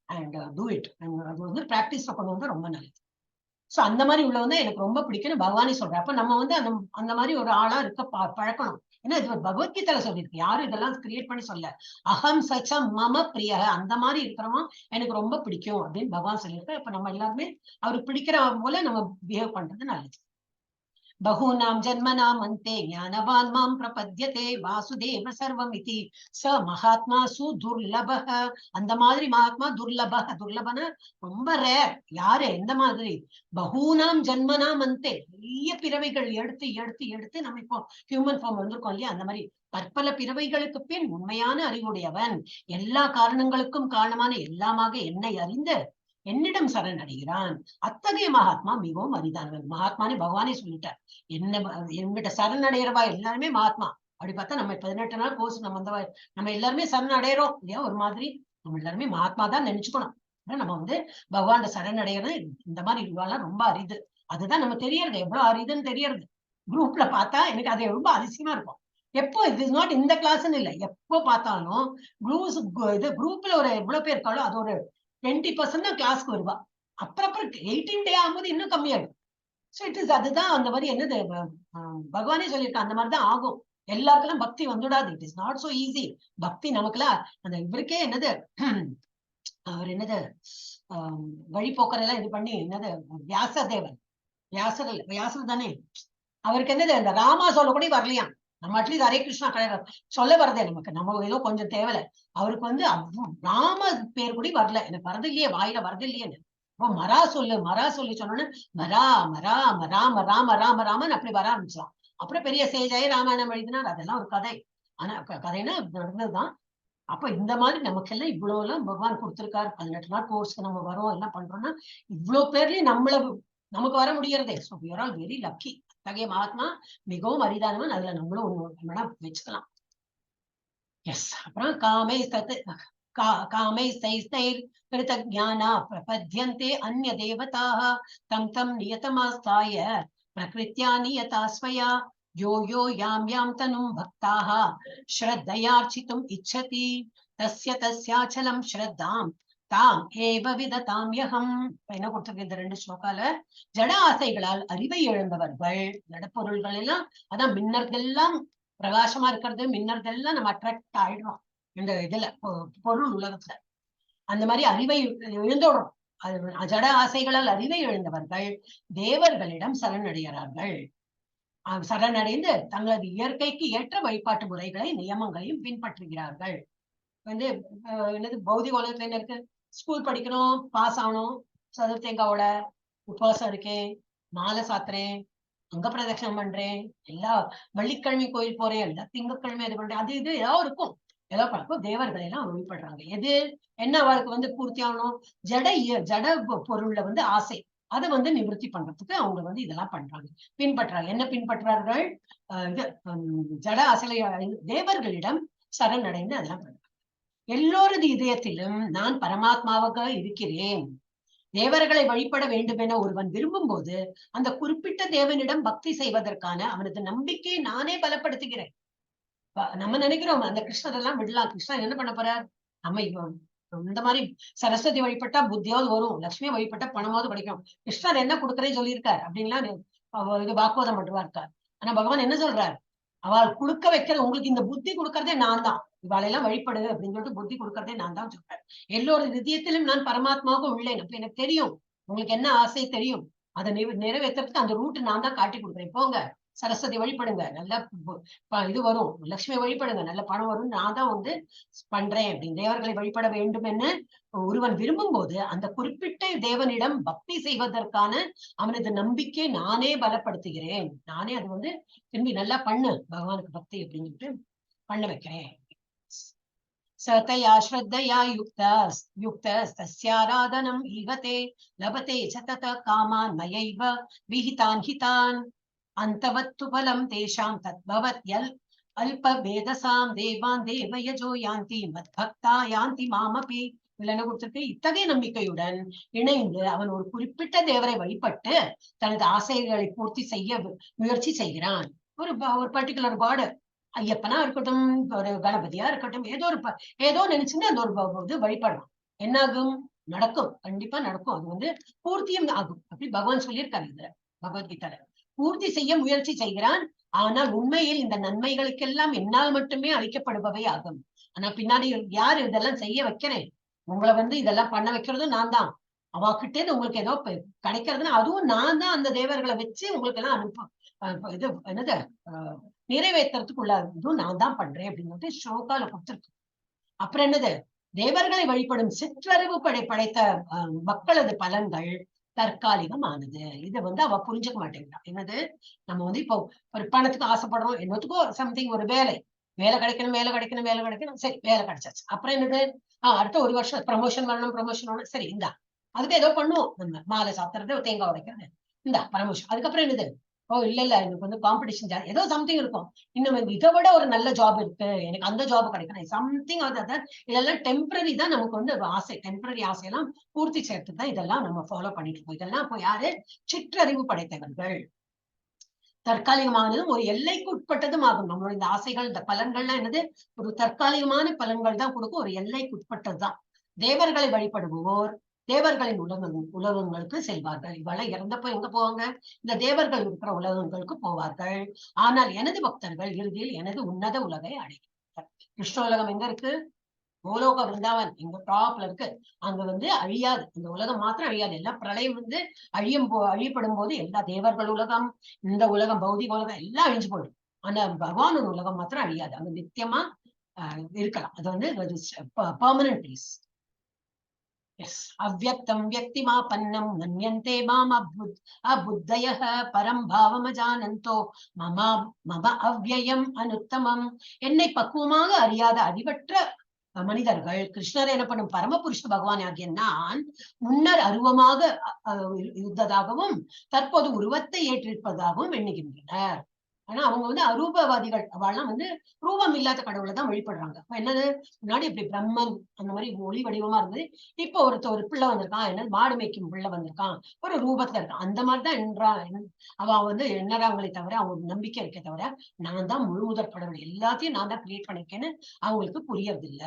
அண்ட் டூ இட். அது வந்து பிராக்டிஸ்ல கொண்டு வந்து ரொம்ப நல்லது. சோ அந்த மாதிரி உள்ள வந்து எனக்கு ரொம்ப பிடிக்கும்னு பகவானே சொல்றேன். அப்ப நம்ம வந்து அந்த மாதிரி ஒரு ஆளா இருக்க பழக்கணும். ஏன்னா இது ஒரு பகவத்கீதையில சொல்லியிருக்கு, யாரும் இதெல்லாம் கிரியேட் பண்ணி சொல்ல. அகம் சச்சம் மம பிரிய, அந்த மாதிரி இருக்கிறவன் எனக்கு ரொம்ப பிடிக்கும் அப்படின்னு பகவான் சொல்லியிருக்காரு. இப்ப நம்ம எல்லாருமே அவருக்கு பிடிக்கிற போல நம்ம பிஹேவ் பண்றது நல்லது. பகூனாம் ஜன்மனாம் அந்தே ஞானவான் மாம் பிரபத்யதே வாசுதேவ சர்வமிதி ச மகாத்மா சுதுர்லபஹ. அந்த மாதிரி மகாத்மா துர்லபஹ, துர்லபன ரொம்ப ரேர். யாரு எந்த மாதிரி? பகூனாம் ஜன்மனாம் அந்தே, நிறைய பிறவைகள் எடுத்து எடுத்து எடுத்து நம்ம இப்போ ஹியூமன் ஃபார்ம் வந்திருக்கோம் இல்லையா, அந்த மாதிரி பற்பல பிறவைகளுக்கு பின் உண்மையான அறிவுடையவன், எல்லா காரணங்களுக்கும் காரணமான எல்லாமாக என்னை அறிந்து என்னிடம் சரணடைகிறான். அத்தகைய மகாத்மா மிகவும் அரிதானவன். மகாத்மானே பகவானே சொல்லிட்டார். என்கிட்ட சரணடைகிறவா எல்லாருமே மகாத்மா. அப்படி பார்த்தா நம்ம 18 நாள் கோர்ஸ் நம்ம எல்லாருமே சரணடைகிறோம் இல்லையா, ஒரு மாதிரி நம்ம எல்லாருமே மகாத்மா தான் நினைச்சுக்கணும். நம்ம வந்து பகவான் சரணடைகிறது இந்த மாதிரி இதுவெல்லாம் ரொம்ப அரிது. அதுதான் நம்ம தெரியறது எவ்வளவு அரிதுன்னு தெரியறது. குரூப்ல பார்த்தா எனக்கு அது ரொம்ப அதிசயமா இருக்கும். எப்போ இது இஸ் நாட் இந்த கிளாஸ்ன்னு இல்லை, எப்போ பார்த்தாலும் குரூப்ல ஒரு எவ்வளவு பேர் இருக்காளோ அது ஒரு 20% தான் கிளாஸ்க்கு வருவா. அப்புறம் 18 டே ஆகும்போது இன்னும் கம்மியாகும். சோ இட் இஸ் அதுதான் அந்த மாதிரி என்னது பகவானே சொல்லியிருக்கா, அந்த மாதிரிதான் ஆகும். எல்லாருக்கெல்லாம் பக்தி வந்துடாது. It is not so easy. பக்தி நமக்குலாம் அந்த இவருக்கே என்னது அவர் என்னது வழிபோக்கர் எல்லாம் இது பண்ணி என்னது வியாசதேவன், வியாசர் தானே, அவருக்கு என்னது அந்த ராமா சொல்ல கூட வரலையாம். நம்ம அட்லீஸ்ட் ஹரே கிருஷ்ணா சொல்ல வரதே நமக்கு, நம்ம ஏதோ கொஞ்சம் தேவையில்ல. அவருக்கு வந்து ராம பேர் கூட வரல, எனக்கு வரது இல்லையே, வாயில வரது இல்லையேன்னு. இப்போ மரா சொல்லி சொன்னோன்னு மரா மரா ராம ராம ராம ராமன் அப்படி வர ஆரம்பிச்சலாம். அப்புறம் பெரிய சேஜாயி ராமாயணம் எழுதினார். அதெல்லாம் ஒரு கதை. ஆனா கதைன்னா நடந்ததுதான். அப்ப இந்த மாதிரி நமக்கெல்லாம் இவ்வளவு எல்லாம் பகவான் கொடுத்திருக்காரு. 18 நாள் கோர்ஸ்க்கு நம்ம வரோம், என்ன பண்றோம்னா இவ்வளவு பேர்லயும் நமக்கு வர முடியறதே. So we are all very lucky. அத்தகைய மகாத்மா மிகவும் அரிதானவன். அதுல நம்மளும் ஒண்ணு வச்சுக்கலாம். எஸ். அப்புறம் காமை ஸ்தைர் கிருதஜானா பிரபத்யந்தே அன்ய தேவதாः தம் தம் நியதமாஸ்தாய பிரகிருத்யா நியதா ஸ்வயா யோ யோ யாம் யாம் தனும் பக்தாः ஸ்ரத்தயார்ச்சித்தும் இச்சதி தஸ்ய தஸ்யாச்சலம் ஸ்ரத்தாம் தாம் ஏவ விததாம் யஹம். என்ன கொடுத்திருக்கு இந்த 2 ஸ்லோகால? ஜட ஆசைகளால் அறிவை இழந்தவர்கள், ஜடப்பொருள்கள் எல்லாம் அதான் மின்னர்கள்லாம் பிரகாசமா இருக்கிறது, மின்னர்கள்லாம் நம்ம அட்ராக்ட் ஆயிடுறோம் இந்த இதுல பொருள் உலகத்துல. அந்த மாதிரி அறிவை இழந்தோடும். ஜட ஆசைகளால் அறிவை இழந்தவர்கள் தேவர்களிடம் சரணடைகிறார்கள். சரணடைந்து தங்களது இயற்கைக்கு ஏற்ற வழிபாட்டு முறைகளை நியமங்களையும் பின்பற்றுகிறார்கள். வந்து என்னது பௌதிக உலகத்துல என்ன இருக்கு? ஸ்கூல் படிக்கணும், பாஸ் ஆகணும், சதுர்த்தேங்காவோட உபவாசம் இருக்கேன், மாலை சாத்துறேன், அங்க பிரதட்சணம் பண்றேன், எல்லா வெள்ளிக்கிழமை கோயில் போறேன், எல்லா திங்கட்கிழமை இது பண்றேன், அது இது ஏதாவது இருக்கும். ஏதோ பழக்கம் தேவர்களை எல்லாம் வழிபடுறாங்க. எது என்ன அவளுக்கு வந்து பூர்த்தி ஆகணும்? ஜட பொருள்ல வந்து ஆசை, அதை வந்து நிவர்த்தி பண்றதுக்கு அவங்க வந்து இதெல்லாம் பண்றாங்க, பின்பற்றாங்க. என்ன பின்பற்றார்கள்? இது ஜட ஆசைகளை தேவர்களிடம் சரணடைந்து அதெல்லாம் பண்றாங்க. எல்லோரது இதயத்திலும் நான் பரமாத்மாவாக இருக்கிறேன். தேவர்களை வழிபட வேண்டும் என ஒருவன் விரும்பும் போது அந்த குறிப்பிட்ட தேவனிடம் பக்தி செய்வதற்கான அவனது நம்பிக்கையை நானே பலப்படுத்துகிறேன். நம்ம நினைக்கிறோம் அந்த கிருஷ்ணர் எல்லாம் விடலாம், கிருஷ்ணர் என்ன பண்ண போறார்? நம்ம இந்த மாதிரி சரஸ்வதி வழிபட்டா புத்தியாவது வரும், லட்சுமியை வழிபட்டா பணமாவது கிடைக்கும், கிருஷ்ணர் என்ன கொடுக்கறேன்னு சொல்லியிருக்காரு அப்படின்லாம் இது வாக்குவாதம் பண்ணுவா இருக்கார். ஆனா பகவான் என்ன சொல்றார்? அவள் கொடுக்க வைக்கிறது, உங்களுக்கு இந்த புத்தி கொடுக்கறதே நான் தான், இவாளெல்லாம் வழிபடு அப்படின்னு சொல்லிட்டு புத்தி கொடுக்கறதே நான் தான் சொல்றேன். எல்லோரும் இதயத்திலும் நான் பரமாத்மாவுக்கு உள்ளேன். அப்ப எனக்கு தெரியும் உங்களுக்கு என்ன ஆசை தெரியும், அதை நிறைவேற்றுறதுக்கு அந்த ரூட் நான் தான் காட்டி கொடுக்குறேன். போங்க சரஸ்வதி வழிபடுங்க, நல்ல இது வரும், லட்சுமி வழிபடுங்க, நல்ல பணம் வரும், நான் தான் வந்து பண்றேன் அப்படின்னு. தேவர்களை வழிபட வேண்டும் என்று ஒருவன் விரும்பும் போது அந்த குறிப்பிட்ட தேவனிடம் பக்தி செய்வதற்கான அவனது நம்பிக்கை நானே பலப்படுத்துகிறேன். நானே அது வந்து திரும்பி நல்லா பண்ணு பகவானுக்கு பக்தி அப்படின்னு சொல்லிட்டு பண்ண வைக்கிறேன். சதயா ஸ்ரத்தயா யுக்தஸ்யாராதனம் ஈகதே லபதே சதத காமான் மயைவ விஹிதான் ஹிதான் அந்தவத்து பலம் தேஷாம் தத்பவத் அல்ப வேதசாம் தேவான் தேவயஜோ யாந்தி மத் பக்தா யாந்தி மாமபி. இதுல என்ன கொடுத்திருக்கு? இத்தகைய நம்பிக்கையுடன் இணைந்து அவன் ஒரு குறிப்பிட்ட தேவரை வழிபட்டு தனது ஆசைகளை பூர்த்தி செய்ய முயற்சி செய்கிறான். ஒரு பர்டிகுலர் காடு, ஐயப்பனா இருக்கட்டும், ஒரு கணபதியா இருக்கட்டும், ஏதோ நினைச்சுட்டு அந்த ஒரு இது வழிபடலாம். என்னாகும்? நடக்கும், கண்டிப்பா நடக்கும். அது வந்து பூர்த்தியும் ஆகும். அப்படி பகவான் சொல்லியிருக்காரு இதுல பகவத்கீதால. பூர்த்தி செய்ய முயற்சி செய்கிறான். ஆனால் உண்மையில் இந்த நன்மைகளுக்கெல்லாம் என்னால் மட்டுமே அளிக்கப்படுபவை ஆகும். ஆனா பின்னாடி யாரு இதெல்லாம் செய்ய வைக்கிறேன்? உங்களை வந்து இதெல்லாம் பண்ண வைக்கிறதும் நான் தான். அவாக்கிட்டே உங்களுக்கு ஏதோ கிடைக்கிறதுன்னா அதுவும் நான் தான் அந்த தேவர்களை வச்சு உங்களுக்கு எல்லாம் இது என்னது நிறைவேற்றுறதுக்குள்ள இதுவும் நான் தான் பண்றேன் அப்படின்னு ஸ்லோகால கொடுத்துருக்கு. அப்புறம் என்னது? தேவர்களை வழிபடும் சிற்றறிவு படைத்த மக்களது பலன்கள் தற்காலிகமானது. இதை வந்து அவ புரிஞ்சுக்க மாட்டேங்கிறா. என்னது? நம்ம வந்து இப்போ ஒரு பணத்துக்கு ஆசைப்படுறோம், என்னத்துக்கோ சம்திங், ஒரு வேலை கிடைக்கணும். சரி, வேலை கிடைச்சாச்சு. அப்புறம் என்னது? அடுத்த ஒரு வருஷம் ப்ரமோஷன் வரணும். சரி, இந்தா அதுக்கு ஏதோ பண்ணுவோம். நம்ம மாலை சாப்பிடுறது, தேங்காய் உடைக்கிறது, இந்த ப்ரமோஷன். அதுக்கப்புறம் என்னது? இல்ல எனக்கு வந்து காம்படிஷன் ஜாஸ்தி, ஏதோ சம்திங் இருக்கும். இன்னும் இதை விட ஒரு நல்ல ஜாப் இருக்கு, எனக்கு அந்த ஜாப் கிடைக்கணும், சம்திங். இதெல்லாம் டெம்பரரி தான். நமக்கு வந்து ஆசை, டெம்பரரி ஆசையெல்லாம் பூர்த்தி செய்யறதுக்கு தான் இதெல்லாம் நம்ம ஃபாலோ பண்ணிட்டு இருக்கோம். இதெல்லாம் இப்போ யாரு? சிற்றறிவு படைத்தவர்கள். தற்காலிகமானதும் ஒரு எல்லைக்கு உட்பட்டதும் ஆகும். நம்மளோட இந்த ஆசைகள், இந்த பலன்கள்லாம் என்னது? ஒரு தற்காலிகமான பலன்கள் தான் கொடுக்கும், ஒரு எல்லைக்கு உட்பட்டதுதான். தேவர்களை வழிபடுவோர் தேவர்களின் உலகங்களுக்கு செல்வார்கள். இவெல்லாம் இறந்தப்போ எங்க போவாங்க? இந்த தேவர்கள் இருக்கிற உலகங்களுக்கு போவார்கள். ஆனால் எனது பக்தர்கள் இறுதியில் எனது உன்னத உலகை அடைகிறார்கள். கிருஷ்ண உலகம் எங்க இருக்கு? கோலோக விருந்தாவன் எங்க டாப்ல இருக்கு. அங்க வந்து அழியாது, இந்த உலகம் மாத்திரம் அழியாது. எல்லாம் பிரளயம் வந்து அழியப்படும் போது எல்லா தேவர்கள் உலகம், இந்த உலகம், பௌதிக உலகம் எல்லாம் அழிஞ்சு போயிடும். ஆனா பகவானோட உலகம் மாத்திரம் அழியாது, அங்க நித்தியமா இருக்கலாம். அது வந்து பெர்மனன்ட் பீஸ். அவ்யக்தம் வியக்திமாபன்னம் மன்யந்தே மாம் அபுத்தயः பரம் பாவமஜானந்தோ மம அவ்யயம் அனுத்தமம். என்னை பக்குவமாக அறியாத அறிவற்ற மனிதர்கள் கிருஷ்ணர் எனப்படும் பரமபுருஷ பகவான் ஆகிய நான் முன்னர் அருவமாக இருந்ததாகவும் தற்போது உருவத்தை ஏற்றிருப்பதாகவும் எண்ணுகின்றனர். ஆனா அவங்க வந்து அரூபவாதிகள். அவெல்லாம் வந்து ரூபம் இல்லாத கடவுளை தான் வழிபடுறாங்க. அப்ப என்னது? முன்னாடி இப்படி பிரம்மன் அந்த மாதிரி ஒளி வடிவமா இருந்தது. இப்போ ஒரு பிள்ளை வந்திருக்கான், என்னது மாடு மேய்க்கும் பிள்ளை வந்திருக்கான், ஒரு ரூபத்துல இருக்கான். அந்த மாதிரிதான் அவன் வந்து எண்ணறாங்களே தவிர, அவங்க நம்பிக்கை இருக்க தவிர, நான் தான் முழுமுதற் கடவுள், எல்லாத்தையும் நான் தான் கிரியேட் பண்ணிருக்கேன்னு அவங்களுக்கு புரியறது இல்ல.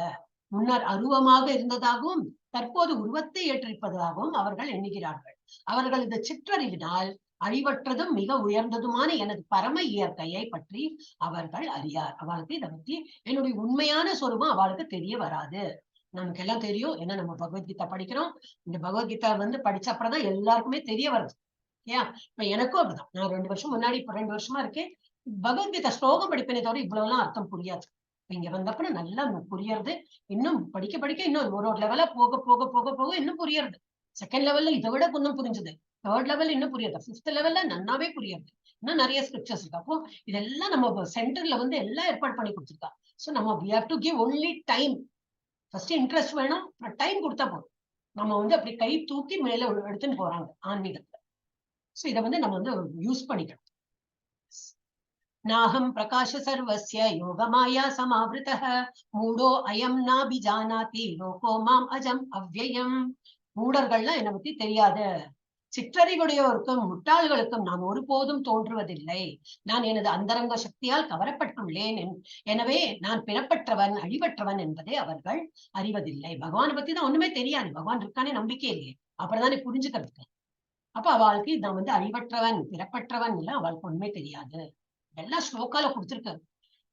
முன்னர் அருவமாக இருந்ததாகவும் தற்போது உருவத்தை ஏற்றிருப்பதாகவும் அவர்கள் எண்ணுகிறார்கள். அவர்கள் இந்த சிற்றறிவினால் அழிவற்றதும் மிக உயர்ந்ததுமான எனது பரம இயற்கையை பற்றி அவர்கள் அறியார். அவளுக்கு இதை பத்தி என்னுடைய உண்மையான சொரூபம் அவளுக்கு தெரிய வராது. நமக்கு எல்லாம் தெரியும், ஏன்னா நம்ம பகவத்கீதா படிக்கிறோம். இந்த பகவத்கீதா வந்து படிச்ச அப்புறம் தான் எல்லாருக்குமே தெரிய வருது. ஏன்? இப்ப எனக்கும் அப்படிதான். நான் 2 வருஷம் முன்னாடி, இப்ப 2 வருஷமா இருக்கேன், பகவத்கீதா ஸ்லோகம் படிப்பேனே தவிர இவ்வளவு எல்லாம் அர்த்தம் புரியாது. இங்க வந்தப்பறம் நல்லா புரியறது. இன்னும் படிக்க இன்னும் ஒரு லெவலா போக போக போக போக இன்னும் புரியறது. செகண்ட் லெவல்ல இதை விட கொஞ்சம் புரிஞ்சுது. தேர்ட் லெவல் இன்னும் புரியுது. ஃபிஃப்த் லெவல்ல நன்னாவே புரியுது. இன்னும் நிறைய ஸ்கிரிப்சர்ஸ் இருக்கு. அப்போ இதெல்லாம் நம்ம சென்டர்ல வந்து எல்லாம் ஏற்பாடு பண்ணி கொடுத்துருக்கா. சோ நம்ம we have to give only time. First interest வேணும், டைம் கொடுத்தா போதும். நம்ம வந்து அப்படி கை தூக்கி மேல எடுத்துன்னு போறாங்க ஆன்மீகத்துல. சோ இதை வந்து நம்ம வந்து யூஸ் பண்ணிக்கணும். நாகம் பிரகாஷ சர்வஸ்ய யோகமாயா சமாவிருதः மூடோ அயம் நாபிஜானாதி லோகோ மாம் அஜம் அவ்யயம். மூடர்கள்லாம் என்னை பத்தி தெரியாது. சிற்றறிவுடையோருக்கும் முட்டாள்களுக்கும் நான் ஒருபோதும் தோன்றுவதில்லை. நான் எனது அந்தரங்க சக்தியால் கவரப்பட்டுள்ளேன். எனவே நான் பிறப்பற்றவன், அழிவற்றவன் என்பதை அவர்கள் அறிவதில்லை. பகவானை பத்தி தான் ஒண்ணுமே தெரியாது. பகவான் இருக்கானே நம்பிக்கை இல்லையே, அப்புறம் தானே புரிஞ்சுக்கிறதுக்கு. அப்ப அவளுக்கு நான் வந்து அழிவற்றவன், பிறப்பற்றவன் இல்ல, அவளுக்கு ஒண்ணுமே தெரியாது. எல்லாம் ஸ்லோகால கொடுத்திருக்காரு.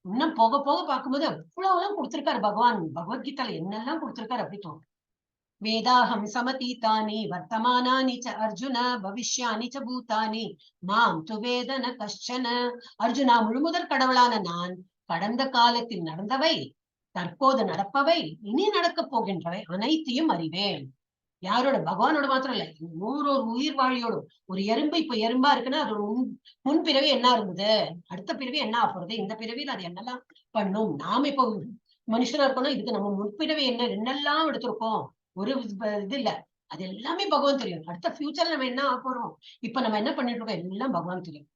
இன்னும் போக போக பார்க்கும்போது அவ்வளவு எல்லாம் கொடுத்திருக்காரு பகவான். பகவத்கீதால என்னெல்லாம் கொடுத்திருக்காரு அப்படி தோணும். வேதாஹம் சமதீதானி வர்த்தமானானி ச அர்ஜுன பவிஷ்யானி ச பூதானி மாம் து வேதன கஷ்டன. அர்ஜுனா, முழுமுதற் கடவுளான நான் கடந்த காலத்தில் நடந்தவை, தற்போது நடப்பவை, இனி நடக்கப் போகின்றவை அனைத்தையும் அறிவேன். யாரோட? பகவானோட மாத்திரம் இல்ல, ஒரு உயிர் வாழியோடும். ஒரு எறும்பு இப்ப எறும்பா இருக்குன்னா அதோட முன் பிறவி என்ன இருந்தது, அடுத்த பிறவி என்ன ஆகுறது, இந்த பிறவியில் அது என்னெல்லாம் பண்ணும். நாம இப்போ மனுஷனா இருக்கணும், இதுக்கு நம்ம முன்பிறவி என்னெல்லாம் எடுத்திருக்கோம், ஒரு இது இல்ல. அது எல்லாமே பகவான் தெரியும். அடுத்த ஃபியூச்சர்ல நம்ம என்ன ஆக போறோம், இப்ப நம்ம என்ன பண்ணிட்டு இருக்கோம், எல்லாம் பகவான் தெரியும்.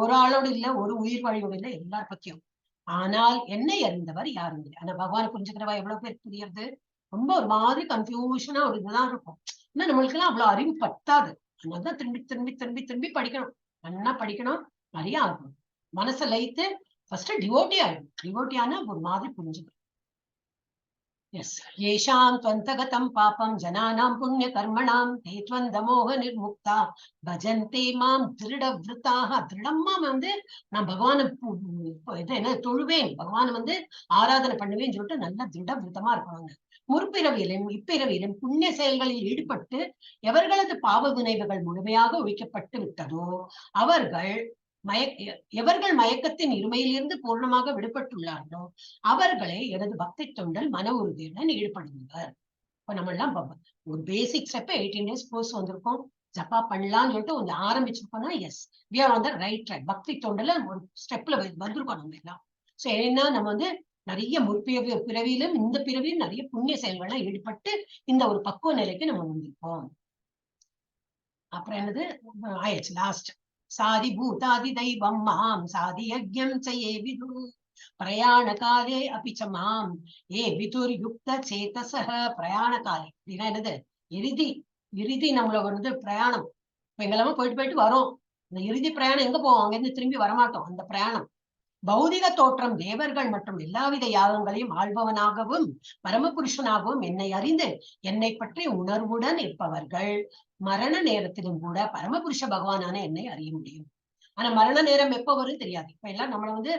ஒரு ஆளோடு இல்ல, ஒரு உயிர் வாழியோடு இல்ல, எல்லார பத்தியும். ஆனால் என்னை அறிந்தவர் யாரும் இல்லை. ஆனா பகவானை புரிஞ்சுக்கிறவா எவ்வளவு பேர் புரியுறது? ரொம்ப ஒரு மாதிரி கன்ஃபியூஷனா ஒரு இதுதான் இருக்கும். ஏன்னா நம்மளுக்கு எல்லாம் அவ்வளவு அறிவு பத்தாது. அதனாலதான் திரும்பி திரும்பி திரும்பி திரும்பி படிக்கணும். நல்லா படிக்கணும், நிறைய ஆகும். மனசை லயித்து ஃபர்ஸ்ட் டிவோட்டி ஆயிடும். டிவோட்டியான ஒரு மாதிரி புரிஞ்சுக்கணும். எஸ் ஏஷாம் त्वन्तगतं பாபம் ஜனானாம் புண்ணிய கர்மணாம் தே त्वन्दमोह நிர்முக்தா பஜந்தே மாம் திருடவ்ருதாக. திருடமா வந்து நான் பகவானை இது என்ன தொழுவேன், பகவானை வந்து ஆராதனை பண்ணுவேன்னு சொல்லிட்டு நல்ல திருடவிருத்தமா இருக்கணுங்க. முற்பிறவியிலும் இப்பிறவியிலும் புண்ணிய செயல்களில் ஈடுபட்டு எவர்களது பாவ வினைவுகள் முழுமையாக ஒழிக்கப்பட்டு விட்டதோ அவர்கள் எவர்கள் மயக்கத்தின் இருமையிலிருந்து பூர்ணமாக விடுபட்டுள்ளார்களோ அவர்களே எனது பக்தி தொண்டில் மன உறுதியுடன் ஈடுபடுவார். இப்ப நம்ம எல்லாம் ஒரு பேசிக் ஸ்டெப் 18 days கோர்ஸ் வந்திருக்கோம், ஜப்பா பண்ணலாம்னு சொல்லிட்டு கொஞ்சம் ஆரம்பிச்சிருக்கோம்னா yes we are on the right track. பக்தி தொண்டில் ஒரு ஸ்டெப்ல வந்திருக்கோம் நம்ம எல்லாம். சோ ஏன்னா நம்ம வந்து நிறைய பிறவியிலும் இந்த பிறவியும் நிறைய புண்ணிய செயல்கள்லாம் ஈடுபட்டு இந்த ஒரு பக்குவ நிலைக்கு நம்ம வந்திருக்கோம். அப்புறம் என்னது ஆயிடுச்சு லாஸ்ட். சாதி பூதாதி தெய்வம் மாம் சாதி யஜ்ஞம் செய்யே விது பிரயாண காலே அபிச்ச மாம் ஏ விதுர் யுக்த சேதசக. பிரயாண காலே அப்படின்னா என்னது? இறுதி நம்மள வந்து பிரயாணம். இப்ப எங்கெல்லாம போயிட்டு வரோம். இந்த இறுதி பிரயாணம் எங்க போவோம்? அங்கிருந்து திரும்பி வரமாட்டோம். அந்த பிரயாணம் பௌதிக தோற்றம் தேவர்கள் மற்றும் எல்லாவித யாகங்களையும் ஆள்பவனாகவும் பரமபுருஷனாகவும் என்னை அறிந்து என்னை பற்றி உணர்வுடன் இருப்பவர்கள் மரண நேரத்திலும் கூட பரமபுருஷ பகவானான என்னை அறிய முடியும். ஆனா மரண நேரம் எப்ப வரும் தெரியாது. இப்ப எல்லாம் நம்மள வந்து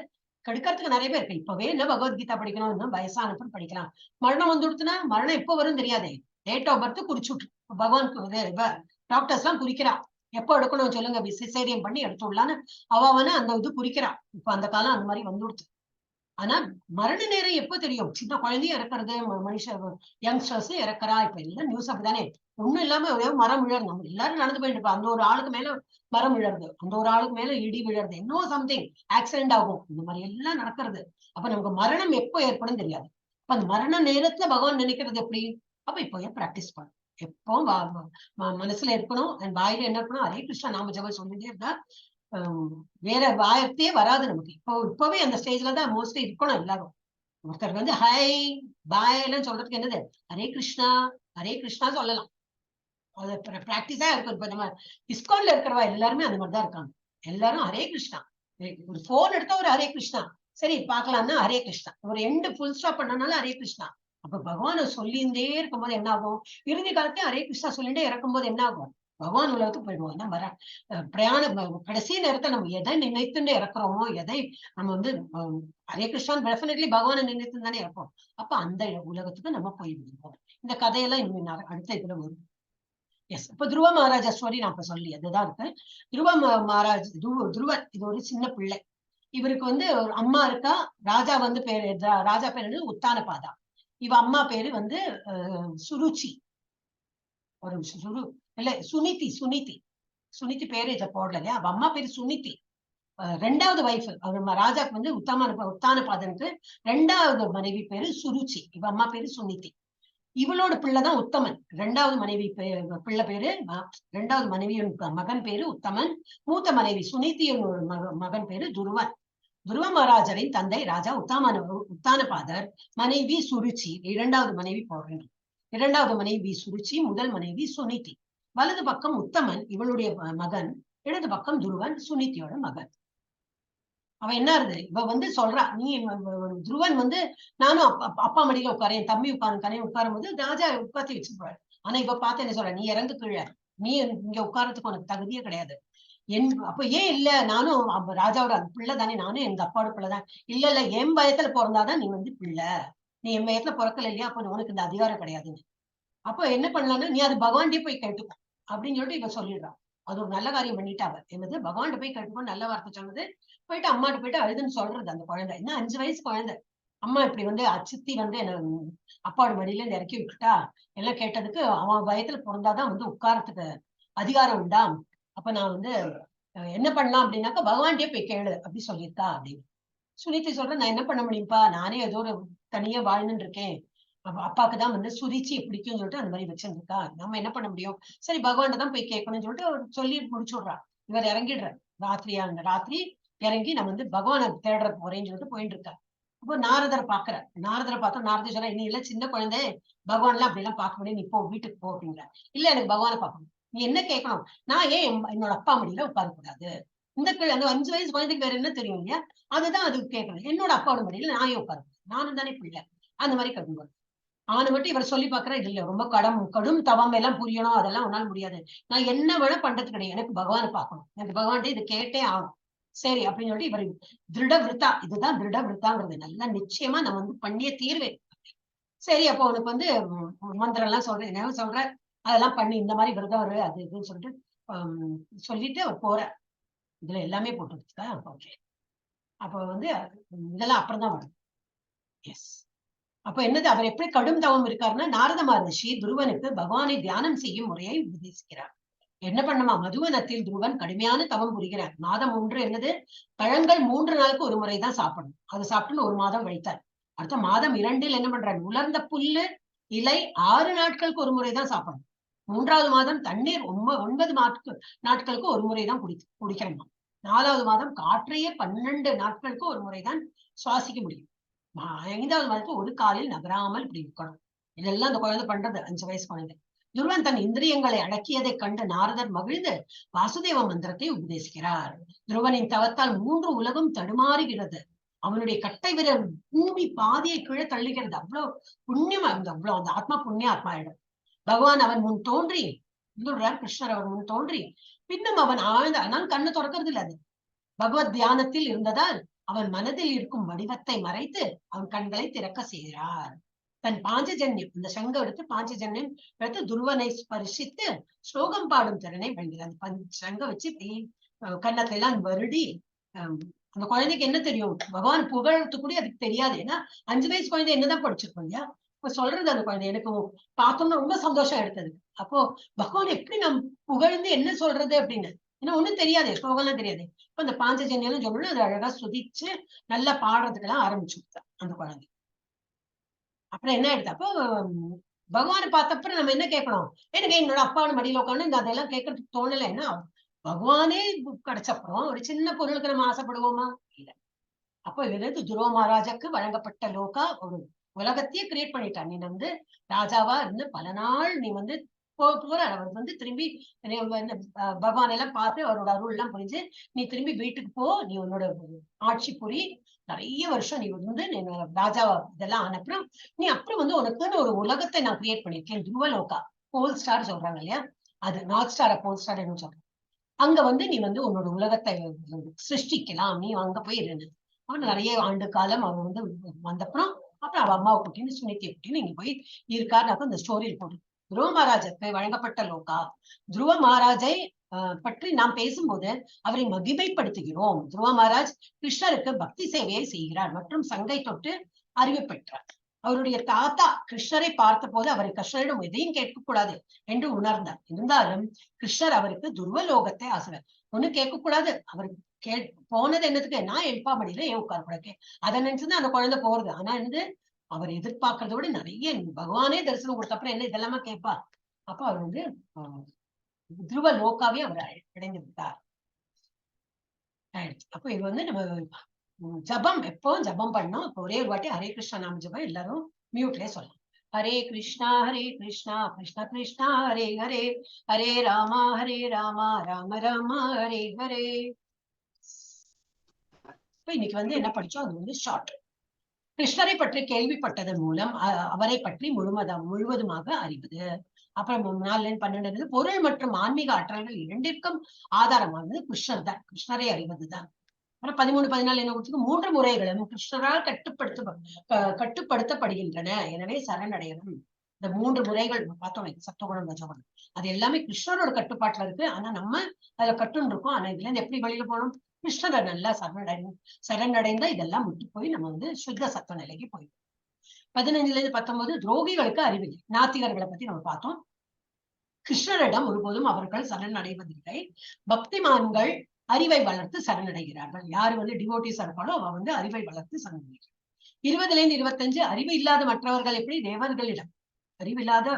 கெடுக்கிறதுக்கு நிறைய பேர் இருக்கு. இப்பவே என்ன பகவத்கீதா படிக்கணும், இன்னும் வயசானப்ப படிக்கலாம். மரணம் வந்துடுச்சுன்னா மரணம் எப்ப வரும் தெரியாதே. டேட் ஆஃப் பர்த் குறிச்சு விட்டு பகவான் டாக்டர்ஸ் எல்லாம் குறிக்கிறா. எப்போ எடுக்கணும் சொல்லுங்க, சிசேரியன் பண்ணி எடுத்துடலான்னு அவன அந்த இது குறிக்கிறான். இப்ப அந்த காலம் அந்த மாதிரி வந்துடுச்சு. ஆனா மரண நேரம் எப்ப தெரியும்? சின்ன குழந்தையும் இறக்குறது, மனுஷ யங்ஸ்டர்ஸ் இறக்குறா. இப்ப எல்லாம் நியூஸ் அப்படித்தானே. ஒண்ணும் இல்லாம மரம் விழறது, நம்ம எல்லாரும் நடந்து போயிட்டு இருப்போம். அந்த ஒரு ஆளுக்கு மேல மரம் விழறது, அந்த ஒரு ஆளுக்கு மேல இடி விழறது, இன்னும் சம்திங் ஆக்சிடென்ட் ஆகும். இந்த மாதிரி எல்லாம் நடக்கிறது. அப்ப நமக்கு மரணம் எப்போ ஏற்படும் தெரியாது. அப்ப அந்த மரண நேரத்துல பகவான் நினைக்கிறது எப்படி? அப்ப இப்போ பிராக்டிஸ் பண்ணும். எப்போ மனசுல இருக்கணும், வாயில என்ன இருக்கணும்? ஹரே கிருஷ்ணா நாம ஜபம் சொல்லிட்டே இருந்தா வேற வார்த்தையே வராது நமக்கு. இப்பவே அந்த ஸ்டேஜ்ல தான் மோஸ்ட்லி இருக்கணும் எல்லாரும். ஒருத்தர் வந்து ஹை பாய் எல்லாம் சொல்றதுக்கு என்னது? ஹரே கிருஷ்ணா சொல்லலாம். அது பிராக்டிஸா இருக்கும். இப்ப நம்ம இஸ்கான்ல இருக்கிறவா எல்லாருமே அந்த மாதிரிதான் இருக்காங்க. எல்லாரும் ஹரே கிருஷ்ணா. ஒரு போன் எடுத்தா ஒரு ஹரே கிருஷ்ணா, சரி பாக்கலாம்னா ஹரே கிருஷ்ணா, ஒரு எண்டு ஃபுல் ஸ்டாப் பண்ணனால ஹரே கிருஷ்ணா. அப்ப பகவான சொல்லிண்டே இருக்கும்போது என்ன ஆகும்? இறுதி காலத்தையும் ஹரே கிருஷ்ணா சொல்லிட்டே இறக்கும்போது என்ன ஆகும்? பகவான் உலகத்துக்கு போயிடுவோம். நம்ம வர பிரயாணம் கடைசி நேரத்தை நம்ம எதை நினைத்துட்டு இறக்குறோமோ, எதை நம்ம வந்து ஹரே கிருஷ்ணான் டெஃபினெட்லி பகவானை நினைத்து தானே இறப்போம். அப்ப அந்த உலகத்துக்கு நம்ம போயிடுவோம். இந்த கதையெல்லாம் இன்னும் அடுத்த இதுல வரும். எஸ் இப்ப துருவ மகாராஜா ஸ்டோரி நான் இப்ப சொல்லி அதுதான் இருக்கு. துருவ மகாராஜ் துருவர் இது ஒரு சின்ன பிள்ளை. இவருக்கு வந்து ஒரு அம்மா இருக்கா. ராஜா வந்து பேரு ராஜா பேரு உத்தானபாதா. இவ அம்மா பேரு வந்து சுருச்சி. ஒரு இல்ல சுனிதி பேரு இதை போடல இல்லையா? அவ அம்மா பேரு சுனிதி. ரெண்டாவது வைஃப் அவர் ராஜாக்கு வந்து உத்தானபாதனுக்கு ரெண்டாவது மனைவி பேரு சுருச்சி. இவ அம்மா பேரு சுனிதி. இவளோட பிள்ளைதான் உத்தமன். ரெண்டாவது மனைவி பிள்ளை பேரு ரெண்டாவது மனைவியின் மகன் பேரு உத்தமன். மூத்த மனைவி சுனிதியின் மகன் பேரு துருவன். துருவ மகாராஜரின் தந்தை ராஜா உத்தானபாதர். மனைவி சுருச்சி. இரண்டாவது மனைவி போடுறேன். இரண்டாவது மனைவி சுருச்சி, முதல் மனைவி சுனிதி. வலது பக்கம் உத்தமன் இவளுடைய மகன், இடது பக்கம் துருவன் சுனிதியோட மகன். அவ என்ன இருது? இவ வந்து சொல்றா, நீ துருவன் வந்து நானும் அப்பா மடியில உட்காரேன், தம்பி உட்காரும் போது ராஜா உட்காத்தி வச்சுப்பாரு. ஆனா இவ பார்த்து என்ன சொல்ற? நீ இறங்கு கீழே, நீ இங்க உட்காரத்துக்கு உனக்கு தகுதியே கிடையாது. அப்ப ஏன் இல்ல, நானும் ராஜாவோட பிள்ளை தானே, நானும் எங்க அப்பாவோட பிள்ளைதான். இல்ல என் பயத்துல பிறந்தாதான் நீ வந்து பிள்ளை, நீ என் பயத்துல பிறக்கல இல்லையா, அப்ப உனக்கு இந்த அதிகாரம் கிடையாதுன்னு. அப்ப என்ன பண்ணலாம்னா, நீ அது பகவான்டே போய் கேட்டுக்கோ அப்படின்னு சொல்லிட்டு இவ சொல்லிடுறான். அது ஒரு நல்ல காரியம் பண்ணிட்டாவ. என்னது பகவான்கிட்ட போய் கேட்டுக்கோ, நல்ல வார்த்தை சொன்னது. போயிட்டு அம்மாட்ட போயிட்டு அழுதுன்னு சொல்றது அந்த குழந்தை. என்ன 5 வயசு குழந்தை. அம்மா இப்படி வந்து அச்சித்தி வந்து என்ன அப்பாவோட மடியில இருந்து இறக்கி விட்டுட்டா எல்லாம் கேட்டதுக்கு, அவன் பயத்துல பிறந்தாதான் வந்து உட்காரத்துக்கு அதிகாரம் உண்டா, அப்ப நான் வந்து என்ன பண்ணலாம் அப்படின்னாக்கா பகவான்டே போய் கேளு அப்படி சொல்லியிருக்கா அப்படின்னு. சுனிதி சொல்றேன், நான் என்ன பண்ண முடியும்ப்பா, நானே ஏதோ ஒரு தனியா வாழ்ந்துட்டு இருக்கேன், அப்பாக்குதான் வந்து சுரிச்சியை பிடிக்கும்னு சொல்லிட்டு அந்த மாதிரி வச்சிருக்கா, நம்ம என்ன பண்ண முடியும், சரி பகவான் தான் போய் கேட்கணும்னு சொல்லிட்டு சொல்லி முடிச்சுடுறா. இவர் இறங்கிடுற ராத்திரி இறங்கி நம்ம வந்து பகவானை தேடுற போறேன்னு சொல்லிட்டு போயிட்டு இருக்காரு. அப்போ நாரதரை பாக்குறாரு. நாரதரை பார்த்தா நாரதர் சொல்ல, நீ எல்லாம் சின்ன குழந்தை, பகவான்லாம் அப்படி எல்லாம் பார்க்க முடியும், நீ போ வீட்டுக்கு போ அப்படிங்கிற. இல்ல எனக்கு பகவானை பார்க்கணும். நீ என்ன கேட்கணும்? நான் ஏன் என்னோட அப்பா மடியில உட்கார கூடாது? அந்த 5 வயசு குழந்தைக்கு வேற என்ன தெரியும் இல்லையா? அதுதான் அது கேட்கணும். என்னோட அப்பாவோட மடியில நான் ஏன் உட்கார கூடாது? நானும் தானே பிள்ளை. அந்த மாதிரி கட்டும்போது அவனை மட்டும் இவர் சொல்லி பாக்குறா, இல்ல ரொம்ப கடும் தவம் எல்லாம் புரியணும், அதெல்லாம் உன்னால முடியாது. நான் என்ன வேணா பண்றது கிடையாது, எனக்கு பகவானை பார்க்கணும், எனக்கு பகவான்கிட்ட இது கேட்டே ஆகணும். சரி அப்படின்னு சொல்லிட்டு இவர் திருட விருத்தா, இதுதான் திருட விருத்தாங்கிறது, நல்லா நிச்சயமா நான் வந்து பண்ணிய தீர்வேன். சரி அப்போ உனக்கு வந்து மந்திரம் எல்லாம் சொல்றேன், என்ன சொல்ற அதெல்லாம் பண்ணி இந்த மாதிரி விரதம் வரு அது இதுன்னு சொல்லிட்டு சொல்லிட்டு அவர் போற. இதுல எல்லாமே போட்டு ஓகே. அப்ப வந்து இதெல்லாம் அப்புறம் தான் வரும். எஸ். அப்ப என்னது, அவர் எப்படி கடும் தவம் இருக்காருன்னா, நாரத மகரிஷி துருவனுக்கு பகவானை தியானம் செய்யும் முறையை உபதேசிக்கிறார். என்ன பண்ணுமா, மதுவனத்தில் துருவன் கடுமையான தவம் புரிகிறார். மாதம் 1 என்னது, பழங்கள் 3 நாளுக்கு ஒரு முறைதான் சாப்பிடணும். அது சாப்பிட்டு 1 மாதம் கழித்தார். அடுத்த மாதம் 2 என்ன பண்றாரு, உலர்ந்த புல்லு இலை 6 நாட்களுக்கு ஒரு முறைதான் சாப்பிடணும். 3வது மாதம் தண்ணீர் 9 நாட்களுக்கு ஒரு முறைதான் குடிக்கணுமா. 4வது மாதம் காற்றையே 12 நாட்களுக்கு ஒரு முறைதான் சுவாசிக்க முடியும். 5வது மாதத்துக்கு ஒரு காலில் நகராமல் இப்படி இருக்கணும். இதெல்லாம் அந்த குழந்தை பண்றது, 5 வயசு குழந்தை. துருவன் தன் இந்திரியங்களை அடக்கியதை கண்டு நாரதர் மகிழ்ந்து வாசுதேவ மந்திரத்தை உபதேசிக்கிறார். துருவனின் தவத்தால் 3 உலகம் தடுமாறுகிறது. அவனுடைய கட்டை விரல் பூமி பாதியை கீழே தள்ளுகிறது. அவ்வளவு புண்ணியமா இருந்த அவ்வளவு அந்த ஆத்மா புண்ணிய ஆத்மா ஆயிடும். பகவான் அவன் முன் தோன்றி கிருஷ்ணர் அவன் முன் தோன்றி பின்னும் அவன் ஆழ்ந்த, ஆனால் கண்ணு திறக்கிறது இல்லை. அது பகவத் தியானத்தில் இருந்ததால் அவன் மனதில் இருக்கும் வடிவத்தை மறைத்து அவன் கண்களை திறக்க செய்கிறார். தன் பாஞ்சஜன்யம், இந்த சங்கம் எடுத்து பாஞ்சஜன்யம் எடுத்து துருவனை ஸ்பரிசித்து ஸ்லோகம் பாடும் திறனை வழங்குகிறார். அந்த சங்கம் வச்சு கன்னத்துல எல்லாம் வருடி, அந்த குழந்தைக்கு என்ன தெரியும், பகவான் புகழ்த்து கூட அதுக்கு தெரியாது. ஏன்னா 5 வயசு குழந்தை என்னதான் படிச்சிருக்கோம் இல்லையா? இப்ப சொல்றது அந்த குழந்தை எனக்கு பார்த்தோம்னா ரொம்ப சந்தோஷம் எடுத்தது. அப்போ பகவான் எப்படி நம் புகழ்ந்து என்ன சொல்றது அப்படின்னு, ஏன்னா ஒண்ணும் தெரியாது, ஸ்லோகம்லாம் தெரியாது. இப்ப அந்த பாஞ்சஜன்யம் சொல்லணும், அது அழகா சுதிச்சு நல்லா பாடுறதுக்கெல்லாம் ஆரம்பிச்சு அந்த குழந்தை. அப்புறம் என்ன ஆயிடுது, அப்போ பகவானை பார்த்தப்ப நம்ம என்ன கேட்கணும், எனக்கு என்னோட அப்பாவோட மடியில உட்காந்து இந்த அதெல்லாம் கேட்கறதுக்கு தோணல. என்ன பகவானே கிடைச்சப்புறம் ஒரு சின்ன பொருளுக்கு நம்ம ஆசைப்படுவோமா? இல்ல. அப்போ இது துருவ மகாராஜாக்கு வழங்கப்பட்ட லோகா, ஒரு உலகத்தையே கிரியேட் பண்ணிட்டான். நீ வந்து ராஜாவா இருந்து பல நாள் நீ வந்து போற, அவர் வந்து திரும்பி பகவான் எல்லாம் பார்த்து அவரோட அருள் எல்லாம் புரிஞ்சு நீ திரும்பி வீட்டுக்கு போ, நீ உன்னோட ஆட்சி புரி, நிறைய வருஷம் நீ வந்து ராஜாவா இதெல்லாம் ஆனப்புறம் நீ அப்புறம் வந்து உனக்குன்னு ஒரு உலகத்தை நான் கிரியேட் பண்ணிருக்கேன். துருவலோகா, போல் ஸ்டார் சொல்றாங்க இல்லையா, அது நார்த் ஸ்டார் போல் ஸ்டார் என்ன சொல்றேன். அங்க வந்து நீ வந்து உன்னோட உலகத்தை சிருஷ்டிக்கலாம், நீ அங்க போய் இருந்து. அவன் நிறைய ஆண்டு காலம் அவர் வந்து வந்தப்புறம் அப்புறம் அவ அம்மாவை குட்டின்னு சுனித்தியை குட்டின்னு இங்க போய் இருக்காருனாக்க இந்த ஸ்டோரியில் போட்டு. துருவ மகாராஜருக்கு வழங்கப்பட்ட லோகா. துருவ மகாராஜை பற்றி நாம் பேசும்போது அவரை மகிமைப்படுத்துகிறோம். துருவ மகாராஜ் கிருஷ்ணருக்கு பக்தி சேவையை செய்கிறார் மற்றும் சங்கை தொட்டு அறிவு பெற்றார். அவருடைய தாத்தா கிருஷ்ணரை பார்த்த போது அவரை கிருஷ்ணரிடம் எதையும் கேட்கக்கூடாது என்று உணர்ந்தார். இருந்தாலும் கிருஷ்ணர் அவருக்கு துருவலோகத்தை ஆசைவர். ஒண்ணு கேட்கக்கூடாது, அவருக்கு போனது என்னதுக்கு, நான் எழுப்பா மடியில ஏன் உட்காரக்கூடாது, அதை நினைச்சுதான் அந்த குழந்தை போறது. ஆனா என்னது, அவர் எதிர்பார்க்கறத விட நிறைய பகவானே தரிசனம் கொடுத்த அப்புறம் என்ன இதெல்லாமா கேட்பா. அப்ப அவர் வந்து துருவ லோகாவே அவர் அடைந்து விட்டார். அப்ப இது வந்து நம்ம ஜபம் எப்பவும் ஜபம் பண்ணோம். இப்ப ஒரே ஒரு வாட்டி ஹரே கிருஷ்ணா நாம ஜபம் எல்லாரும் மியூட்லயே சொல்லலாம். ஹரே கிருஷ்ணா கிருஷ்ணா கிருஷ்ணா ஹரே ஹரே, ஹரே ராமா ராம ராமா ஹரே ஹரே. இன்னைக்கு வந்து என்ன படிச்சோம், அது வந்து ஷார்ட். கிருஷ்ணரை பற்றி கேள்விப்பட்டதன் மூலம் அவரை பற்றி முழுவதுமாக அறிவது. அப்புறம் 4 12 பொருள் மற்றும் ஆன்மீக ஆற்றல்கள் இரண்டிற்கும் ஆதாரமானது கிருஷ்ணர் தான், கிருஷ்ணரை அறிவதுதான். அப்புறம் 13 14 என்ன கொடுத்து 3 முறைகளும் கிருஷ்ணரால் கட்டுப்படுத்தப்படுகின்றன. எனவே சரணடையணும். இந்த 3 முறைகள் பார்த்தோம், சத்துவகுணம் ரஜோகுணம், அது எல்லாமே கிருஷ்ணரோட கட்டுப்பாட்டுல இருக்கு. ஆனா நம்ம அதுல கட்டுன்னு இருக்கோம். ஆனா இதுல இருந்து எப்படி வெளியில போகணும், கிருஷ்ணரை நல்லா சரணடைந்தா இதெல்லாம் விட்டு போய் நம்ம வந்து சுத்த சத்துவ நிலைக்கு போயிடும். 15 19 துரோகிகளுக்கு அறிவில்லை. நாத்திகர்களை பத்தி நம்ம பார்த்தோம். கிருஷ்ணரிடம் ஒருபோதும் அவர்கள் சரணடைவதில்லை. பக்திமான்கள் அறிவை வளர்த்து சரணடைகிறார்கள். யாரு வந்து டிவோட்டிஸா இருப்பாளோ அவ வந்து அறிவை வளர்த்து சரணடைகிறார். 20 25 அறிவு இல்லாத மற்றவர்கள் எப்படி தேவர்களிடம் அறிவில்லாத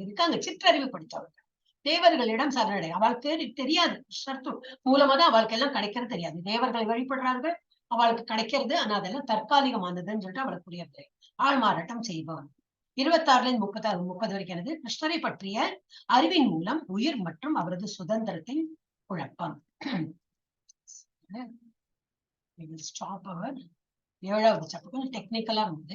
இருக்காங்க, சிற்றறிவு படித்தவர்கள் தேவர்களிடம் சரணடை. அவளுக்கு தெரியாது, கிருஷ்ணர் மூலமா தான் அவளுக்கு எல்லாம் கிடைக்கிறது தெரியாது. தேவர்களை வழிபடுறார்கள், அவளுக்கு கிடைக்கிறது. ஆனா அதெல்லாம் தற்காலிகமானதுன்னு சொல்லிட்டு அவளுக்கு புரியவில்லை. ஆள்மாறாட்டம் செய்பவன். 26ல இருந்து 30 வரைக்கும் என்னது? கிருஷ்ணரை பற்றிய அறிவின் மூலம் உயிர் மற்றும் அவரது சுதந்திரத்தின் குழப்பம். We will stop our 7வது சாப்டர். டெக்னிக்கலா இருந்தது.